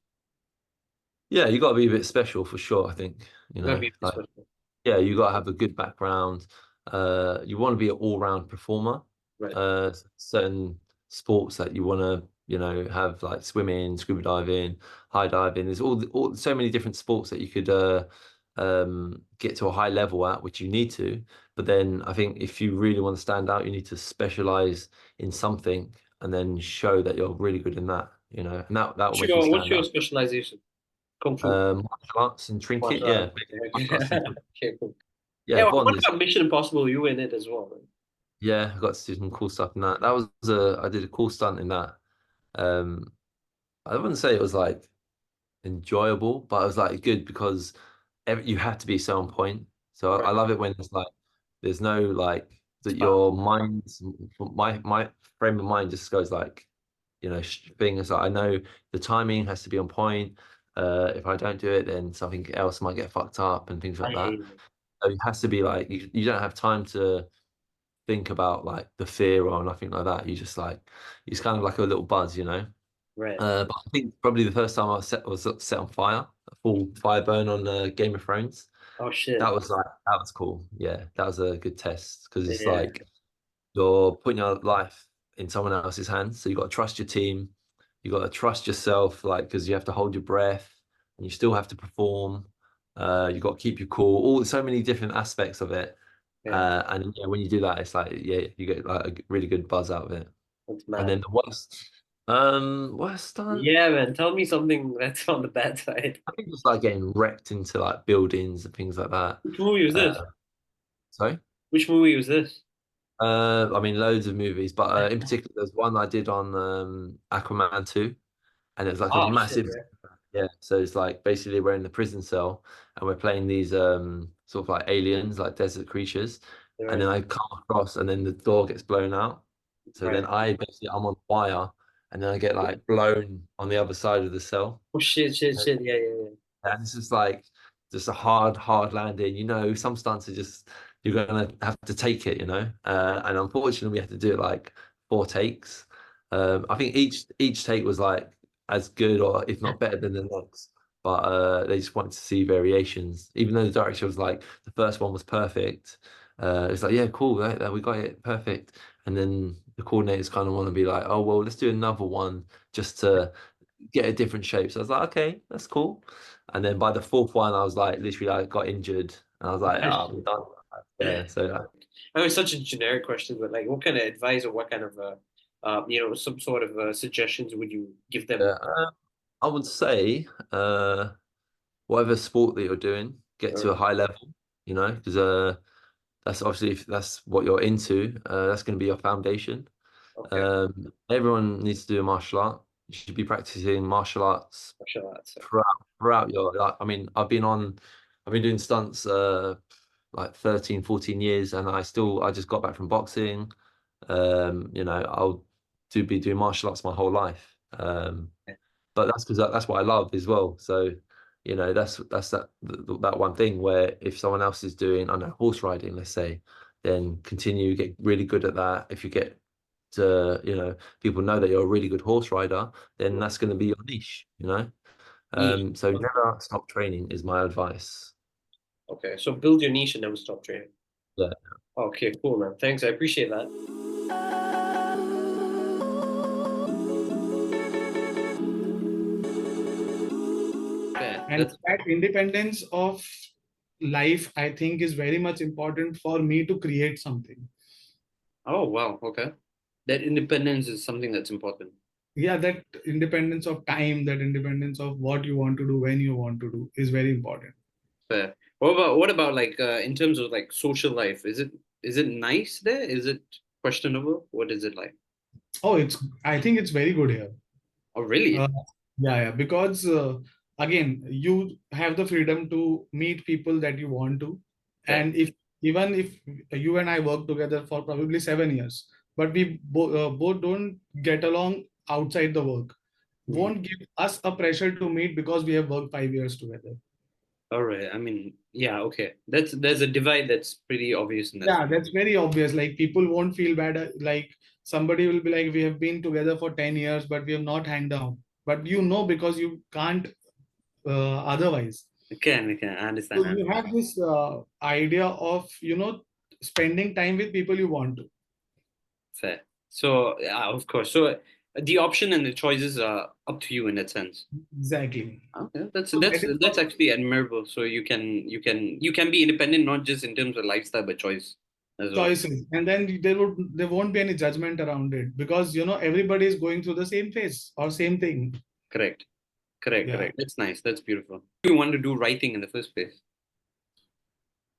Yeah, you got to be a bit special for sure. I think you Gotta know, be like special. yeah, you got to have a good background. You want to be an all-round performer. Right. Certain sports that you want to, you know, have like swimming, scuba diving, high diving. There's all so many different sports that you could get to a high level at, which you need to. But then I think if you really want to stand out, you need to specialize in something and then show that you're really good in that, you know, and that will make you What's stand your out. specialization? Kung Fu. Martial arts and trinket, Martial yeah. arts. Martial arts and Okay, cool. yeah, Yeah, Bond what is about Mission Impossible? You were in it as well, right? yeah, I got to do some cool stuff in that. I did a cool stunt in that. Um, I wouldn't say it was like enjoyable, but it was like good because you have to be so on point. So I Right. love it when it's like there's no like that Spark. your mind, my frame of mind just goes like, you know, things like I know the timing has to be on point. If I don't do it, then something else might get fucked up and things like that. So it has to be like you don't have time to think about like the fear or nothing like that. You just like, it's kind of like a little buzz, you know. Right. But I think probably the first time I was set on fire, a full fire burn on Game of Thrones. Oh shit. That was cool. Yeah, that was a good test because it's Yeah. like you're putting your life in someone else's hands. So you got to trust your team, you got to trust yourself, like because you have to hold your breath and you still have to perform. You got to keep your cool. All so many different aspects of it. Yeah. And yeah, when you do that, it's like yeah, you get like a really good buzz out of it. That's And mad. then the worst stunt. Yeah, man. Tell me something that's on the bad side. I think it's like getting wrecked into like buildings and things like that. Which movie was this? Sorry? Which movie was this? I mean, loads of movies, but in particular, there's one I did on Aquaman 2, and it was like a Oh shit, massive, yeah. yeah. So it's like basically we're in the prison cell and we're playing these sort of like aliens, like desert creatures, and then I come across, and then the door gets blown out. So then I'm on wire, and then I get like blown on the other side of the cell. Oh shit, yeah, yeah, yeah. And it's just like just a hard landing. You know, some stunts are just you're gonna have to take it, you know. And unfortunately, we had to do it like 4 takes. I think each take was like as good or if not better than the next. But they just wanted to see variations, even though the director was like the first one was perfect. It's like yeah, cool, we got it perfect. And then the coordinators kind of want to be like, oh well, let's do another one just to get a different shape. So I was like, okay, that's cool. And then by the 4th one, I was like, literally, I got injured, and I was like, oh, I'm done. Yeah. So I know it's such a generic question, but like, what kind of advice or what kind of some sort of suggestions would you give them? I would say, whatever sport that you're doing, get to a high level. You know, because that's obviously if that's what you're into. That's going to be your foundation. Okay. Everyone needs to do a martial art. You should be practicing martial arts Martial arts. throughout your like, I mean, I've been doing stunts like 13, 14 years, and I just got back from boxing. You know, I'll be doing martial arts my whole life. But that's because that's what I love as well. So, you know, that's that one thing where if someone else is doing, I don't know, horse riding, let's say, then continue, get really good at that. If you get to, you know, people know that you're a really good horse rider, then that's going to be your niche, you know. So never stop training is my advice. Okay, so build your niche and never stop training. Yeah. Okay, cool, man. Thanks, I appreciate that. And that independence of life, I think, is very much important for me to create something. Oh, wow. Okay. That independence is something that's important. Yeah, that independence of time, that independence of what you want to do, when you want to do is very important. Fair. What about like in terms of like social life? Is it nice there? Is it questionable? What is it like? Oh, I think it's very good here. Oh, really? Yeah, because again, you have the freedom to meet people that you want to. Yeah. And even if you and I work together for probably 7 years, but we both don't get along outside the work, won't give us a pressure to meet because we have worked 5 years together. All right. I mean, yeah, okay. There's a divide that's pretty obvious in that. Yeah, that's very obvious. Like people won't feel bad. Like somebody will be like, we have been together for 10 years, but we have not hanged out. But you know, because you can't otherwise. Okay, I understand. So you have this idea of, you know, spending time with people you want to. Fair. So yeah, of course. So the option and the choices are up to you in that sense. Exactly. Okay, that's actually admirable. So you can be independent not just in terms of lifestyle but choice as well. Choices, and then there won't be any judgment around it because you know everybody is going through the same phase or same thing. Correct. Yeah. That's nice. That's beautiful. You want to do writing in the first place?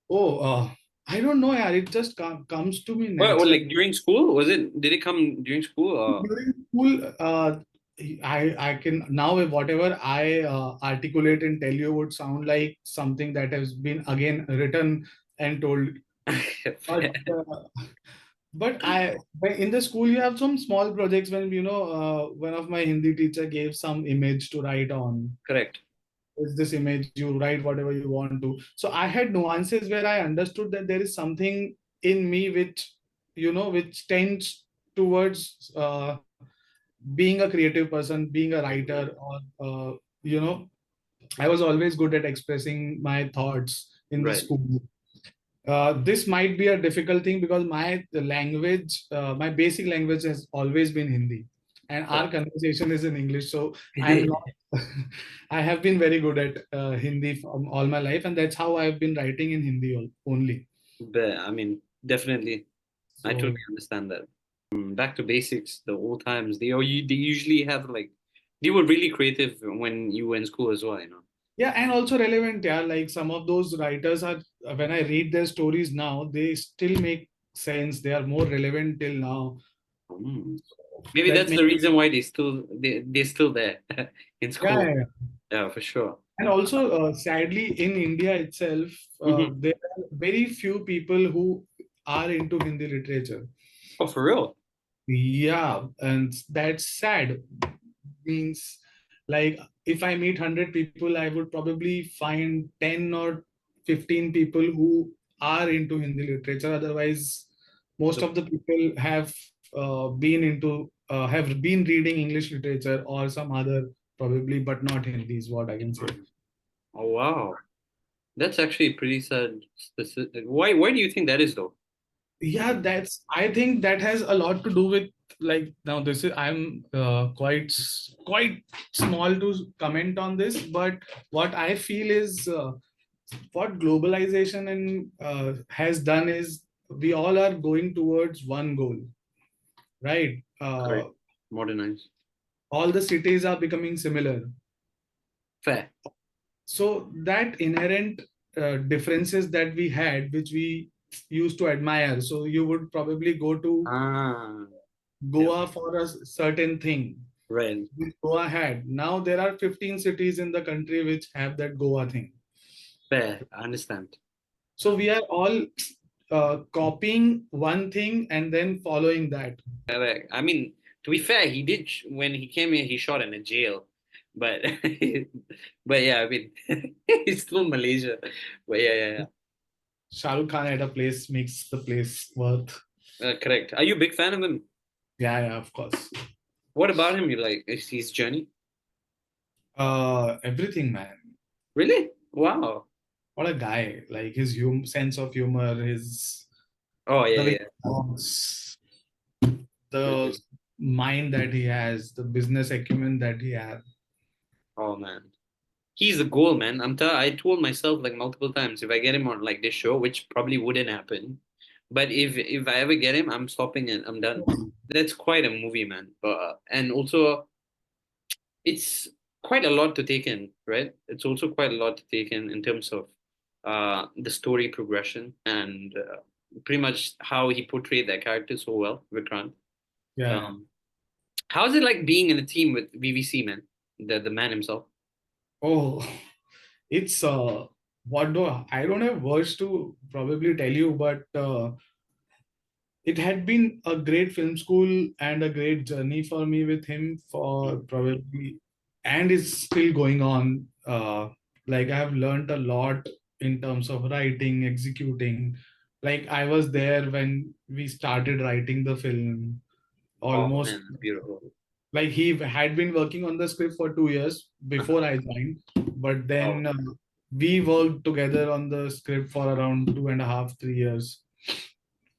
Oh, I don't know, yeah. It just comes to me naturally. Well, like during school, did it come during school? Or? During school, I can now whatever I articulate and tell you would sound like something that has been again written and told. But in the school you have some small projects when you know one of my Hindi teacher gave some image to write on. Correct. It's this image, you write whatever you want to. So I had nuances where I understood that there is something in me which which tends towards being a creative person, being a writer, or I was always good at expressing my thoughts in the Right. school. This might be a difficult thing because my basic language has always been Hindi, and our conversation is in English. So I'm not. I have been very good at Hindi from all my life, and that's how I've been writing in Hindi only. But I mean, definitely, I So totally understand that. Back to basics, the old times. They usually have like they were really creative when you were in school as well. yeah, and also relevant. Yeah, like some of those writers are. When I read their stories now, they still make sense. They are more relevant till now. Mm. Maybe That that's makes, the reason why they're still there in school. yeah, yeah. Yeah, for sure. And also, sadly, in India itself, Mhm. there are very few people who are into Hindi literature. Oh, for real? Yeah, and that's sad. Means, like, if I meet 100 people, I would probably find 10 or 15 people who are into Hindi literature. Otherwise, most The- of the people have been reading English literature or some other, probably, but not Hindi is what I can say. Oh, wow. That's actually pretty sad. Specific. Why do you think that is though? Yeah, I think that has a lot to do with, like, now this is I'm quite small to comment on this, but what I feel is what globalization has done is we all are going towards one goal, right? Correct. Modernized. All the cities are becoming similar, Fair. so that inherent differences that we had, which we used to admire, so you would probably go to Ah, Goa for a certain thing. right. Which Goa had. Now there are 15 cities in the country which have that Goa thing. Fair. I understand. So we are all copying one thing and then following that. Correct. I mean, to be fair, he did when he came here, he shot in a jail, but but yeah, I mean, he's still Malaysia. But yeah. Shah Rukh Khan at a place makes the place worth. Correct. Are you a big fan of him? Yeah, of course. What about him? You like his journey? Everything, man. Really? Wow. What a guy! Like his sense of humor, his Oh the yeah, way yeah. he talks, the mind that he has, the business acumen that he has. Oh man, he's the goal, man. I told myself like multiple times if I get him on like this show, which probably wouldn't happen, but if I ever get him, I'm stopping it. I'm done. That's quite a movie, man. But and also it's quite a lot to take in, right? It's also quite a lot to take in terms of the story progression and pretty much how he portrayed that character so well, Vikrant. Yeah. How is it like being in a team with VVC, man? The man himself. Oh, it's I don't have words to probably tell you, but it had been a great film school and a great journey for me with him for probably, and it's still going on. Like I have learned a lot in terms of writing, executing. Like I was there when we started writing the film, Oh almost. man, beautiful. Like he had been working on the script for 2 years before I joined, but then we worked together on the script for around 2.5, 3 years.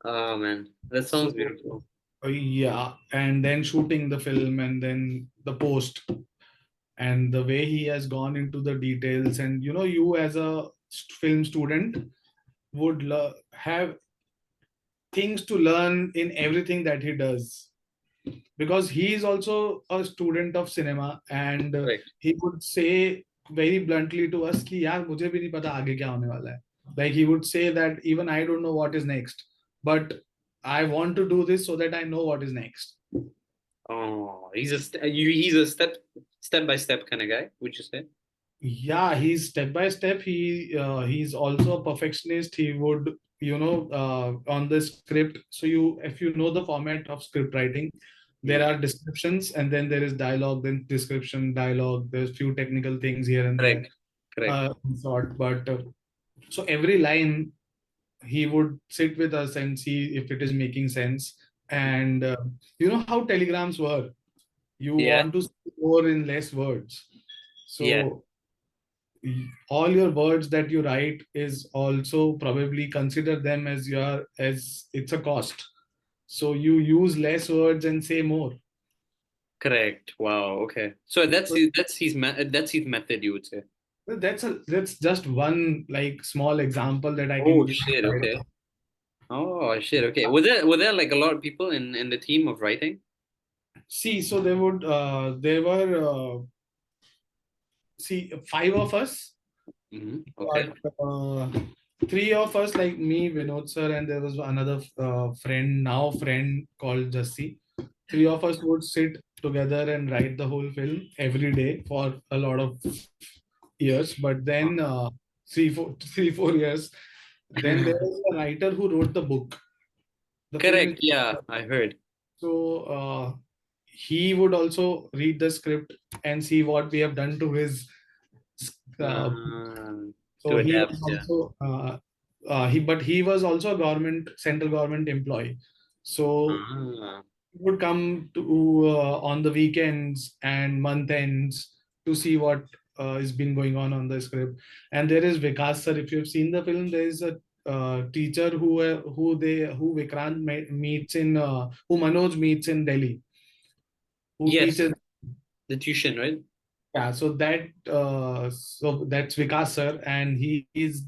Oh man, that sounds beautiful. Yeah, and then shooting the film and then the post, and the way he has gone into the details, and you as a film student would have things to learn in everything that he does, because he is also a student of cinema, and Right. he would say very bluntly to us कि यार मुझे भी नहीं पता आगे क्या होने वाला है. Like he would say that even I don't know what is next, but I want to do this so that I know what is next. Oh, he's a step by step kind of guy, would you say? Yeah, he's step by step. He's also a perfectionist. He would on the script. So if you know the format of script writing, there are descriptions and then there is dialogue, then description, dialogue. There's few technical things here and there. Correct. But so every line he would sit with us and see if it is making sense. And you know how telegrams were. You Yeah. want to say more in less words. Yeah. So all your words that you write is also probably consider them as as it's a cost. So you use less words and say more. Correct. Wow. Okay. So that's his method, you would say. That's just one like small example that I can Oh give shit. right Okay. now. Oh shit. Okay. Were there like a lot of people in the team of writing? See, so there were see 5 of us, Okay. but 3 of us like me, Vinod sir, and there was another friend called Jassi. 3 of us would sit together and write the whole film every day for a lot of years. But then 3 4 years, then there was a writer who wrote the book. The film Correct. is Yeah, I heard. so he would also read the script and see what we have done to his Uh, to so he adapt. was Yeah. also he was also a central government employee. So Ah. he would come to on the weekends and month ends to see what is been going on the script. And there is Vikas sir. If you've seen the film, there is a teacher who Vikrant meets in who Manoj meets in Delhi, who Yes. teaches. The tuition, right? Yeah, so that's Vikas sir, and he is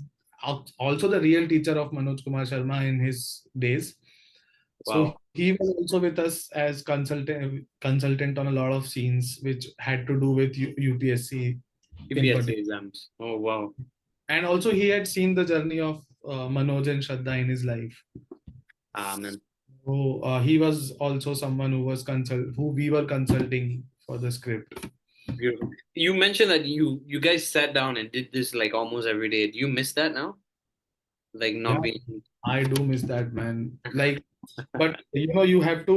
also the real teacher of Manoj Kumar Sharma in his days. So Wow. he was also with us as consultant on a lot of scenes which had to do with UPSC in UPSC particular. exams. Oh wow. And also he had seen the journey of Manoj and Shraddha in his life. Man. So he was also someone who we were consulting for the script. Beautiful. You mentioned that you guys sat down and did this like almost every day. Do you miss that now? Like not Yeah, being. I do miss that, man. Like, but you know, you have to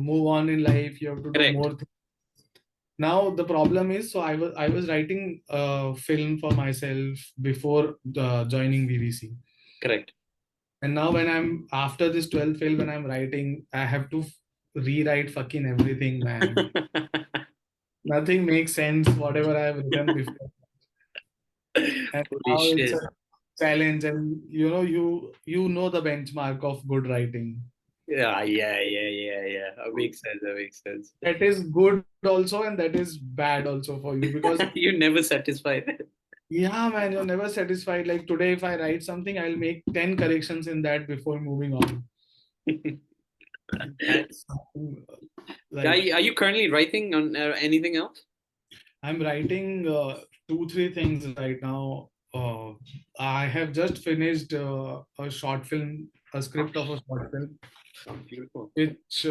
move on in life. You have to do Correct. more things. Now the problem is, so I was writing a film for myself before joining BBC. Correct. And now when I'm after this 12th film, when I'm writing, I have to rewrite fucking everything, man. Nothing makes sense, whatever I have written before. And Holy now it's shit. a challenge, and you know the benchmark of good writing. Yeah. That makes sense. That makes sense. That is good also, and that is bad also for you, because You're never satisfied. yeah, man, you're never satisfied. Like today, if I write something, I'll make 10 corrections in that before moving on. That's something, Are you currently writing on anything else? I'm writing 2 3 things right now. I have just finished a short film, a script of a short film, Beautiful. which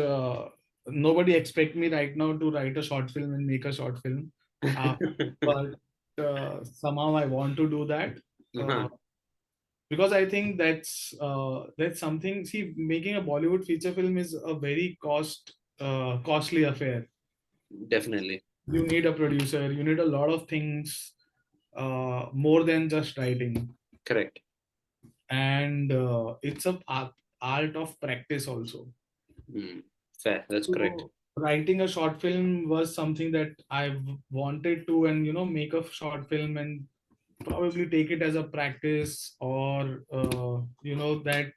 nobody expect me right now to write a short film and make a short film. But somehow I want to do that because I think that's something. See, making a Bollywood feature film is a very costly affair. Definitely. You need a producer. You need a lot of things more than just writing. Correct. And it's a art of practice also. Fair. That's correct. So writing a short film was something that I've wanted to, and make a short film and probably take it as a practice, or that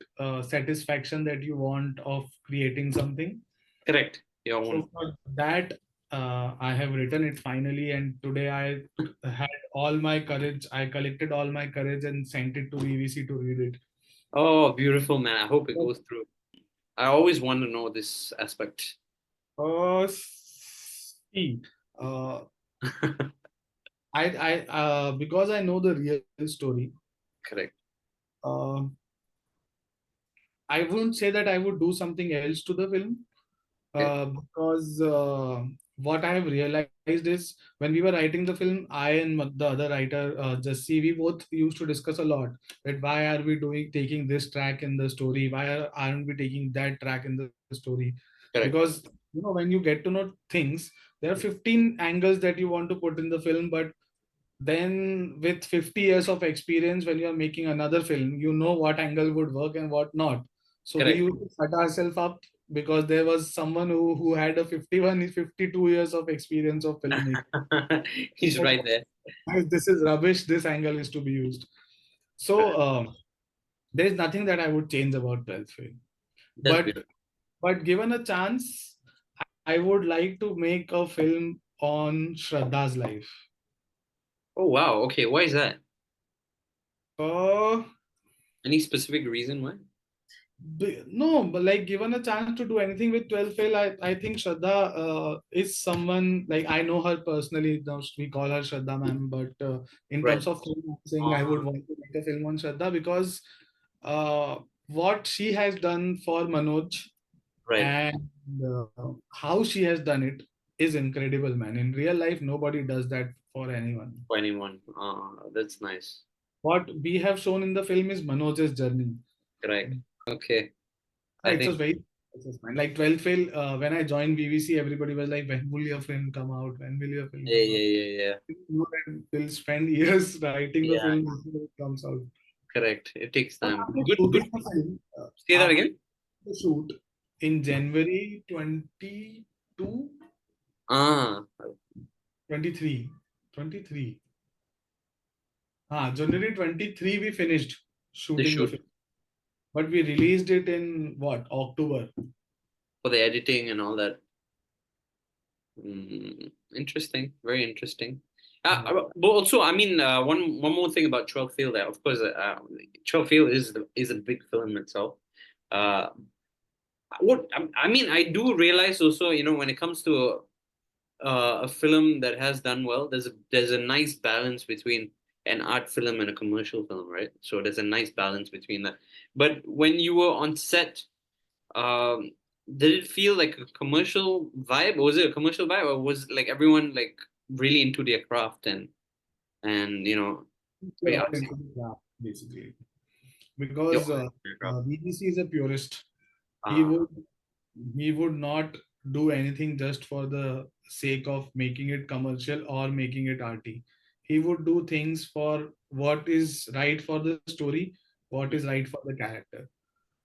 satisfaction that you want of creating something. Correct. Your own. So for that, I have written it finally, and today I had all my courage. I collected all my courage and sent it to BBC to read it. Oh, beautiful, man. I hope it goes through. I always want to know this aspect. See, because I know the real story. Correct. I wouldn't say that I would do something else to the film, because what I have realized is when we were writing the film, I and the other writer, Jassi, we both used to discuss a lot that why are we taking this track in the story? Why aren't we taking that track in the story? Correct. Because when you get to know things, there are 15 angles that you want to put in the film, but Then with 50 years of experience, when you are making another film, you know what angle would work and what not. So we Correct. used to set ourselves up because there was someone who had a 51, 52 years of experience of filmmaking. He's right there. This is rubbish. This angle is to be used. So there is nothing that I would change about 12th Fail. That's But beautiful. but given a chance, I would like to make a film on Shraddha's life. Oh wow. Okay, why is that? Uh, Any specific reason why? no, but like given a chance to do anything with 12 Fail, I think Shraddha is someone like I know her personally. Now we call her Shraddha ma'am, but in Right. terms of saying I would want to make a film on Shraddha because what she has done for Manoj Right. and how she has done it is incredible, man. In real life, nobody does that for anyone. For anyone. That's nice. What we have shown in the film is Manoj's journey. Right. Okay. I It's a think very like 12 Fail. When I joined VVC, everybody was like, "When will your film come out? When will your film yeah, come out?" yeah. You know that we'll spend years writing the Yeah. film before it comes out. Correct. It takes But time. after Good. shooting the film, Say that after again. the shoot in January 22, Ah, 23, 23. January 23, we finished the shooting the shoot film. But we released it in what? October. for the editing and all that. Interesting. Very interesting. But also, I mean, one more thing about 12 Fail there. Of course, 12 Fail is a big film itself. Uh, what I mean, I do realize also, when it comes to a film that has done well, there's a nice balance between an art film and a commercial film, right? So there's a nice balance between that. But when you were on set, um, did it feel like a commercial vibe? Was it a commercial vibe, or was like everyone like really into their craft and very We're all artsy? into the craft, basically. You're Because all into your craft. BBC is a purist. He would not do anything just for the sake of making it commercial or making it arty. He would do things for what is right for the story, what is right for the character.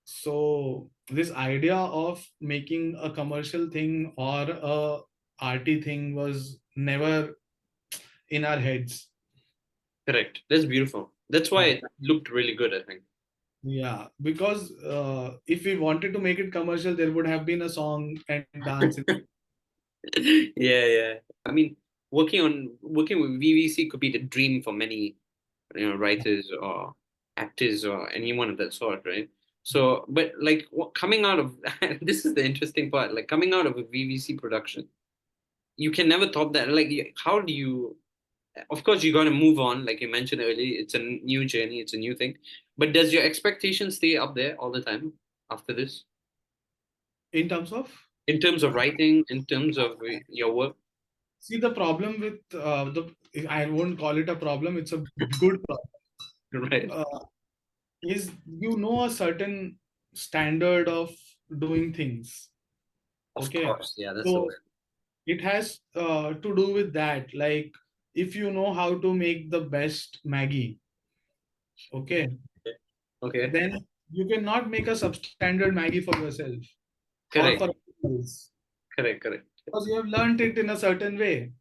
So this idea of making a commercial thing or a arty thing was never in our heads. Correct. That's beautiful. That's why it looked really good, I think. Yeah, because if we wanted to make it commercial, there would have been a song and dance. Yeah. I mean, working with VVC could be the dream for many, writers or actors or anyone of that sort, right? So, but like coming out of this is the interesting part. Like coming out of a VVC production, you can never top that. Like, how do you? Of course, you got to move on. Like you mentioned earlier, it's a new journey, it's a new thing. But does your expectation stay up there all the time after this? In terms of? In terms of writing, in terms of your work? See, the problem with I won't call it a problem, it's a good problem. Right. Is a certain standard of doing things. Of Okay. course, yeah, that's the So way. it has to do with that. Like, if you know how to make the best Maggie, okay, Okay. then you cannot make a substandard Maggie for yourself or Correct. for others. Correct. Because you have learned it in a certain way.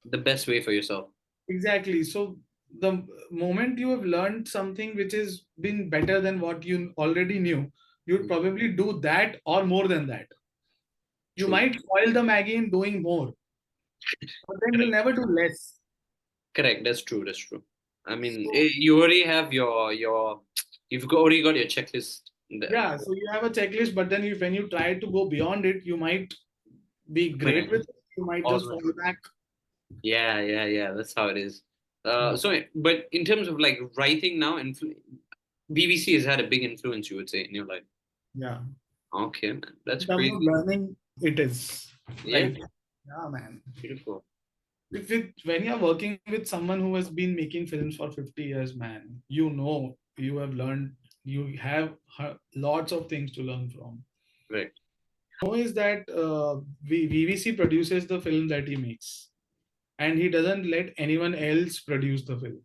The best way for yourself. Exactly. So the moment you have learned something which has been better than what you already knew, you'd probably do that or more than that. You True. might spoil the Maggie in doing more, but then you'll never do less. Correct. That's true. I mean, you already have already got your checklist there. Yeah, so you have a checklist, but then when you try to go beyond it, you might be great with it. You might just fall back. Yeah. That's how it is. So, but in terms of like writing now, BBC has had a big influence, you would say, in your life. Yeah. Okay, man. That's In terms crazy. of learning, it is. Yeah. Like, yeah, man. Beautiful. When you're working with someone who has been making films for 50 years, man, you have learned, you have lots of things to learn from. Right. Is that VVC produces the film that he makes. and he doesn't let anyone else produce the film.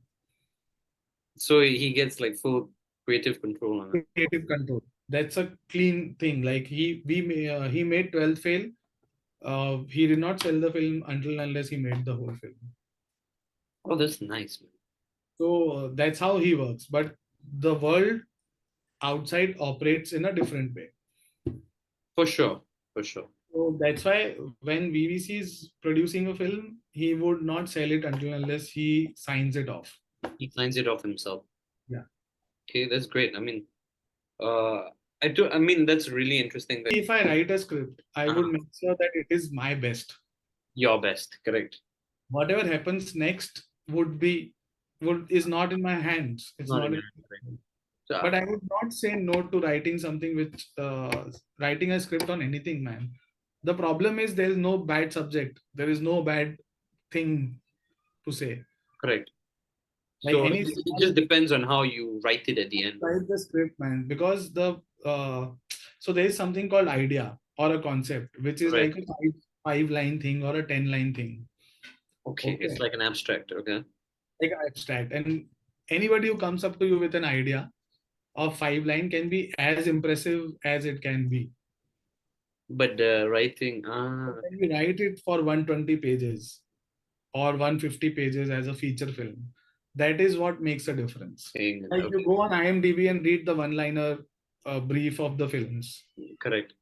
So he gets like full creative control on it. Creative control. That's a clean thing. Like he made 12th Fail. He did not sell the film until unless he made the whole film. Oh, that's nice, man. So that's how he works. But the world outside operates in a different way. For sure, for sure. So that's why when VVC is producing a film, he would not sell it until unless he signs it off. He signs it off himself. Yeah. Okay, that's great. I mean, I mean, that's really interesting. That If I write a script, I would make sure that it is my best. your best, correct? Whatever happens next is not in my hands. It's Not not in in your hands, So, But I would not say no to writing something which writing a script on anything, man. The problem is there is no bad subject. There is no bad thing to say. correct. Like So any it just depends on how you write it at the end. write the script, man. Because so there is something called idea or a concept, which is Right. like a five line thing or a 10-line thing. Okay, it's like an abstract. Okay. Like abstract. And anybody who comes up to you with an idea of 5 line can be as impressive as it can be. But the writing, When you write it for 120 pages or 150 pages as a feature film, that is what makes a difference. Like you go on IMDb and read the one-liner brief of the films. correct.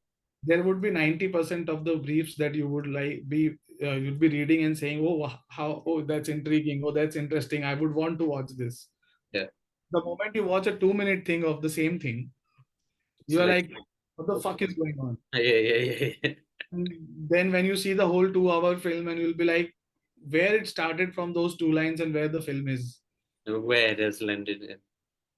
There would be 90% of the briefs that you would you'd be reading and saying, oh, that's intriguing, oh, that's interesting, I would want to watch this. Yeah. The moment you watch a 2-minute thing of the same thing, you are like, what the fuck is going on? Yeah. And then when you see the whole 2-hour film, and you'll be like, where it started from those 2 lines and where the film is. Where it has landed in.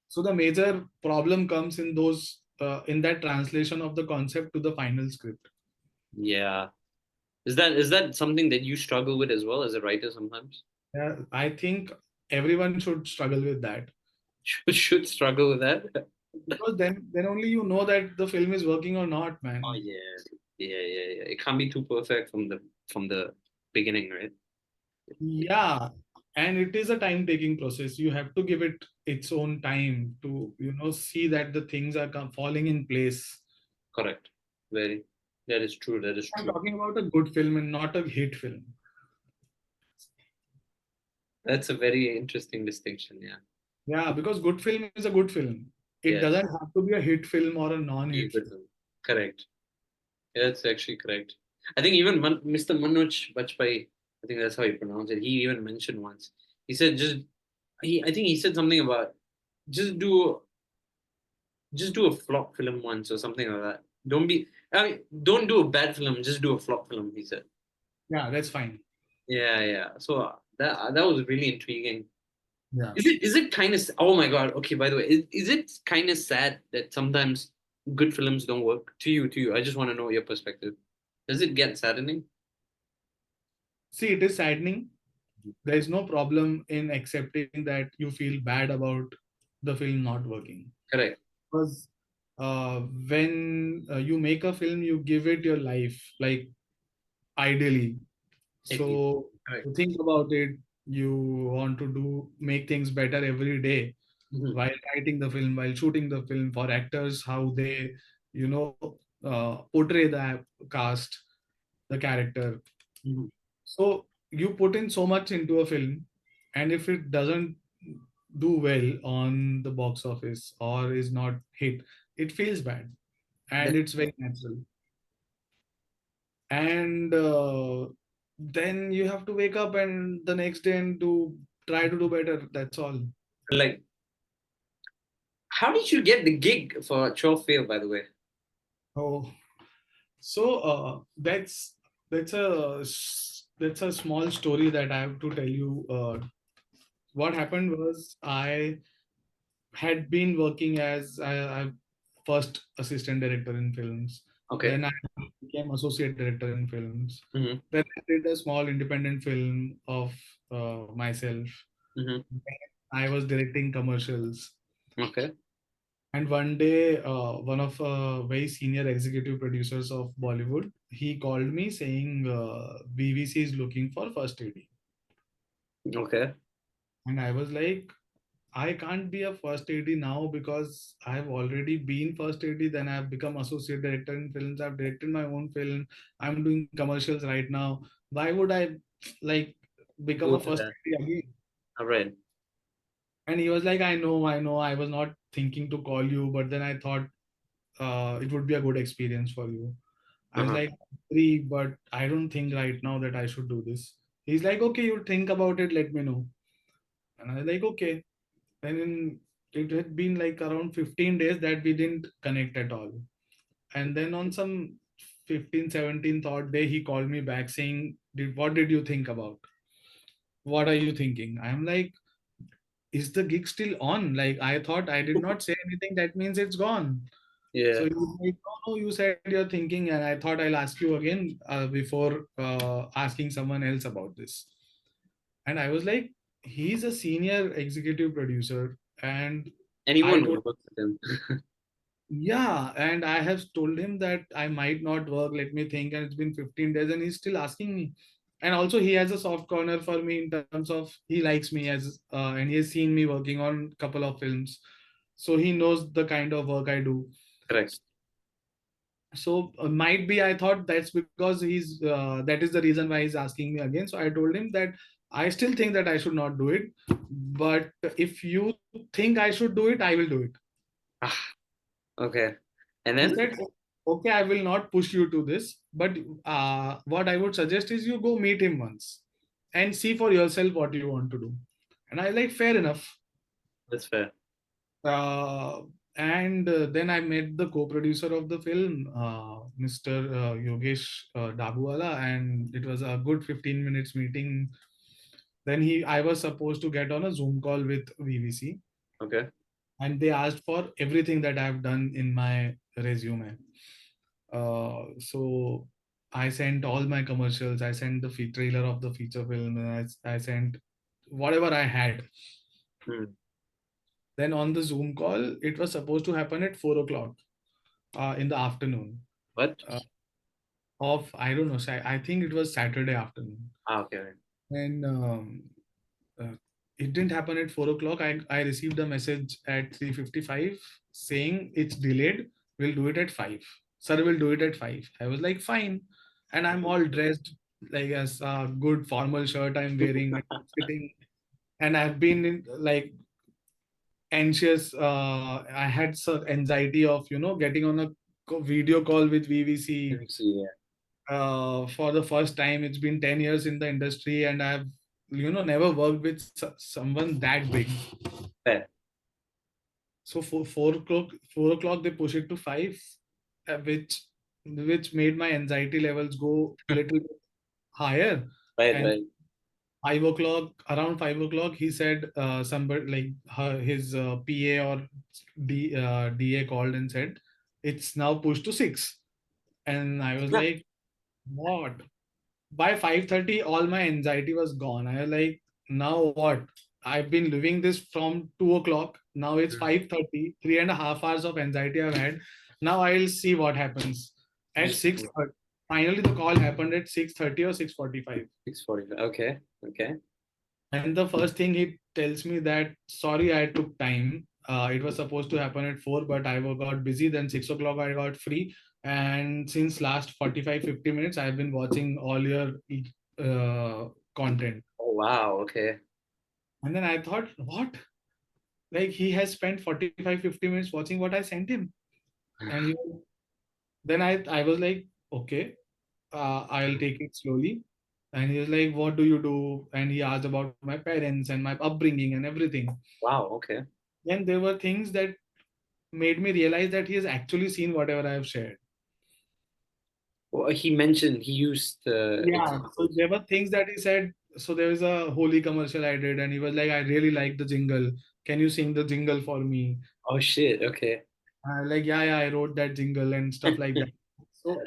So the major problem comes in those in that translation of the concept to the final script. Yeah. Is that something that you struggle with as well as a writer sometimes? Yeah, I think everyone should struggle with that. Should struggle with that? Because then only you know that the film is working or not, man. Oh yeah. It can't be too perfect from the beginning, right? Yeah, and it is a time-taking process. You have to give it its own time to see that the things are falling in place. Correct. Very. That is true. I'm talking about a good film and not a hit film. That's a very interesting distinction. Yeah. Yeah, because good film is a good film. It doesn't have to be a hit film or a non-hit film. Correct. Yeah, that's actually correct. I think even Mr. Manoj Bajpayee, I think that's how you pronounce it. He even mentioned once. He said I think he said something about just do a flop film once or something like that. Don't do a bad film, just do a flop film, he said. Yeah, that's fine. Yeah. So that was really intriguing. Yeah. Is it kind of, oh my God, okay, by the way, is it kind of sad that sometimes good films don't work? To you, I just want to know your perspective. Does it get saddening? See, it is saddening. There is no problem in accepting that you feel bad about the film not working. Correct. Because when you make a film, you give it your life, like ideally. So you think about it, you want to make things better every day. While writing the film, while shooting the film, for actors, how they, portray the cast, the character. So you put in so much into a film, and if it doesn't do well on the box office or is not hit, it feels bad, and it's very natural. And then you have to wake up and the next day and try to do better. That's all. Like, how did you get the gig for 12 Fail, by the way? Oh, so that's a small story that I have to tell you. What happened was I had been working as a first assistant director in films. Okay. Then I became associate director in films. Mm-hmm. Then I did a small independent film of myself. Mm-hmm. I was directing commercials. Okay. And one day, one of very senior executive producers of Bollywood, he called me saying, BBC is looking for first AD. Okay. And I was like, I can't be a first AD now because I've already been first AD, then I've become associate director in films, I've directed my own film, I'm doing commercials right now. Why would I like become Go a to first that. AD again? All right. And he was like, I know, I was not thinking to call you, but then I thought it would be a good experience for you. I was Uh-huh. like, free, but I don't think right now that I should do this. He's like, okay, you think about it, let me know. And I was like, okay. And it had been like around 15 days that we didn't connect at all. And then on some 15, 17th odd day, he called me back saying, what did you think about? What are you thinking? I'm like, is the gig still on? Like, I thought I did not say anything. That means it's gone. So Yeah. he was like, no, no, you said you're thinking, and I thought I'll ask you again before asking someone else about this. And I was like, he's a senior executive producer, and I Anyone told, would work with him. yeah, and I have told him that I might not work. Let me think. And it's been 15 days, and he's still asking me. And also, he has a soft corner for me in terms of he likes me and he has seen me working on a couple of films, so he knows the kind of work I do. Correct. So might be I thought that's because that is the reason why he's asking me again. So I told him that I still think that I should not do it, but if you think I should do it, I will do it. Ah, okay. And He then? said, okay, I will not push you to this, but what I would suggest is you go meet him once and see for yourself what you want to do. And I like, fair enough. That's fair. uh, and then I met the co-producer of the film, Mr. Yogesh Dabuwala, and it was a good 15 minutes meeting. Then I was supposed to get on a Zoom call with VVC, Okay. and they asked for everything that I've done in my resume. So I sent all my commercials. I sent the trailer of the feature film. And I sent whatever I had. Hmm. Then on the Zoom call, it was supposed to happen at 4 o'clock in the afternoon What? uh, of, I don't know, I think it was Saturday afternoon. Ah, okay. And uh, it didn't happen at 4 o'clock. I received a message at 3:55 saying it's delayed. We'll do it at 5. Sir, we'll do it at 5. I was like, fine. And I'm all dressed like as a good formal shirt I'm wearing, and I'm sitting, and I've been in, like, anxious. I had some anxiety of getting on a video call with VVC MC, yeah. for the first time. It's been 10 years in the industry, and I've never worked with someone that big. Fair. So for 4 o'clock they push it to 5, which made my anxiety levels go a little bit higher. Right, And right. 5 o'clock, around 5 o'clock, he said somebody like his PA or DA called and said it's now pushed to 6. And I was like, what? By 5:30, all my anxiety was gone. I was like, now what? I've been living this from 2 o'clock. Now it's 5:30, 3.5 hours of anxiety I've had. Now I'll see what happens. At Just 6:30, finally the call happened at 6:30 or 6:45. 6:45. Okay. Okay. And the first thing he tells me that, sorry, I took time. It was supposed to happen at 4, but I got busy. Then 6 o'clock, I got free. And since last 45, 50 minutes, I've been watching all your content. Oh, wow. Okay. And then I thought, what? Like, he has spent 45, 50 minutes watching what I sent him. And then I was like, okay, I'll take it slowly. And he was like, what do you do? And he asked about my parents and my upbringing and everything. Wow. Okay. Then there were things that made me realize that he has actually seen whatever I have shared. Well, he mentioned he used Yeah. So there were things that he said. So there was a Holy commercial I did, and he was like, I really like the jingle. Can you sing the jingle for me? Oh shit. Okay. Like, yeah, I wrote that jingle and stuff like that. So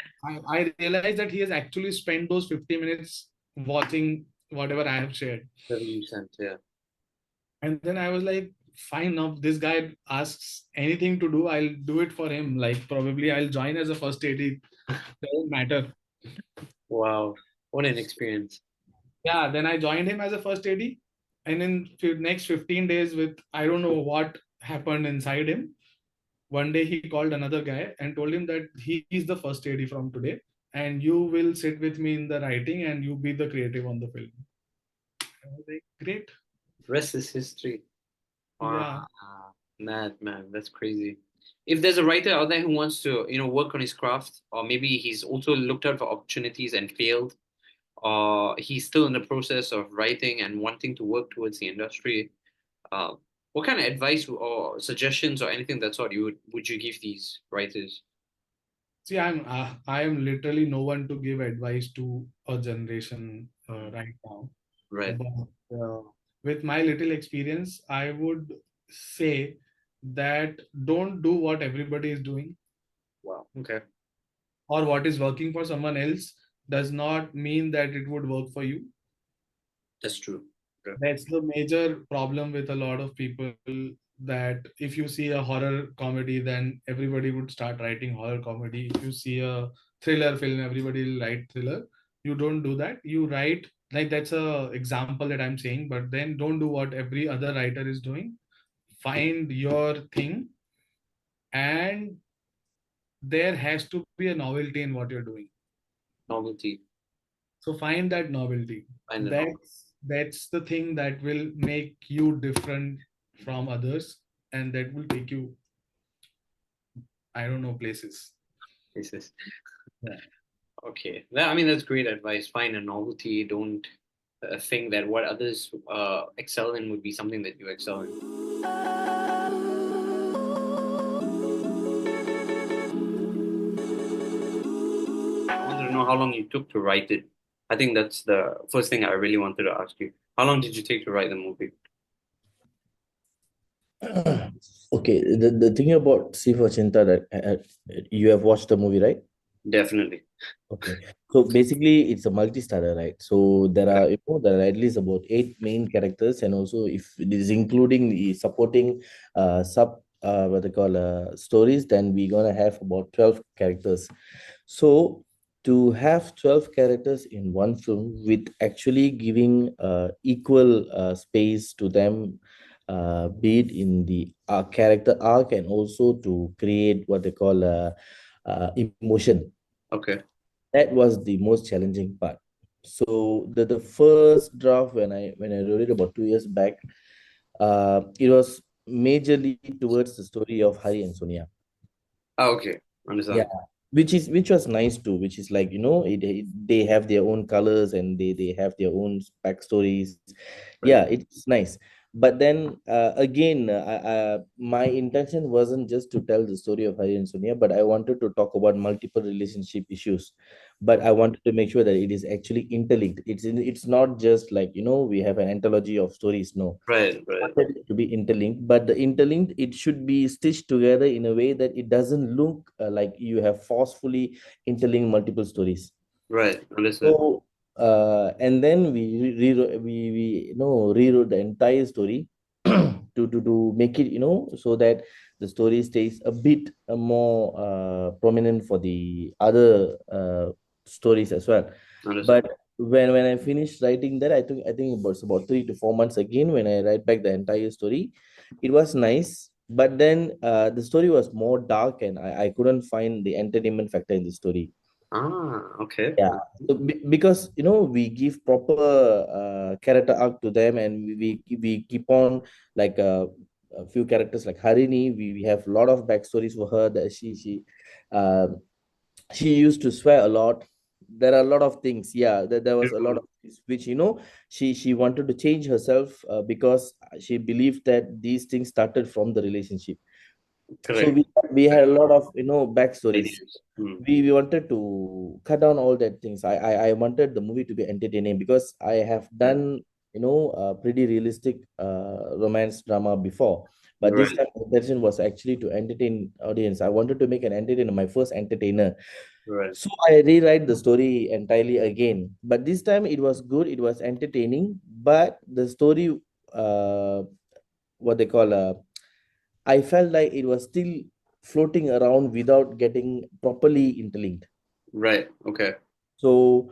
I realized that he has actually spent those 50 minutes watching whatever I have shared. Whatever you sent, yeah. And then I was like, fine, now this guy asks anything to do, I'll do it for him. Like, probably I'll join as a first AD. Doesn't matter. Wow. What an experience. Yeah, then I joined him as a first AD. And in next 15 days, with I don't know what happened inside him, one day he called another guy and told him that he is the first AD from today, and you will sit with me in the writing and you be the creative on the film. I was like, great. Rest is history. Yeah. Wow. Man, that's crazy. If there's a writer out there who wants to, work on his craft, or maybe he's also looked out for opportunities and failed, or he's still in the process of writing and wanting to work towards the industry, uh, what kind of advice or suggestions or anything that sort would you give these writers? See, I am literally no one to give advice to a generation right now. Right. But with my little experience, I would say that don't do what everybody is doing, Wow. Okay. or what is working for someone else does not mean that it would work for you. That's true. Okay. That's the major problem with a lot of people, that if you see a horror comedy, then everybody would start writing horror comedy. If you see a thriller film, everybody will write thriller. You don't do that. You write, like, that's a example that I'm saying, but then don't do what every other writer is doing. Find your thing, and there has to be a novelty in what you're doing. Novelty. So find that novelty. Find the novelty. That's the thing that will make you different from others, and that will take you, I don't know, places. Places. Yeah. Okay. That's great advice. Find a novelty. Don't think that what others excel in would be something that you excel in. I wanted to know how long you took to write it. I think that's the first thing I really wanted to ask you. How long did you take to write the movie? Okay, the thing about C for Chinta, that you have watched the movie, right? Definitely. Okay, so basically it's a multi-starter, right? So there are there are at least about 8 main characters, and also if it is including the supporting what they call stories, then we're gonna have about 12 characters. So to have 12 characters in one film with actually giving equal space to them, be it in the character arc, and also to create what they call emotion. Okay. That was the most challenging part. So the first draft, when I wrote it about 2 years back, it was majorly towards the story of Hari and Sonia. Oh, okay. Yeah, Understand. which was nice too. Which is like, they have their own colors, and they have their own backstories. Right. Yeah, it's nice. But then again, my intention wasn't just to tell the story of Hari and Sonia, but I wanted to talk about multiple relationship issues. But I wanted to make sure that it is actually interlinked. It's not just like, we have an anthology of stories. No, Right. wanted it to be interlinked, but the interlinked, it should be stitched together in a way that it doesn't look like you have forcefully interlinked multiple stories. Right. Understood. So and then we rewrote the entire story to make it, so that the story stays a bit more prominent for the other stories as well. Understood. But when I finished writing that, I think it was about 3 to 4 months again when I write back the entire story. It was nice, but then the story was more dark, and I couldn't find the entertainment factor in the story. Okay. Yeah. So because we give proper character arc to them, and we keep on like a few characters like Harini. We have a lot of backstories for her, that uh, she used to swear a lot. There are a lot of things. Yeah, there was a lot of things which she wanted to change herself, because she believed that these things started from the relationship. So Correct. we had a lot of backstories. Ideas. Hmm. We wanted to cut down all that things. I wanted the movie to be entertaining, because I have done pretty realistic romance drama before, but this Right. time the intention was actually to entertain audience. I wanted to make an entertainer, my first entertainer. Right. So I rewrite the story entirely again, but this time it was good, it was entertaining, but the story, uh what they call I felt like it was still floating around without getting properly interlinked. Right. Okay. So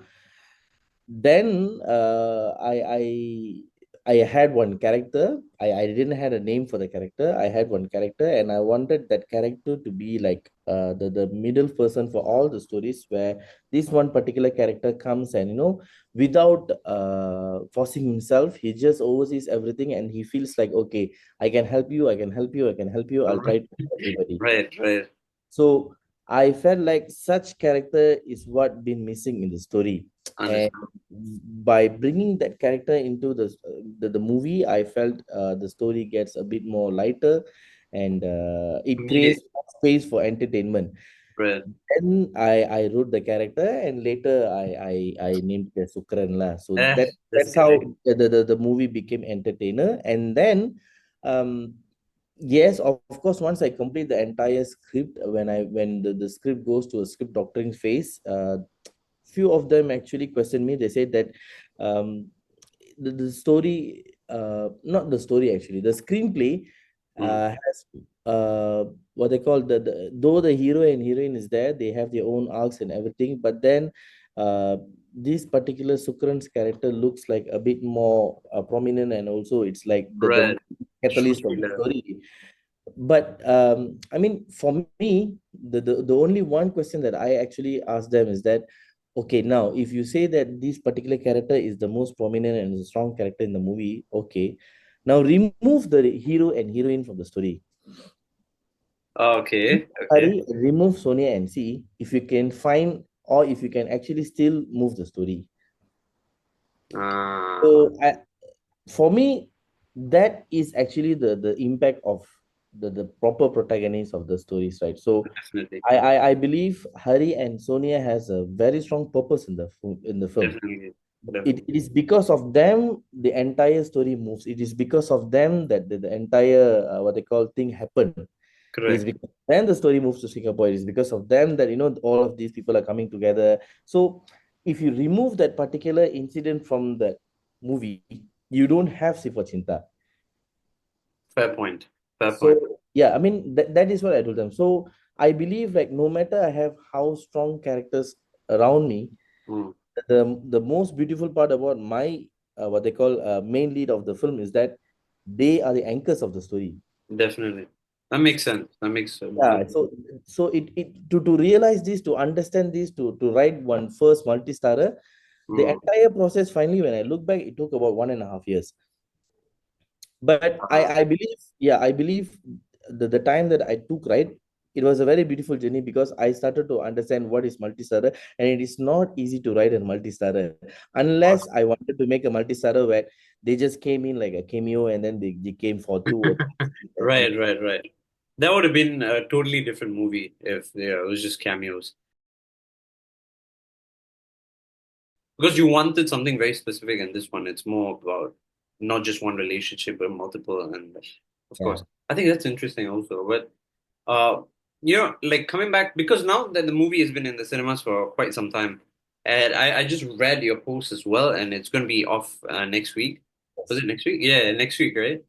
then I had one character. I didn't had a name for the character. I had one character, and I wanted that character to be like the middle person for all the stories, where this one particular character comes and without forcing himself, he just oversees everything, and he feels like, okay, I can help you, I can help you, I can help you. I'll try to help everybody. Right, right. So I felt like such character is what been missing in the story. And Understand. by bringing that character into the movie, I felt the story gets a bit more lighter, and it Comedic. creates space for entertainment. Right. Then I wrote the character, and later I named it as Sukran lah. So That's that's correct. how the movie became entertainer. And then um yes, of course, once I complete the entire script, when the script goes to a script doctoring phase, few of them actually questioned me. They said that um the story, not the story actually, the screenplay has what they call though the hero and heroine is there, they have their own arcs and everything, but then this particular Sukran's character looks like a bit more prominent, and also it's like the Right. catalyst of the Shooter. story. But I mean, for me, the only one question that I actually asked them is that, okay, now if you say that this particular character is the most prominent and the strong character in the movie, okay, now remove the hero and heroine from the story. Okay. Okay. Sorry, remove Sonia and see if you can find, or if you can actually still move the story. Ah, So for me, that is actually the impact of the proper protagonist of the stories, right? So definitely. I believe Hari and Sonia has a very strong purpose in the film. Definitely. It is because of them the entire story moves. It is because of them that the entire what they call thing happened. It is Correct. because then the story moves to Singapore. It is because of them that all of these people are coming together. So if you remove that particular incident from the movie, you don't have Sifat Cinta. Fair point. Fair point. So yeah, I mean that is what I told them. So I believe like no matter I have how strong characters around me, Mm, the most beautiful part about my what they call main lead of the film is that they are the anchors of the story. definitely. That makes sense. That makes sense. Yeah, so it to realize this, to understand this, to write one first multi-starrer, the Mm, entire process finally when I look back, it took about 1.5 years. But uh, I believe the time that I took, right, it was a very beautiful journey because I started to understand what is multi-starrer, and it is not easy to write a multi-starrer unless I wanted to make a multi-starrer where they just came in like a cameo and then they came for 2 or 3 scenes, and right, right, right. That would have been a totally different movie if it was just cameos. Because you wanted something very specific in this one. It's more about not just one relationship, but multiple. And of yeah. course, I think that's interesting also. But, like coming back, because now that the movie has been in the cinemas for quite some time, and I just read your post as well, and it's going to be off next week. Was Yes. it next week? Yeah, next week, right?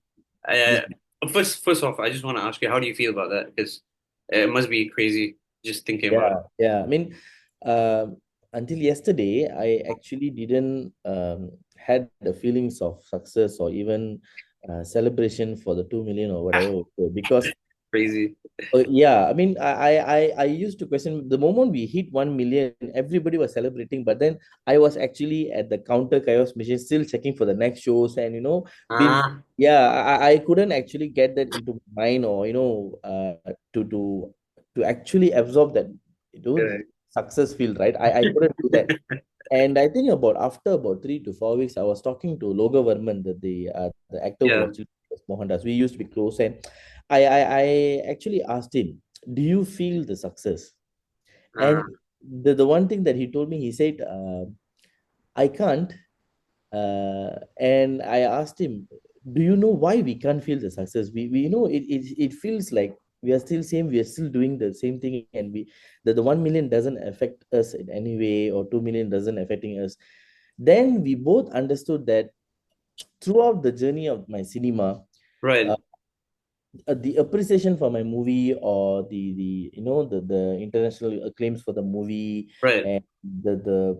Yes. First off, I just want to ask you, how do you feel about that? Because it must be crazy just thinking about it. Yeah. I mean, until yesterday, I actually didn't had the feelings of success or even celebration for the 2 million or Ah, whatever, because crazy. yeah, I mean, I used to question the moment we hit 1 million, everybody was celebrating, but then I was actually at the counter chaos machine, still checking for the next shows, and been Ah, yeah, I couldn't actually get that into my mind, or to actually absorb that correct. success feel, right? I couldn't do that. And I think after about 3 to 4 weeks, I was talking to Loga Varman, the actor who Yeah. actually was Mohandas. We used to be close, and I actually asked him, "Do you feel the success?" And Ah, the one thing that he told me, he said, "I can't." And I asked him, "Do you know why we can't feel the success? We know it feels like we are still same, we are still doing the same thing, and the 1 million doesn't affect us in any way, or 2 million doesn't affecting us." Then we both understood that throughout the journey of my cinema, uh, right, the appreciation for my movie, or the international acclaims for the movie, right. and the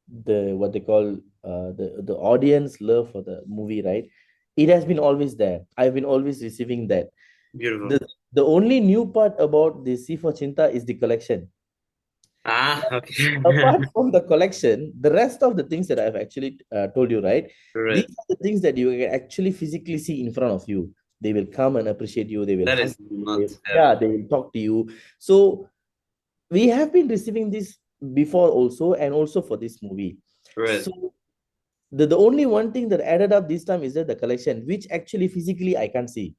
the what they call the audience love for the movie, right? It has been always there. I've been always receiving that. Beautiful. The only new part about the C for Chinta is the collection. Ah, okay. Apart from the collection, the rest of the things that I've actually told you, right? Right. These are the things that you can actually physically see in front of you. They will come and appreciate you. They will That hug is you. nuts. Yeah, they will talk to you. So we have been receiving this before also, and also for this movie. Right. So the only one thing that added up this time is that the collection, which actually physically I can't see.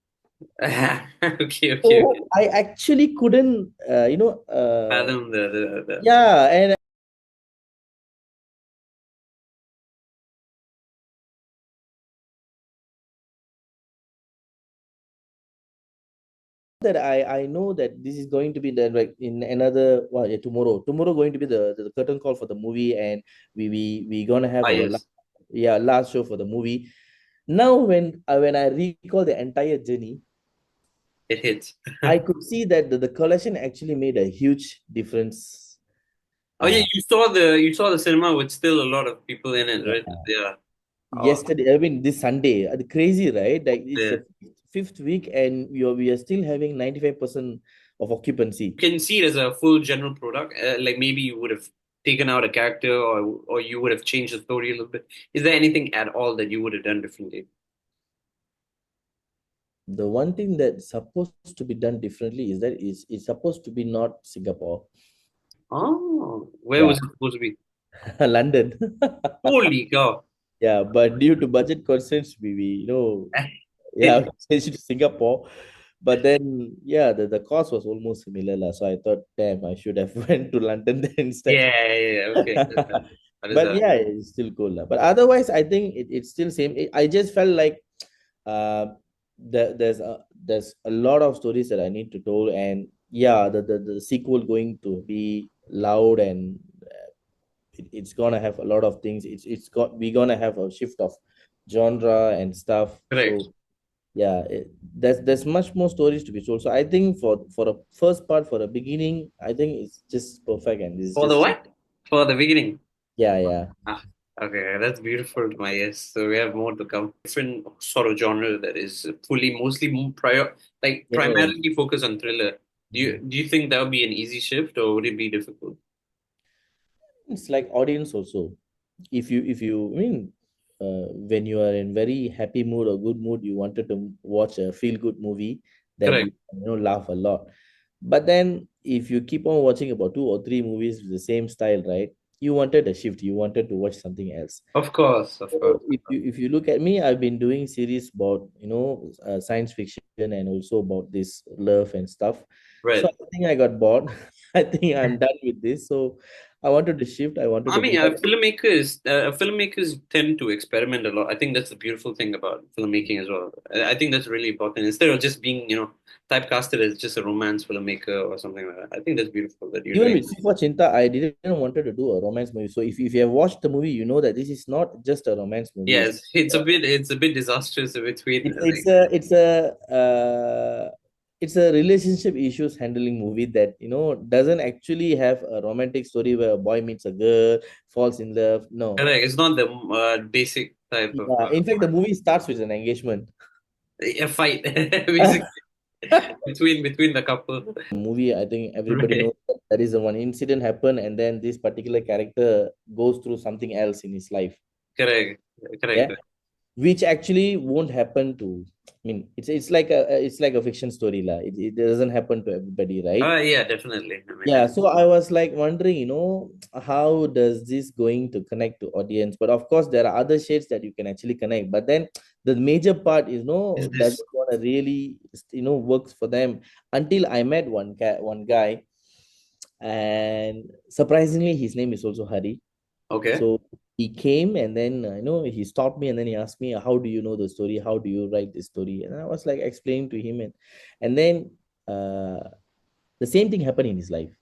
Okay. So I actually couldn't, Fathom the yeah, and that I know that this is going to be the like in another tomorrow going to be the curtain call for the movie, and we gonna have our yes. last show for the movie. Now when I recall the entire journey, It hits. I could see that the collection actually made a huge difference. Oh yeah, you saw the cinema with still a lot of people in it, Yeah. right? Yeah. Yesterday, I mean this Sunday, crazy, right? Like it's Yeah. the fifth week, and we are still having 95% of occupancy. You can see it as a full general product. Like maybe you would have taken out a character, or you would have changed the story a little bit. Is there anything at all that you would have done differently? The one thing that's supposed to be done differently is that it's supposed to be not Singapore. Oh, where Yeah. was it supposed to be? London. Holy cow! Yeah, but due to budget constraints, we changed to Singapore. But then, yeah, the cost was almost similar, lah. So I thought, damn, I should have went to London then instead. Yeah. Okay. That is But yeah, it's still cool, lah. But otherwise, I think it's still same. I just felt like there's a lot of stories that I need to tell, and yeah, the sequel going to be loud, and it's gonna have a lot of things. We're gonna have a shift of genre and stuff. correct. So yeah, there's much more stories to be told. So I think for the first part, for the beginning, I think it's just perfect, and it's For the just what? For the beginning. yeah. Ah, okay, that's beautiful to my ears. So we have more to come. Different sort of genre that is mostly Yeah. primarily focused on thriller. Do you think that would be an easy shift, or would it be difficult? It's like audience also. If you I mean, when you are in very happy mood or good mood, you wanted to watch a feel good movie that Correct. you laugh a lot. But then if you keep on watching about two or three movies with the same style, right? You wanted a shift. You wanted to watch something else. Of course. So if you look at me, I've been doing series about science fiction and also about this love and stuff. So Right. I think I got bored. I think I'm done with this. So I wanted to shift. I wanted I to mean, move up. filmmakers tend to experiment a lot. I think that's the beautiful thing about filmmaking as well. I think that's really important. Instead of just being, typecasted as just a romance filmmaker or something like that. I think that's beautiful that you're Even doing. with Sifa Chinta, I didn't wanted to do a romance movie. So if you have watched the movie, you know that this is not just a romance movie. Yes, it's a bit disastrous between. It's a relationship issues handling movie that doesn't actually have a romantic story where a boy meets a girl, falls in love. No. Correct. It's not the basic type of Yeah. In fact, the movie starts with an engagement. a fight, basically between the couple. Movie, I think everybody Right. knows that there is a one incident happen, and then this particular character goes through something else in his life. Correct. Yeah. Correct. Which actually won't happen to. I mean, it's like a fiction story, lah. It doesn't happen to everybody, right? Yeah, definitely. I mean, Yeah, so I was like wondering, how does this going to connect to audience? But of course, there are other shades that you can actually connect. But then the major part is is that this gonna really works for them until I met one guy, and surprisingly, his name is also Hari. okay? So he came, and then he stopped me, and then he asked me, how do you know the story? How do you write this story? And I was like explaining to him, and then the same thing happened in his life.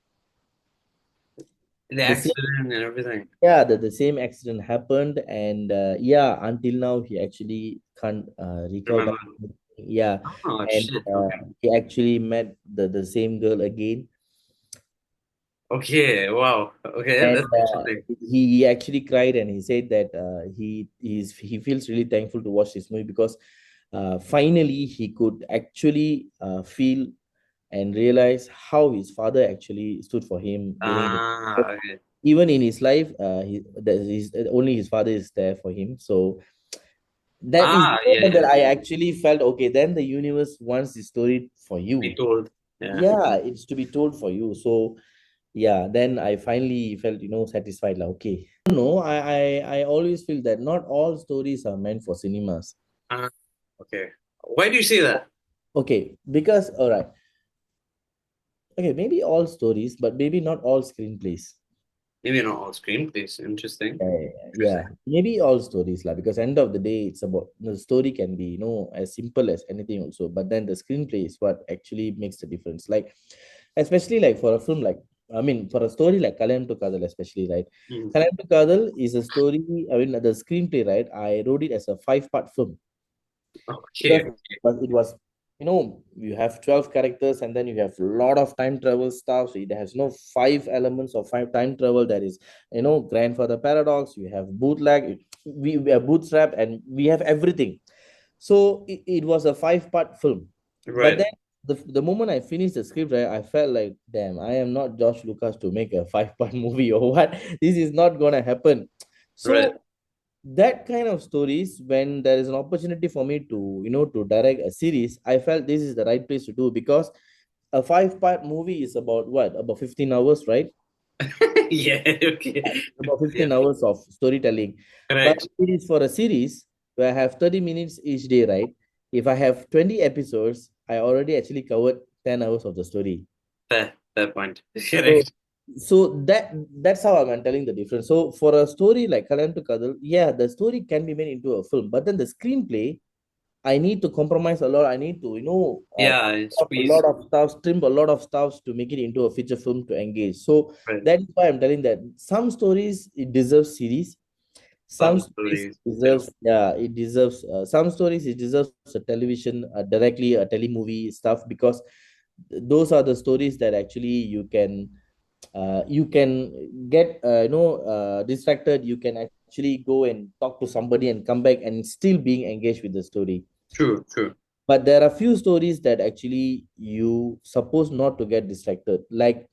The The same, accident and everything. yeah, the same accident happened, and yeah, until now he actually can't recall that. Remember? Yeah, Oh and shit. Okay. he actually met the same girl again. Okay, wow. Okay, And that's interesting. he actually cried and he said that he feels really thankful to watch this movie because finally he could actually feel and realize how his father actually stood for him during the Okay. even in his life only his father is there for him. So that is the Yeah, moment yeah. that I actually felt okay, then the universe wants the story for Be you. told. Yeah. Yeah, it's to be told for you. So yeah, then I finally felt satisfied, like okay. No, I always feel that not all stories are meant for cinemas. Okay. Why do you say that? Okay, because all right, okay, maybe all stories, but maybe not all screenplays. Maybe not all screenplays. Interesting. Yeah, maybe all stories lah. Because end of the day, it's about the story can be as simple as anything also, but then the screenplay is what actually makes the difference. Like, especially like for a film like I mean for a story like Kalyam to Kadal, especially right. Mm. Kalyam to Kadal is a story. I mean the screenplay, right? I wrote it as a 5-part film Okay. because but it was you have 12 characters and then you have a lot of time travel stuff, so it has 5 elements of 5 time travel. That is grandfather paradox, you have bootleg, we have bootstrap, and we have everything. So it was a 5-part film. But Right. then the moment I finished the script, right, I felt like, damn, I am not Josh Lucas to make a 5-part movie or what. This is not gonna happen. Right. So that kind of stories, when there is an opportunity for me to to direct a series, I felt this is the right place to do, because a 5-part movie is about what, about 15 hours, right? Yeah. Okay. About Yeah. 15 hours of storytelling. But Right. it is for a series where I have 30 minutes each day, right? If I have 20 episodes, I already actually covered 10 hours of the story. Fair point. So, Correct. so that's how I'm telling the difference. So for a story like Kalyam to Kadal, yeah, the story can be made into a film, but then the screenplay, I need to compromise a lot. I need to, Yeah, it's cut a squeeze. lot of stuff, trim a lot of stuff to make it into a feature film to engage. So Right. that is why I'm telling that some stories it deserves series, some Some stories stories. deserves, yeah, it deserves some stories it deserves a television, directly a telemovie stuff, because those are the stories that actually you can get distracted. You can actually go and talk to somebody and come back and still being engaged with the story. True. True. But there are few stories that actually you supposed not to get distracted, like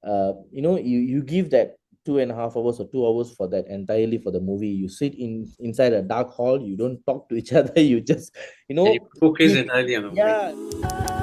you give that 2.5 hours or 2 hours for that entirely for the movie. You sit inside a dark hall, you don't talk to each other, you just And you focus keep, entirely on the movie. yeah.